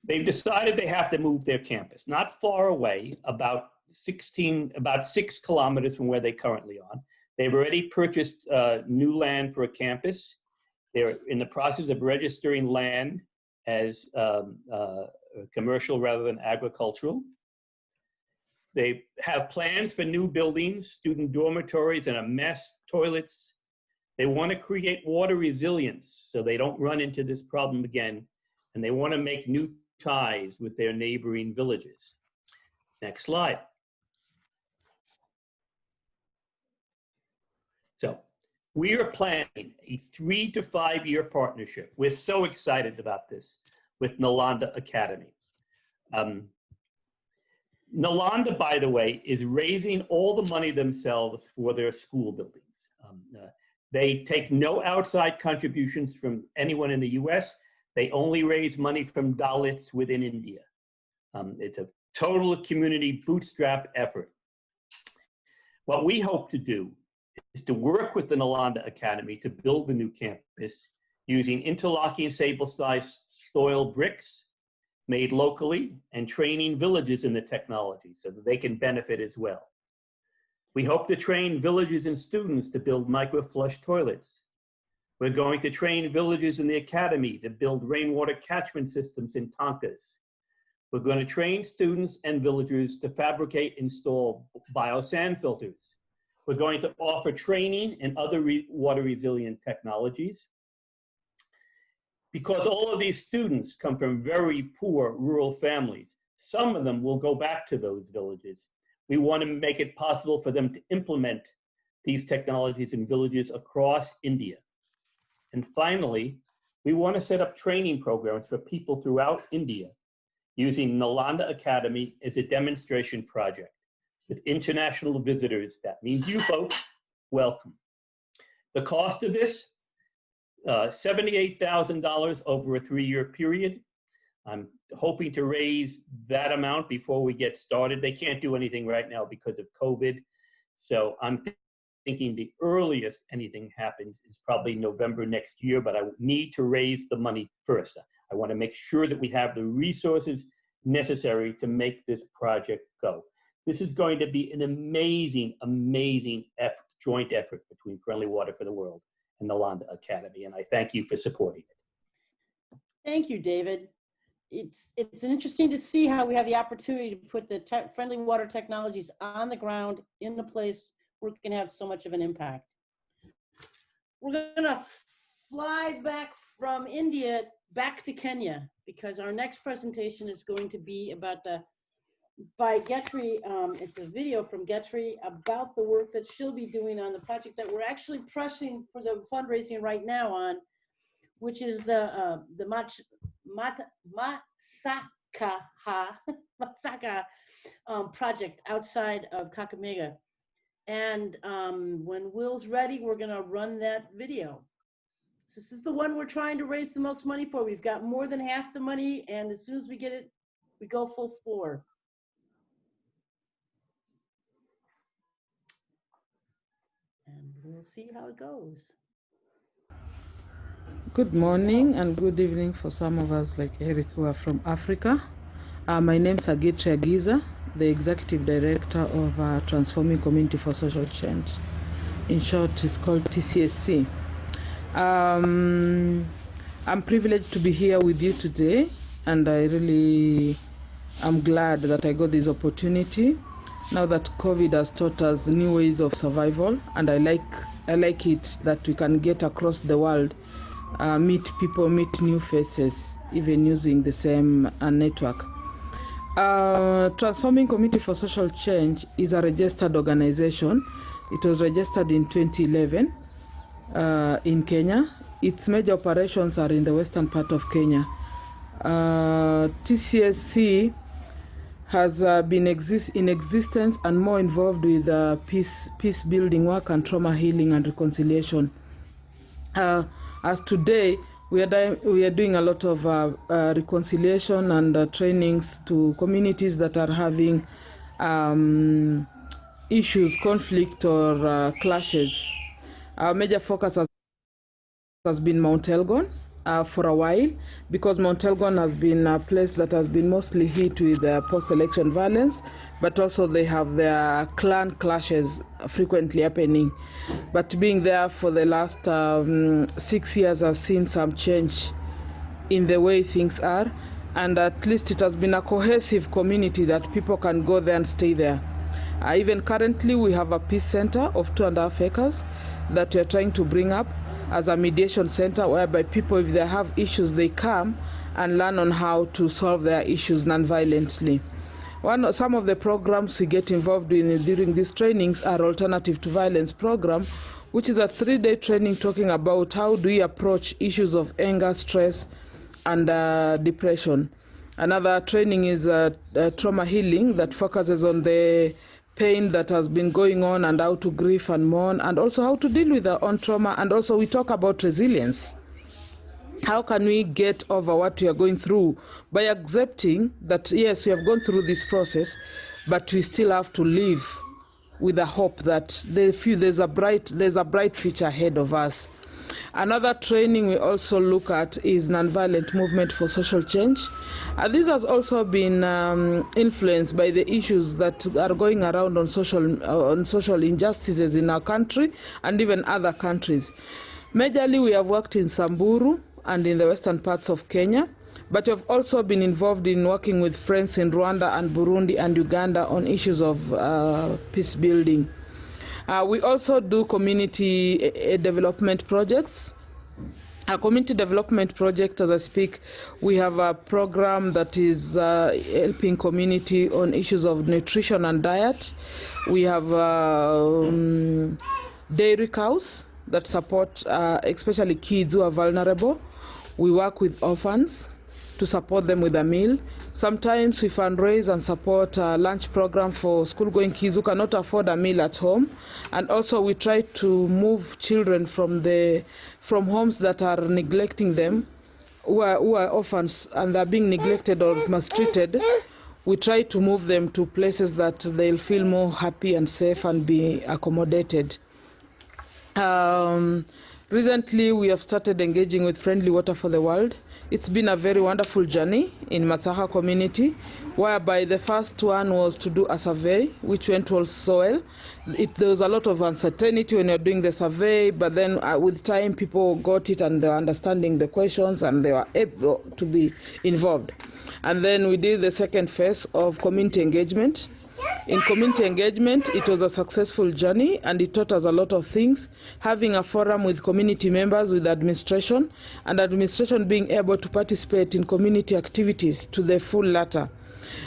They've decided they have to move their campus, not far away, about 6 kilometers from where they currently are. They've already purchased new land for a campus. They're in the process of registering land as commercial rather than agricultural. They have plans for new buildings, student dormitories, and a mess, toilets. They want to create water resilience so they don't run into this problem again. And they want to make new ties with their neighboring villages. Next slide. So we are planning a 3 to 5 year partnership. We're so excited about this with Nalanda Academy. Nalanda, by the way, is raising all the money themselves for their school buildings. They take no outside contributions from anyone in the US. They only raise money from Dalits within India. It's a total community bootstrap effort. What we hope to do is to work with the Nalanda Academy to build the new campus using interlocking sable-sized soil bricks made locally and training villages in the technology so that they can benefit as well. We hope to train villages and students to build micro-flush toilets. We're going to train villages in the academy to build rainwater catchment systems in tankas. We're going to train students and villagers to fabricate and install biosand filters. We're going to offer training in other water resilient technologies. Because all of these students come from very poor rural families, some of them will go back to those villages. We want to make it possible for them to implement these technologies in villages across India. And finally, we want to set up training programs for people throughout India using Nalanda Academy as a demonstration project with international visitors. That means you folks, welcome. The cost of this, $78,000 over a 3-year period. I'm hoping to raise that amount before we get started. They can't do anything right now because of COVID. So I'm thinking the earliest anything happens is probably November next year, but I need to raise the money first. I want to make sure that we have the resources necessary to make this project go. This is going to be an amazing, amazing effort, joint effort between Friendly Water for the World and the Londa Academy, and I thank you for supporting it. Thank you, David. It's interesting to see how we have the opportunity to put the friendly water technologies on the ground in a place where it can have so much of an impact. We're gonna fly back from India back to Kenya because our next presentation is going to be about by Getri. It's a video from Getri about the work that she'll be doing on the project that we're actually pressing for the fundraising right now on, which is the Masaka project outside of Kakamega. And when Will's ready, we're gonna run that video. So this is the one we're trying to raise the most money for. We've got more than half the money, and as soon as we get it, we go full bore. And we'll see how it goes. Good morning and good evening for some of us like Eric who are from Africa. My name is Agitri Agiza, the Executive Director of Transforming Community for Social Change. In short, it's called TCSC. I'm privileged to be here with you today, and I really am glad that I got this opportunity now that COVID has taught us new ways of survival, and I like it that we can get across the world, meet people, meet new faces, even using the same network. Transforming Community for Social Change is a registered organization. It was registered in 2011 in Kenya. Its major operations are in the western part of Kenya. TCSC has been in existence and more involved with peace building work and trauma healing and reconciliation. As today, we are doing a lot of reconciliation and trainings to communities that are having issues, conflict, or clashes. Our major focus has been Mount Elgon for a while, because Mount Elgon has been a place that has been mostly hit with post-election violence, but also they have their clan clashes frequently happening. But being there for the last 6 years has seen some change in the way things are, and at least it has been a cohesive community that people can go there and stay there. Even currently, we have a peace center of 2.5 acres that we are trying to bring up as a mediation center, whereby people, if they have issues, they come and learn on how to solve their issues non-violently. Some of the programs we get involved in during these trainings are Alternative to Violence program, which is a 3-day training talking about how do we approach issues of anger, stress, and depression. Another training is trauma healing that focuses on the pain that has been going on and how to grieve and mourn, and also how to deal with our own trauma. And also we talk about resilience. How can we get over what we are going through by accepting that, yes, we have gone through this process, but we still have to live with the hope that there's a bright future ahead of us. Another training we also look at is nonviolent movement for social change. This has also been influenced by the issues that are going around on social injustices in our country and even other countries. Majorly, we have worked in Samburu and in the western parts of Kenya, but we have also been involved in working with friends in Rwanda and Burundi and Uganda on issues of peace building. We also do community development projects. A community development project, as I speak, we have a program that is helping community on issues of nutrition and diet. We have dairy cows that support especially kids who are vulnerable. We work with orphans to support them with a meal. Sometimes we fundraise and support a lunch program for school-going kids who cannot afford a meal at home. And also we try to move children from homes that are neglecting them who are orphans and they're being neglected or mistreated, we try to move them to places that they'll feel more happy and safe and be accommodated. Recently, we have started engaging with Friendly Water for the World. It's been a very wonderful journey in Matsaha community, whereby the first one was to do a survey, which went also well. There was a lot of uncertainty when you're doing the survey, but then with time, people got it and they were understanding the questions and they were able to be involved. And then we did the second phase of community engagement. In community engagement, it was a successful journey and it taught us a lot of things. Having a forum with community members, with administration, and administration being able to participate in community activities to the full latter.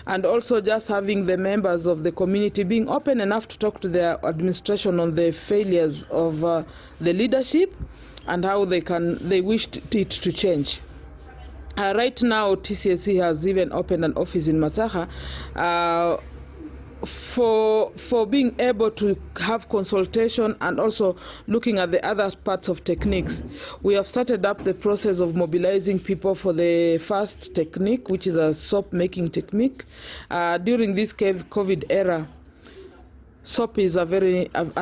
And also just having the members of the community being open enough to talk to their administration on the failures of the leadership and how they wished it to change. Right now, TCSC has even opened an office in Matsaha for being able to have consultation and also looking at the other parts of techniques. We have started up the process of mobilizing people for the first technique, which is a soap making technique. During this COVID era, soap is a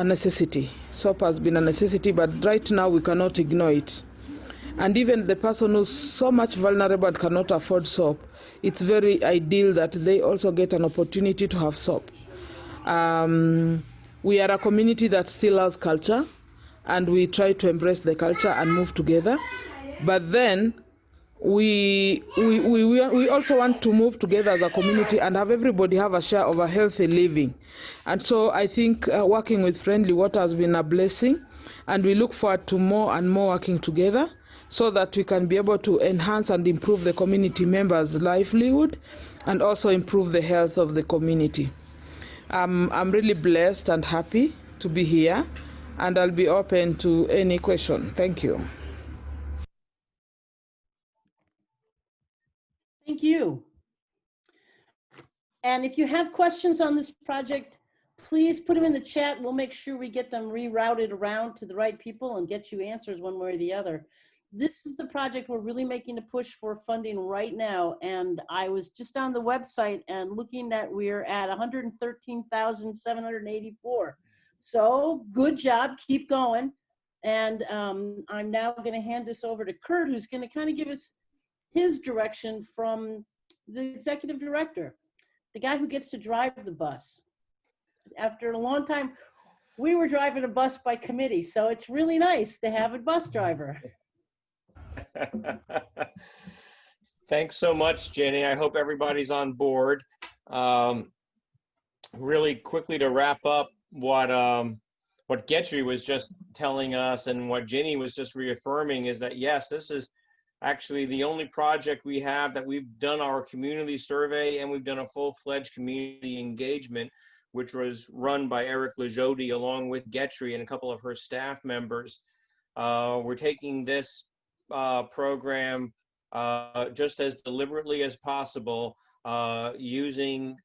necessity. Soap has been a necessity, but right now we cannot ignore it. And even the person who's so much vulnerable and cannot afford soap, it's very ideal that they also get an opportunity to have soap. We are a community that still has culture, and we try to embrace the culture and move together. But then we also want to move together as a community and have everybody have a share of a healthy living. And so I think working with Friendly Water has been a blessing, and we look forward to more and more working together, so that we can be able to enhance and improve the community members' livelihood and also improve the health of the community. I'm really blessed and happy to be here, and I'll be open to any question. Thank you. Thank you. And if you have questions on this project, please put them in the chat. We'll make sure we get them rerouted around to the right people and get you answers one way or the other. This is the project we're really making a push for funding right now. And I was just on the website and looking that we're at 113,784. So good job, keep going. And I'm now gonna hand this over to Kurt, who's gonna kind of give us his direction from the executive director, the guy who gets to drive the bus. After a long time, we were driving a bus by committee, so it's really nice to have a bus driver. Thanks so much, Jenny. I hope everybody's on board. Really quickly to wrap up what Getry was just telling us and what Jenny was just reaffirming is that, yes, this is actually the only project we have that we've done our community survey, and we've done a full-fledged community engagement, which was run by Eric Lajodi along with Getry and a couple of her staff members. We're taking this program just as deliberately as possible, using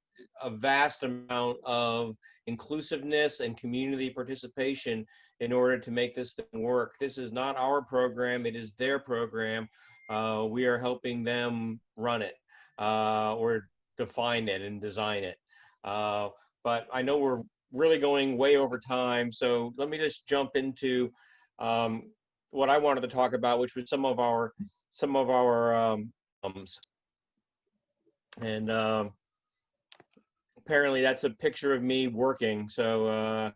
a vast amount of inclusiveness and community participation in order to make this thing work. This is not our program, it is their program. We are helping them run it or define it and design it. But I know we're really going way over time, so let me just jump into what I wanted to talk about, which was some of our and apparently that's a picture of me working. So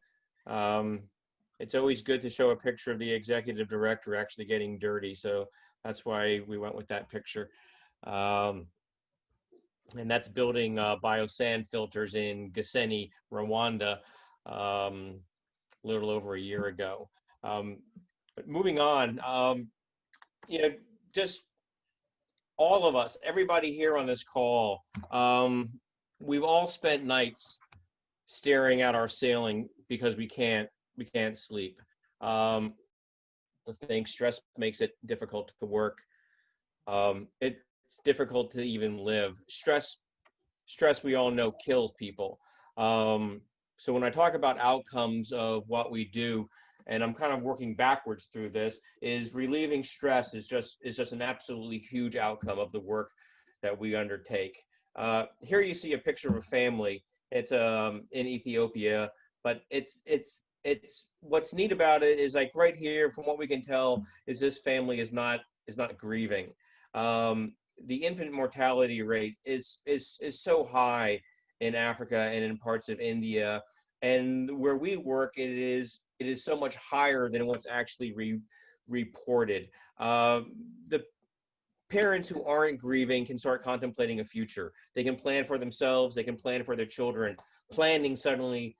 it's always good to show a picture of the executive director actually getting dirty. So that's why we went with that picture. And that's building biosand filters in Gisenyi, Rwanda, a little over a year ago. But moving on, you know, just all of us, everybody here on this call, we've all spent nights staring at our ceiling because we can't sleep. The thing, stress makes it difficult to work. It's difficult to even live. Stress, we all know, kills people. So when I talk about outcomes of what we do, and I'm kind of working backwards through this, is relieving stress is just an absolutely huge outcome of the work that we undertake. Here you see a picture of a family. It's in Ethiopia, but it's what's neat about it is, like, right here, from what we can tell, is this family is not grieving. The infant mortality rate is so high in Africa and in parts of India, and where we work, it is so much higher than what's actually reported. The parents who aren't grieving can start contemplating a future. They can plan for themselves, they can plan for their children. Planning suddenly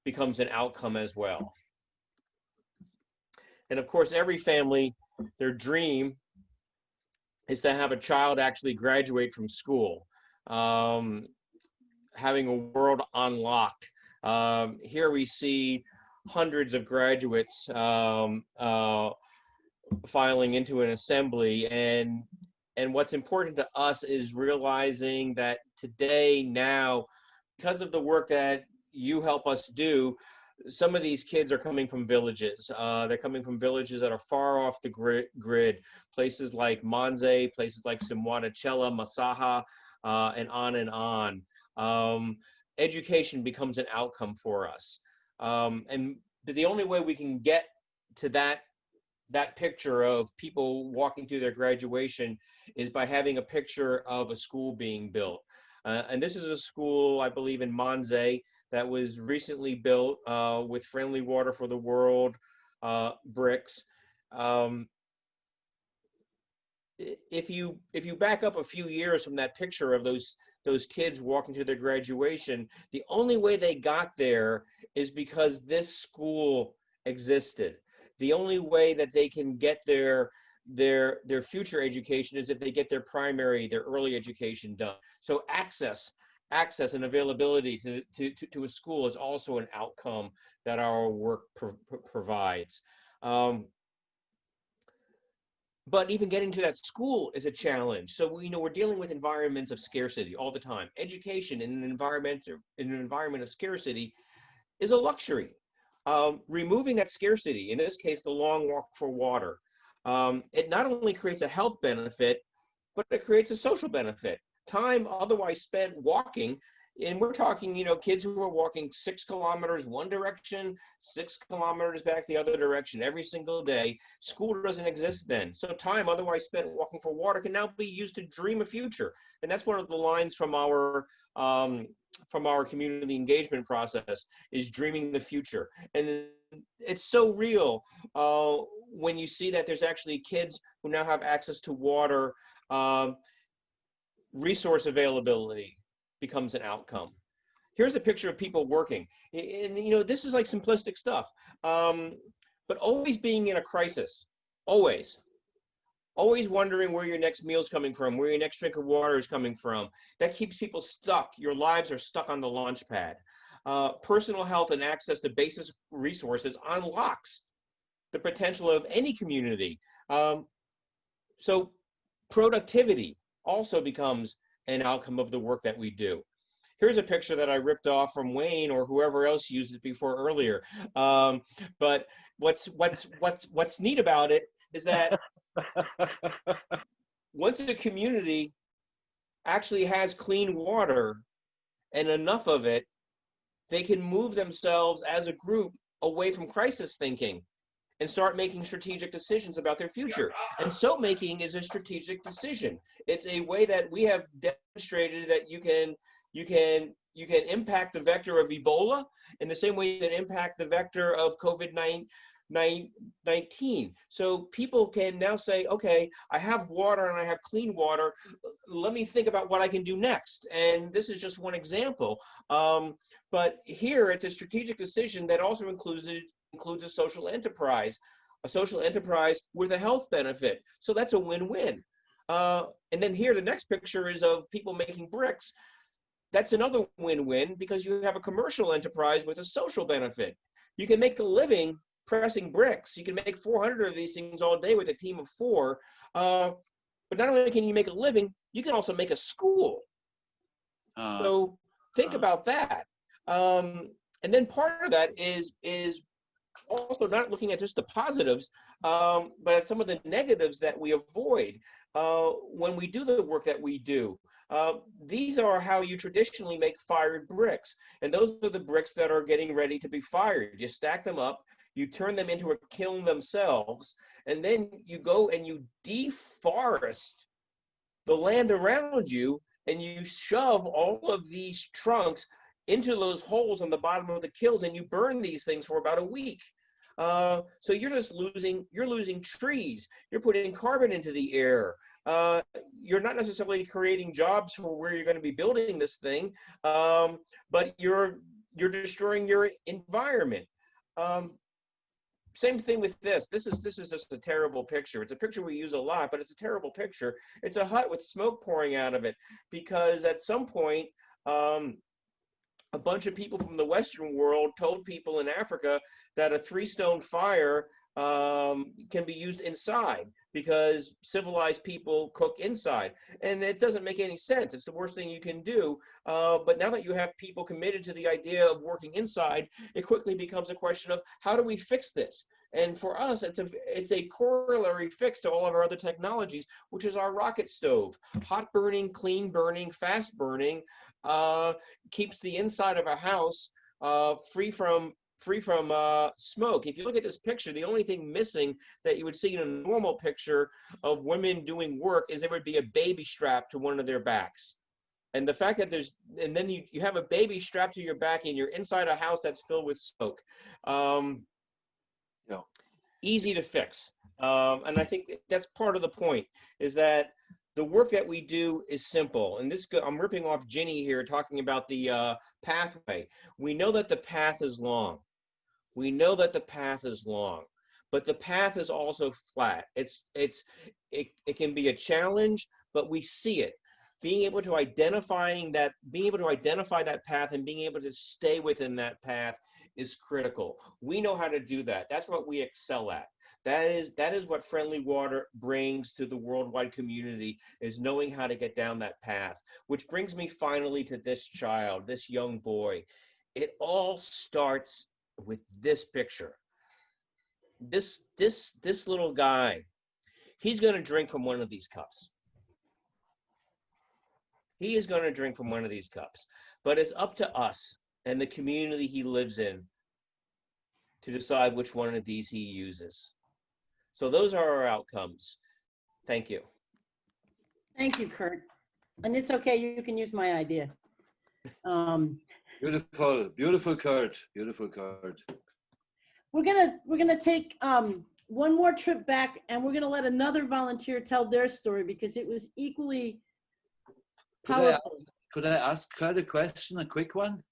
becomes an outcome as well. And of course, every family, their dream is to have a child actually graduate from school, having a world unlocked. Here we see hundreds of graduates filing into an assembly, and what's important to us is realizing that today, now, because of the work that you help us do, some of these kids are coming from villages. They're coming from villages that are far off the grid, places like Manze, places like Simwanachela, Masaha, and on and on. Education becomes an outcome for us. And the only way we can get to that picture of people walking through their graduation is by having a picture of a school being built. And this is a school, I believe, in Manze that was recently built with Friendly Water for the World bricks. If you back up a few years from that picture of those kids walking to their graduation, the only way they got there is because this school existed. The only way that they can get their future education is if they get their early education done. So access and availability to a school is also an outcome that our work provides. But even getting to that school is a challenge. So we're dealing with environments of scarcity all the time. Education in an environment of scarcity is a luxury. Removing that scarcity, in this case, the long walk for water, it not only creates a health benefit, but it creates a social benefit. Time otherwise spent walking, and we're talking, kids who are walking 6 kilometers one direction, 6 kilometers back the other direction every single day. School doesn't exist then. So time otherwise spent walking for water can now be used to dream a future. And that's one of the lines from our community engagement process, is dreaming the future. And it's so real when you see that there's actually kids who now have access to water. Resource availability becomes an outcome. Here's a picture of people working. And this is like simplistic stuff, but always being in a crisis, always wondering where your next meal's coming from, where your next drink of water is coming from. That keeps people stuck. Your lives are stuck on the launch pad. Personal health and access to basic resources unlocks the potential of any community. So productivity also becomes an outcome of the work that we do. Here's a picture that I ripped off from Wayne or whoever else used it before earlier. But what's neat about it is that once a community actually has clean water and enough of it, they can move themselves as a group away from crisis thinking and start making strategic decisions about their future. And soap making is a strategic decision. It's a way that we have demonstrated that you can impact the vector of Ebola in the same way you can impact the vector of COVID-19. So people can now say, okay, I have water and I have clean water. Let me think about what I can do next. And this is just one example. But here it's a strategic decision that also includes a social enterprise with a health benefit. So that's a win-win. And then here, the next picture is of people making bricks. That's another win-win because you have a commercial enterprise with a social benefit. You can make a living pressing bricks. You can make 400 of these things all day with a team of 4. But not only can you make a living, you can also make a school. So think about that. And then part of that is also not looking at just the positives, but at some of the negatives that we avoid when we do the work that we do. These are how you traditionally make fired bricks. And those are the bricks that are getting ready to be fired. You stack them up, you turn them into a kiln themselves, and then you go and you deforest the land around you, and you shove all of these trunks into those holes on the bottom of the kilns, and you burn these things for about a week. So you're losing trees. You're putting carbon into the air. You're not necessarily creating jobs for where you're going to be building this thing, but you're destroying your environment. Same thing with this. This is just a terrible picture. It's a picture we use a lot, but it's a terrible picture. It's a hut with smoke pouring out of it because at some point, a bunch of people from the Western world told people in Africa that a 3-stone fire can be used inside because civilized people cook inside. And it doesn't make any sense. It's the worst thing you can do. But now that you have people committed to the idea of working inside, it quickly becomes a question of how do we fix this? And for us, it's a corollary fix to all of our other technologies, which is our rocket stove. Hot burning, clean burning, fast burning, keeps the inside of a house free from smoke. If you look at this picture, the only thing missing that you would see in a normal picture of women doing work is there would be a baby strapped to one of their backs. And the fact that and then you have a baby strapped to your back and you're inside a house that's filled with smoke. Easy to fix. And I think that's part of the point, is that the work that we do is simple. And I'm ripping off Ginny here, talking about the pathway. We know that the path is long. We know that the path is long, but the path is also flat. It can be a challenge, but we see it. Being able to identify that path and being able to stay within that path is critical. We know how to do that. That's what we excel at. That is what Friendly Water brings to the worldwide community, is knowing how to get down that path. Which brings me finally to this child, this young boy. It all starts with this picture. This little guy, he's going to drink from one of these cups. He is going to drink from one of these cups. But it's up to us and the community he lives in to decide which one of these he uses. So those are our outcomes. Thank you. Thank you, Kurt. And it's okay, you can use my idea. Beautiful, beautiful, Kurt. Beautiful, Kurt. We're gonna take one more trip back, and we're gonna let another volunteer tell their story because it was equally powerful. Could I ask Kurt a question, a quick one?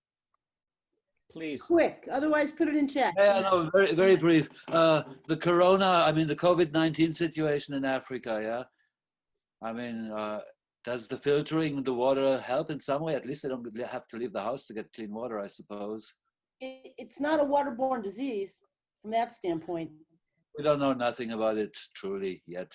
Please. Quick, otherwise put it in chat. Yeah, no, very, very brief. The the COVID-19 situation in Africa, yeah? I mean, does the filtering the water help in some way? At least they don't have to leave the house to get clean water, I suppose. It's not a waterborne disease from that standpoint. We don't know nothing about it truly yet.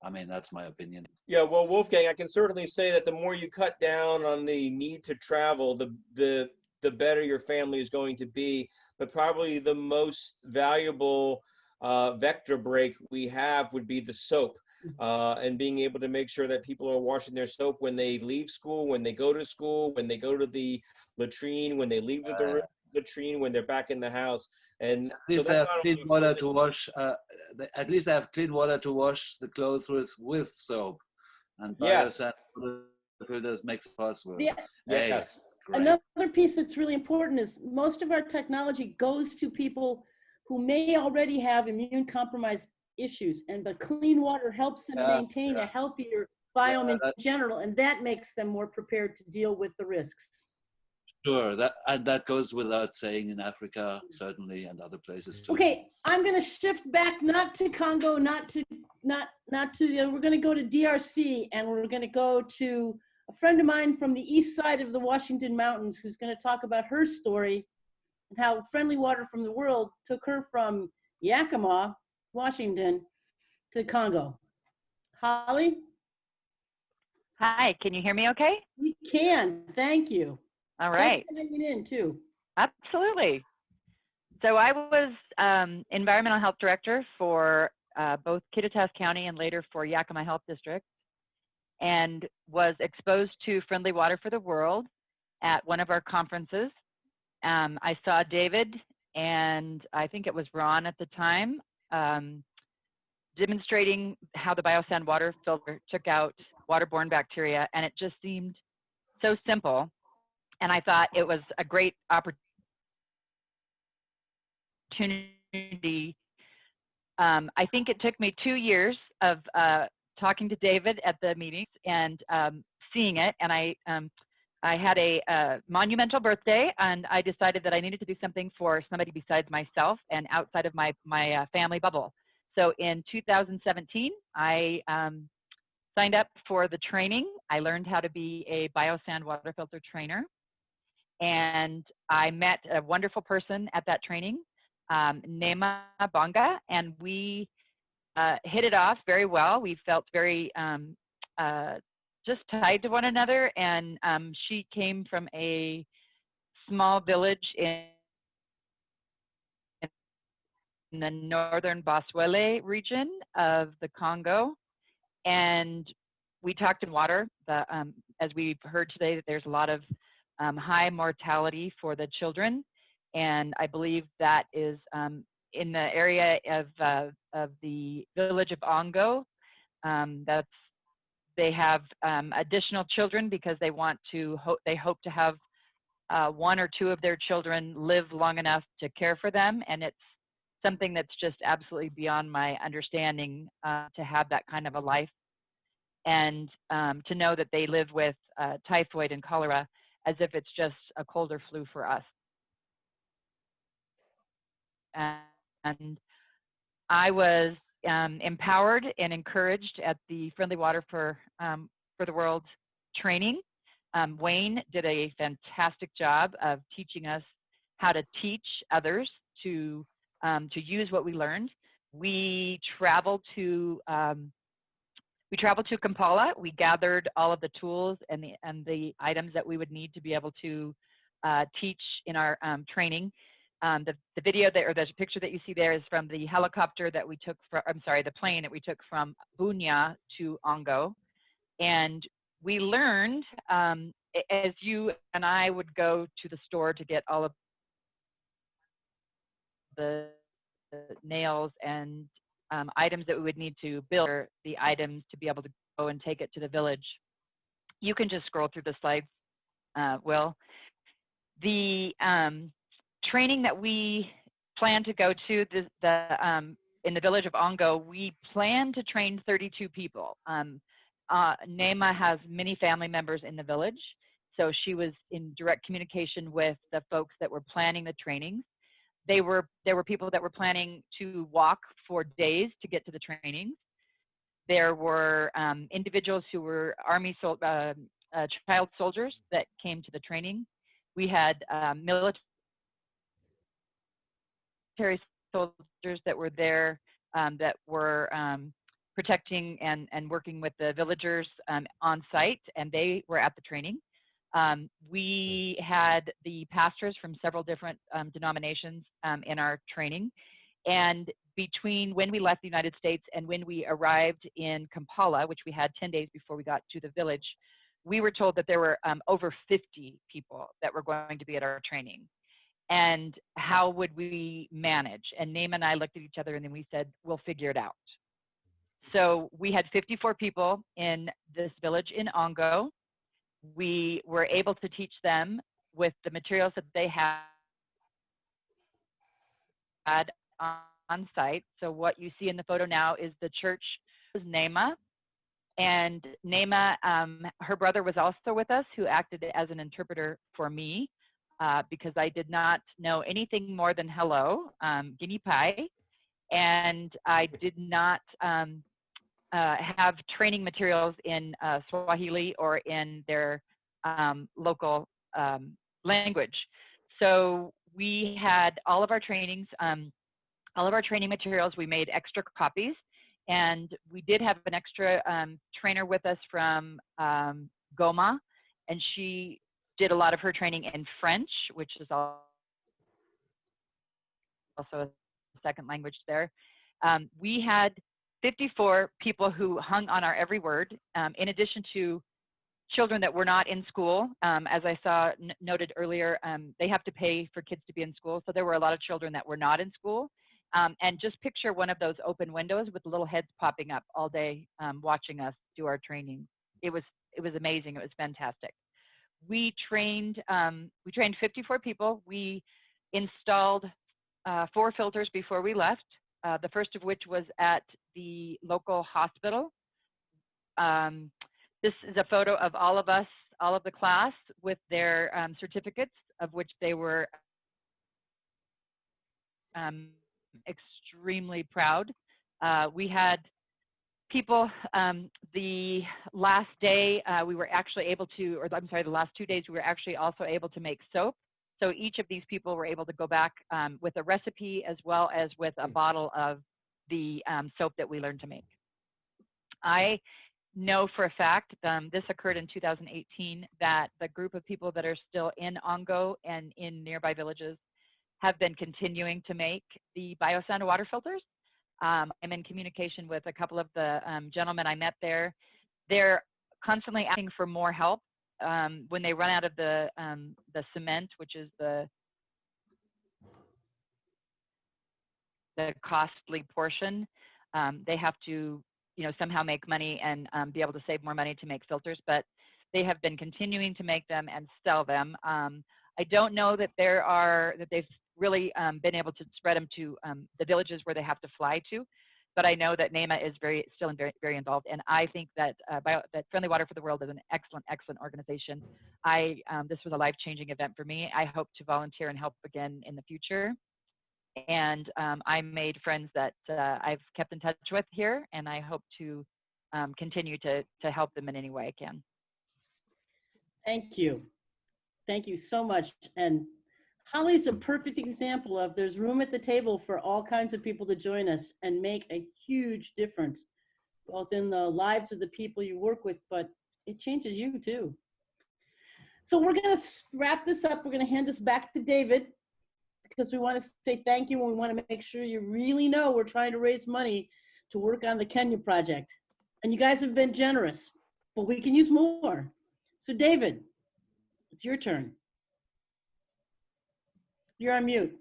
I mean, that's my opinion. Yeah, well, Wolfgang, I can certainly say that the more you cut down on the need to travel, the better your family is going to be. But probably the most valuable vector break we have would be the soap. And being able to make sure that people are washing their soap when they leave school, when they go to school, when they go to the latrine, when they leave the latrine, when they're back in the house. And at least so they that's have not clean only water to wash. At least they have clean water to wash the clothes with soap, and Yes. filters makes it possible. Yeah. Hey, Yes. great. Another piece that's really important is most of our technology goes to people who may already have immune compromised issues, and the clean water helps them maintain a healthier biome in general, and that makes them more prepared to deal with the risks. Sure, that goes without saying in Africa, certainly, and other places too. Okay, I'm going to shift back, not to Congo, not to we're going to go to DRC, and we're going to go to a friend of mine from the east side of the Washington Mountains who's going to talk about her story and how Friendly Water from the World took her from Yakima, Washington, to Congo. Holly? Hi, can you hear me okay? We can, thank you. All right. Thanks for hanging in too. Absolutely. So I was environmental health director for both Kittitas County and later for Yakima Health District, and was exposed to Friendly Water for the World at one of our conferences. I saw David, and I think it was Ron at the time, demonstrating how the biosand water filter took out waterborne bacteria, and it just seemed so simple. And I thought it was a great opportunity. I think it took me 2 years of talking to David at the meetings and seeing it, and I had a monumental birthday, and I decided that I needed to do something for somebody besides myself and outside of my family bubble. So in 2017, I signed up for the training. I learned how to be a biosand water filter trainer, and I met a wonderful person at that training, Nema Bonga, and we hit it off very well. We felt very just tied to one another, and she came from a small village in the northern Baswele region of the Congo, and we talked in water. As we've heard today, that there's a lot of high mortality for the children, and I believe that is in the area of the village of Ongo. They have additional children because they want to. They hope to have 1 or 2 of their children live long enough to care for them, and it's something that's just absolutely beyond my understanding to have that kind of a life, and to know that they live with typhoid and cholera as if it's just a cold or flu for us. And I was empowered and encouraged at the Friendly Water for the World training. Wayne did a fantastic job of teaching us how to teach others to use what we learned. We traveled to Kampala. We gathered all of the tools and the items that we would need to be able to teach in our training. The video there, or the picture that you see there, is from the helicopter that we took from, the plane that we took from Bunia to Ongo. And we learned, as you and I would go to the store to get all of the nails and items that we would need to build the items to be able to go and take it to the village. You can just scroll through the slides, Will. The training that we plan to go to in the village of Ongo, we plan to train 32 people. Nema has many family members in the village, so she was in direct communication with the folks that were planning the trainings. There were people that were planning to walk for days to get to the trainings. There were individuals who were child soldiers that came to the training. We had military soldiers that were there that were protecting and working with the villagers on site, and they were at the training. We had the pastors from several different denominations in our training, and between when we left the United States and when we arrived in Kampala, which we had 10 days before we got to the village, we were told that there were over 50 people that were going to be at our training. And how would we manage? And Naeem and I looked at each other and then we said, we'll figure it out. So we had 54 people in this village in Ongo. We were able to teach them with the materials that they had on site. So what you see in the photo now is the church was Nema. And Nema, her brother was also with us, who acted as an interpreter for me because I did not know anything more than hello, guinea pie. And I did not have training materials in Swahili or in their local language. So we had all of our trainings, all of our training materials. We made extra copies, and we did have an extra trainer with us from Goma, and she did a lot of her training in French, which is all also a second language there. We had 54 people who hung on our every word, in addition to children that were not in school. As I saw noted earlier, they have to pay for kids to be in school. So there were a lot of children that were not in school. And just picture one of those open windows with little heads popping up all day, watching us do our training. It was amazing. It was fantastic. We trained 54 people. We installed 4 filters before we left. The first of which was at the local hospital. This is a photo of all of us, all of the class, with their certificates, of which they were extremely proud. We had people, the last day we were actually able to, or I'm sorry, the last 2 days we were actually also able to make soap. So each of these people were able to go back with a recipe as well as with a bottle of the soap that we learned to make. I know for a fact, this occurred in 2018, that the group of people that are still in Ongo and in nearby villages have been continuing to make the biosand water filters. I'm in communication with a couple of the gentlemen I met there. They're constantly asking for more help. When they run out of the cement, which is the costly portion, they have to, somehow make money and be able to save more money to make filters. But they have been continuing to make them and sell them. I don't know that they've really been able to spread them to the villages where they have to fly to. But I know that NEMA is still very involved, and I think that that Friendly Water for the World is an excellent organization. This was a life-changing event for me. I hope to volunteer and help again in the future. And I made friends that I've kept in touch with here, and I hope to continue to help them in any way I can. Thank you. Thank you so much. And Holly's a perfect example of there's room at the table for all kinds of people to join us and make a huge difference, both in the lives of the people you work with, but it changes you too. So we're going to wrap this up. We're going to hand this back to David, because we want to say thank you, and we want to make sure you really know we're trying to raise money to work on the Kenya project. And you guys have been generous, but we can use more. So David, it's your turn. You're on mute.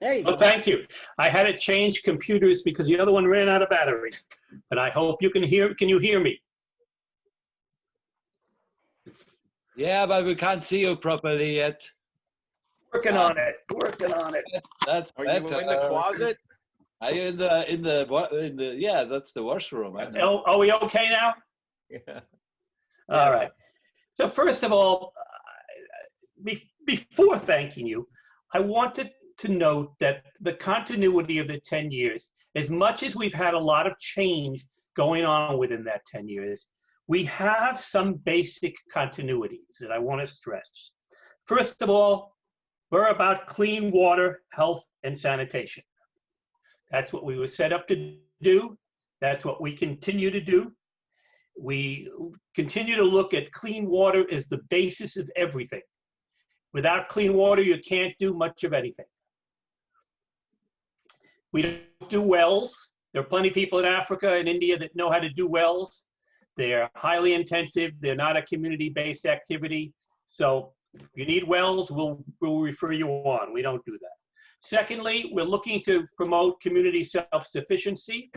There you go. Oh, thank you. I had to change computers because the other one ran out of battery. But I hope you can hear. Can you hear me? Yeah, but we can't see you properly yet. Working on it. Working on it. That's Are you in the closet? Are you in the yeah, that's the washroom. I know. Oh, are we okay now? Yeah. All right. So first of all, before thanking you, I wanted to note that the continuity of the 10 years, as much as we've had a lot of change going on within that 10 years, we have some basic continuities that I want to stress. First of all, we're about clean water, health, and sanitation. That's what we were set up to do. That's what we continue to do. We continue to look at clean water as the basis of everything. Without clean water, you can't do much of anything. We don't do wells. There are plenty of people in Africa and India that know how to do wells. They're highly intensive. They're not a community-based activity. So if you need wells, we'll refer you on. We don't do that. Secondly, we're looking to promote community self-sufficiency.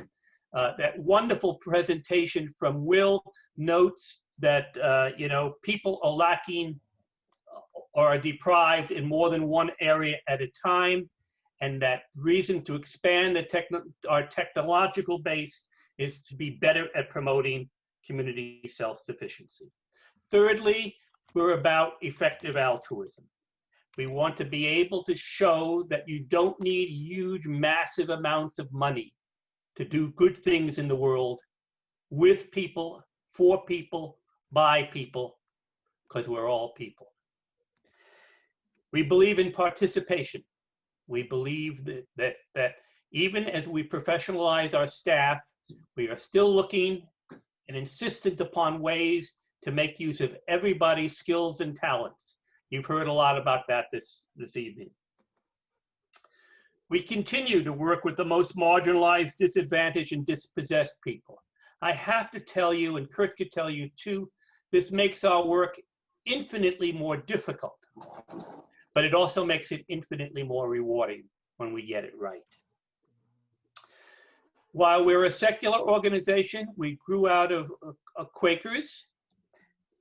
That wonderful presentation from Will notes that people are lacking or are deprived in more than one area at a time, and that reason to expand our technological base is to be better at promoting community self-sufficiency. Thirdly, we're about effective altruism. We want to be able to show that you don't need huge, massive amounts of money to do good things in the world with people, for people, by people, because we're all people. We believe in participation. We believe that even as we professionalize our staff, we are still looking and insistent upon ways to make use of everybody's skills and talents. You've heard a lot about that this evening. We continue to work with the most marginalized, disadvantaged, and dispossessed people. I have to tell you, and Kurt could tell you too, this makes our work infinitely more difficult, but it also makes it infinitely more rewarding when we get it right. While we're a secular organization, we grew out of Quakers,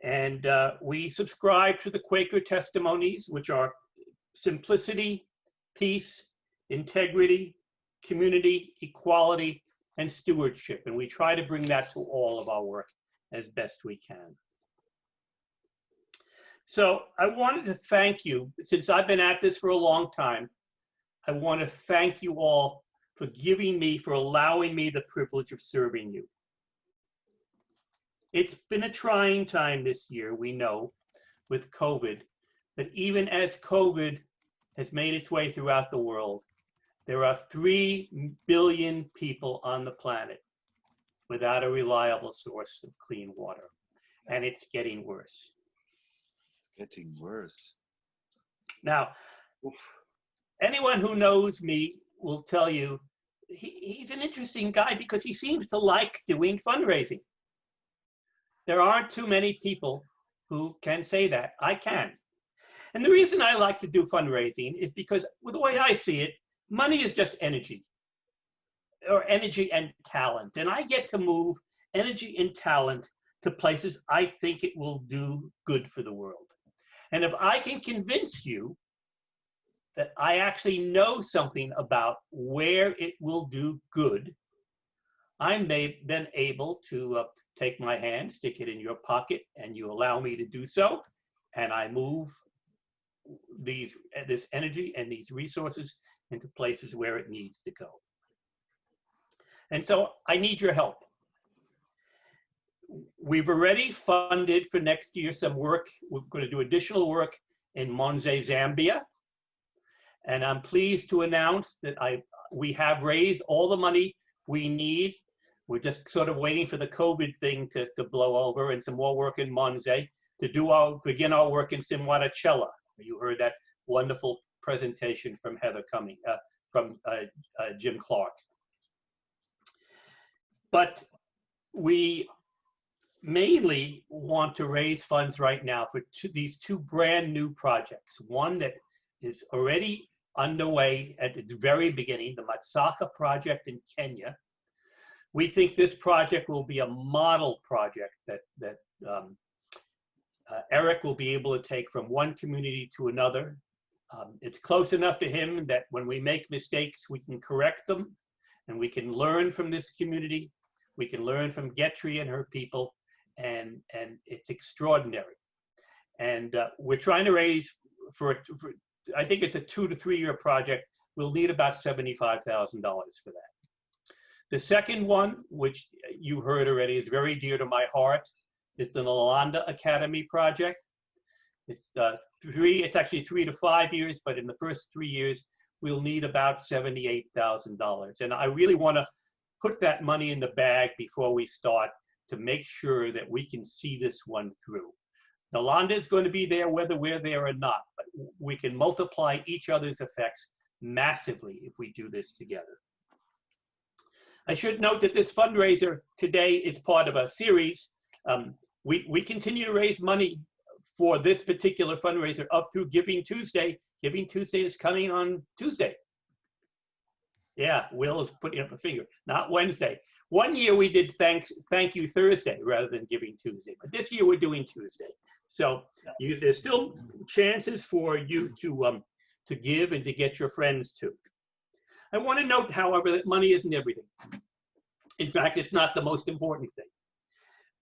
and we subscribe to the Quaker testimonies, which are simplicity, peace, integrity, community, equality, and stewardship. And we try to bring that to all of our work as best we can. So I wanted to thank you. Since I've been at this for a long time, I want to thank you all for allowing me the privilege of serving you. It's been a trying time this year, we know, with COVID, but even as COVID has made its way throughout the world, there are 3 billion people on the planet without a reliable source of clean water, and it's getting worse. It's getting worse. Now, anyone who knows me will tell you he's an interesting guy because he seems to like doing fundraising. There aren't too many people who can say that. I can. And the reason I like to do fundraising is because, with the way I see it, money is just energy, or energy and talent. And I get to move energy and talent to places I think it will do good for the world. And if I can convince you that I actually know something about where it will do good, I'm then able to take my hand, stick it in your pocket, and you allow me to do so, and I move this energy and these resources into places where it needs to go. And so I need your help. We've already funded for next year some work. We're going to do additional work in Monze, Zambia. And I'm pleased to announce that we have raised all the money we need. We're just sort of waiting for the COVID thing to blow over, and some more work in Monze to begin our work in Simwatachella. You heard that wonderful presentation from Heather Cumming, from Jim Clark. But we mainly want to raise funds right now for these 2 brand new projects. One that is already underway at its very beginning, the Matsaka project in Kenya. We think this project will be a model project that Eric will be able to take from one community to another. It's close enough to him that when we make mistakes, we can correct them, and we can learn from this community. We can learn from Getri and her people, and it's extraordinary. And we're trying to raise for I think it's a 2 to 3 year project. We'll need about $75,000 for that. The second one, which you heard already, is very dear to my heart. It's the Nalanda Academy project. It's actually 3 to 5 years, but in the first 3 years, we'll need about $78,000. And I really want to put that money in the bag before we start to make sure that we can see this one through. Nalanda is going to be there whether we're there or not, but we can multiply each other's effects massively if we do this together. I should note that this fundraiser today is part of a series. We continue to raise money for this particular fundraiser up through Giving Tuesday. Giving Tuesday is coming on Tuesday. Yeah, Will is putting up a finger, not Wednesday. One year we did Thank You Thursday rather than Giving Tuesday, but this year we're doing Tuesday. So there's still chances for you to give and to get your friends to. I want to note, however, that money isn't everything. In fact, it's not the most important thing.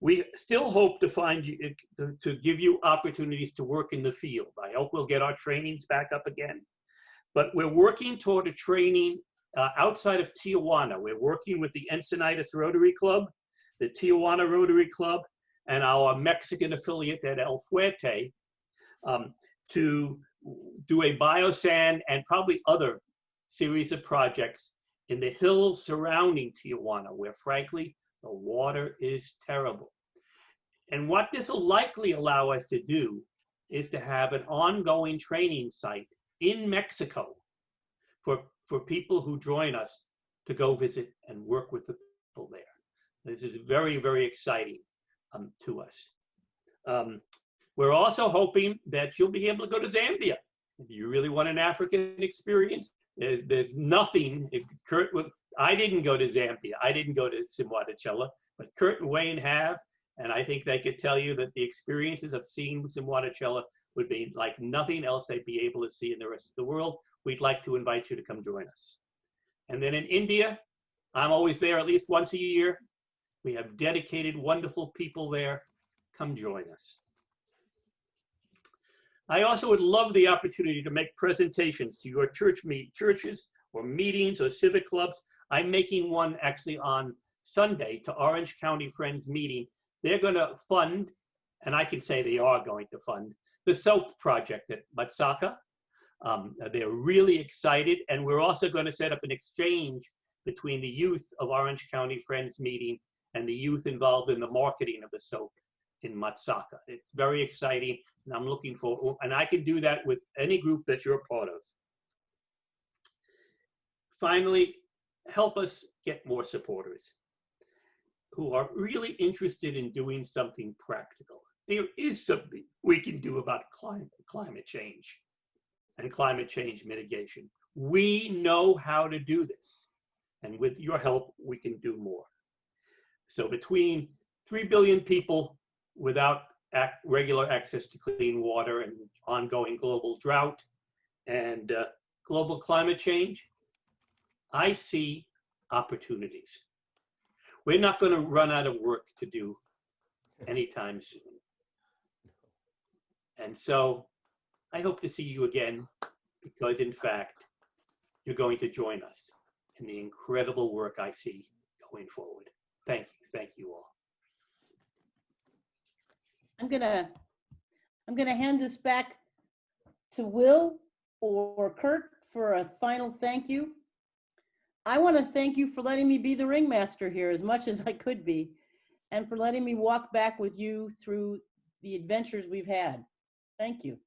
We still hope to find you, to give you opportunities to work in the field. I hope we'll get our trainings back up again. But we're working toward a training outside of Tijuana. We're working with the Encinitas Rotary Club, the Tijuana Rotary Club, and our Mexican affiliate at El Fuerte to do a biosand and probably other series of projects in the hills surrounding Tijuana, where frankly, the water is terrible. And what this will likely allow us to do is to have an ongoing training site in Mexico for for people who join us to go visit and work with the people there. This is very, very exciting to us. We're also hoping that you'll be able to go to Zambia. If you really want an African experience, there's nothing. I didn't go to Zambia. I didn't go to Simwatachella, but Kurt and Wayne have, and I think they could tell you that the experiences of seeing Simwatachella would be like nothing else they'd be able to see in the rest of the world. We'd like to invite you to come join us. And then in India, I'm always there at least once a year. We have dedicated, wonderful people there. Come join us. I also would love the opportunity to make presentations to your churches or meetings or civic clubs. I'm making one actually on Sunday to Orange County Friends meeting. They're going to fund, and I can say they are going to fund, the soap project at Matsaka. They're really excited, and we're also going to set up an exchange between the youth of Orange County Friends meeting and the youth involved in the marketing of the soap in Matsaka. It's very exciting, and I'm looking forward, and I can do that with any group that you're part of. Finally, help us get more supporters who are really interested in doing something practical. There is something we can do about climate change and climate change mitigation. We know how to do this, and with your help, we can do more. So between 3 billion people without regular access to clean water and ongoing global drought and global climate change, I see opportunities. We're not going to run out of work to do anytime soon. And so I hope to see you again, because in fact, you're going to join us in the incredible work I see going forward. Thank you all. I'm gonna hand this back to Will or Kurt for a final thank you. I want to thank you for letting me be the ringmaster here as much as I could be, and for letting me walk back with you through the adventures we've had. Thank you.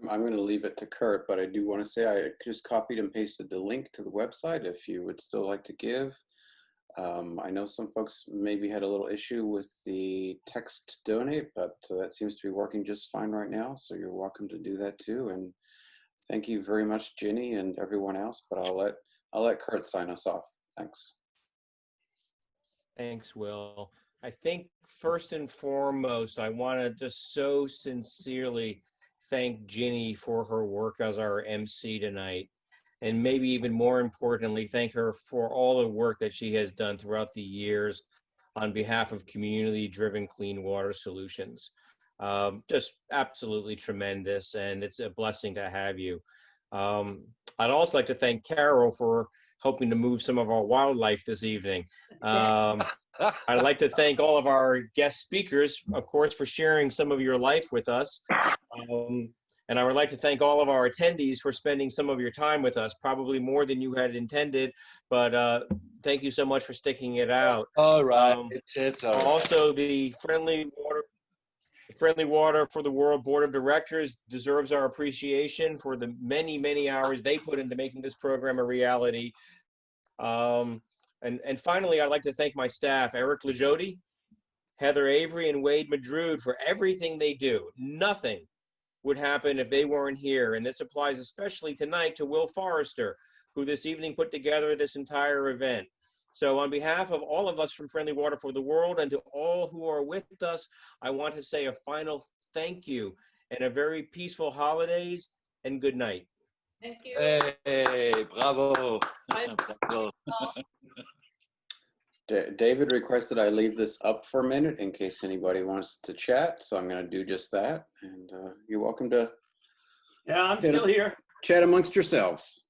I'm going to leave it to Kurt, but I do want to say I just copied and pasted the link to the website if you would still like to give. I know some folks maybe had a little issue with the text donate, but that seems to be working just fine right now. So you're welcome to do that too. And thank you very much, Ginny, and everyone else. But I'll let Kurt sign us off. Thanks. Thanks, Will. I think first and foremost, I want to just so sincerely thank Ginny for her work as our MC tonight. And maybe even more importantly, thank her for all the work that she has done throughout the years on behalf of community-driven clean water solutions. Just absolutely tremendous, and it's a blessing to have you. I'd also like to thank Carol for helping to move some of our wildlife this evening. I'd like to thank all of our guest speakers, of course, for sharing some of your life with us. And I would like to thank all of our attendees for spending some of your time with us, probably more than you had intended, but thank you so much for sticking it out. All right, it's all right. Also, the Friendly Water for the World Board of Directors deserves our appreciation for the many, many hours they put into making this program a reality. And finally, I'd like to thank my staff, Eric Lajodi, Heather Avery, and Wade Madrud for everything they do. Nothing would happen if they weren't here. And this applies especially tonight to Will Forrester, who this evening put together this entire event. So on behalf of all of us from Friendly Water for the World and to all who are with us, I want to say a final thank you and a very peaceful holidays and good night. Thank you. Hey, bravo. Bravo. David requested I leave this up for a minute in case anybody wants to chat, so I'm going to do just that. And you're welcome to. Yeah, I'm still here. Chat amongst yourselves.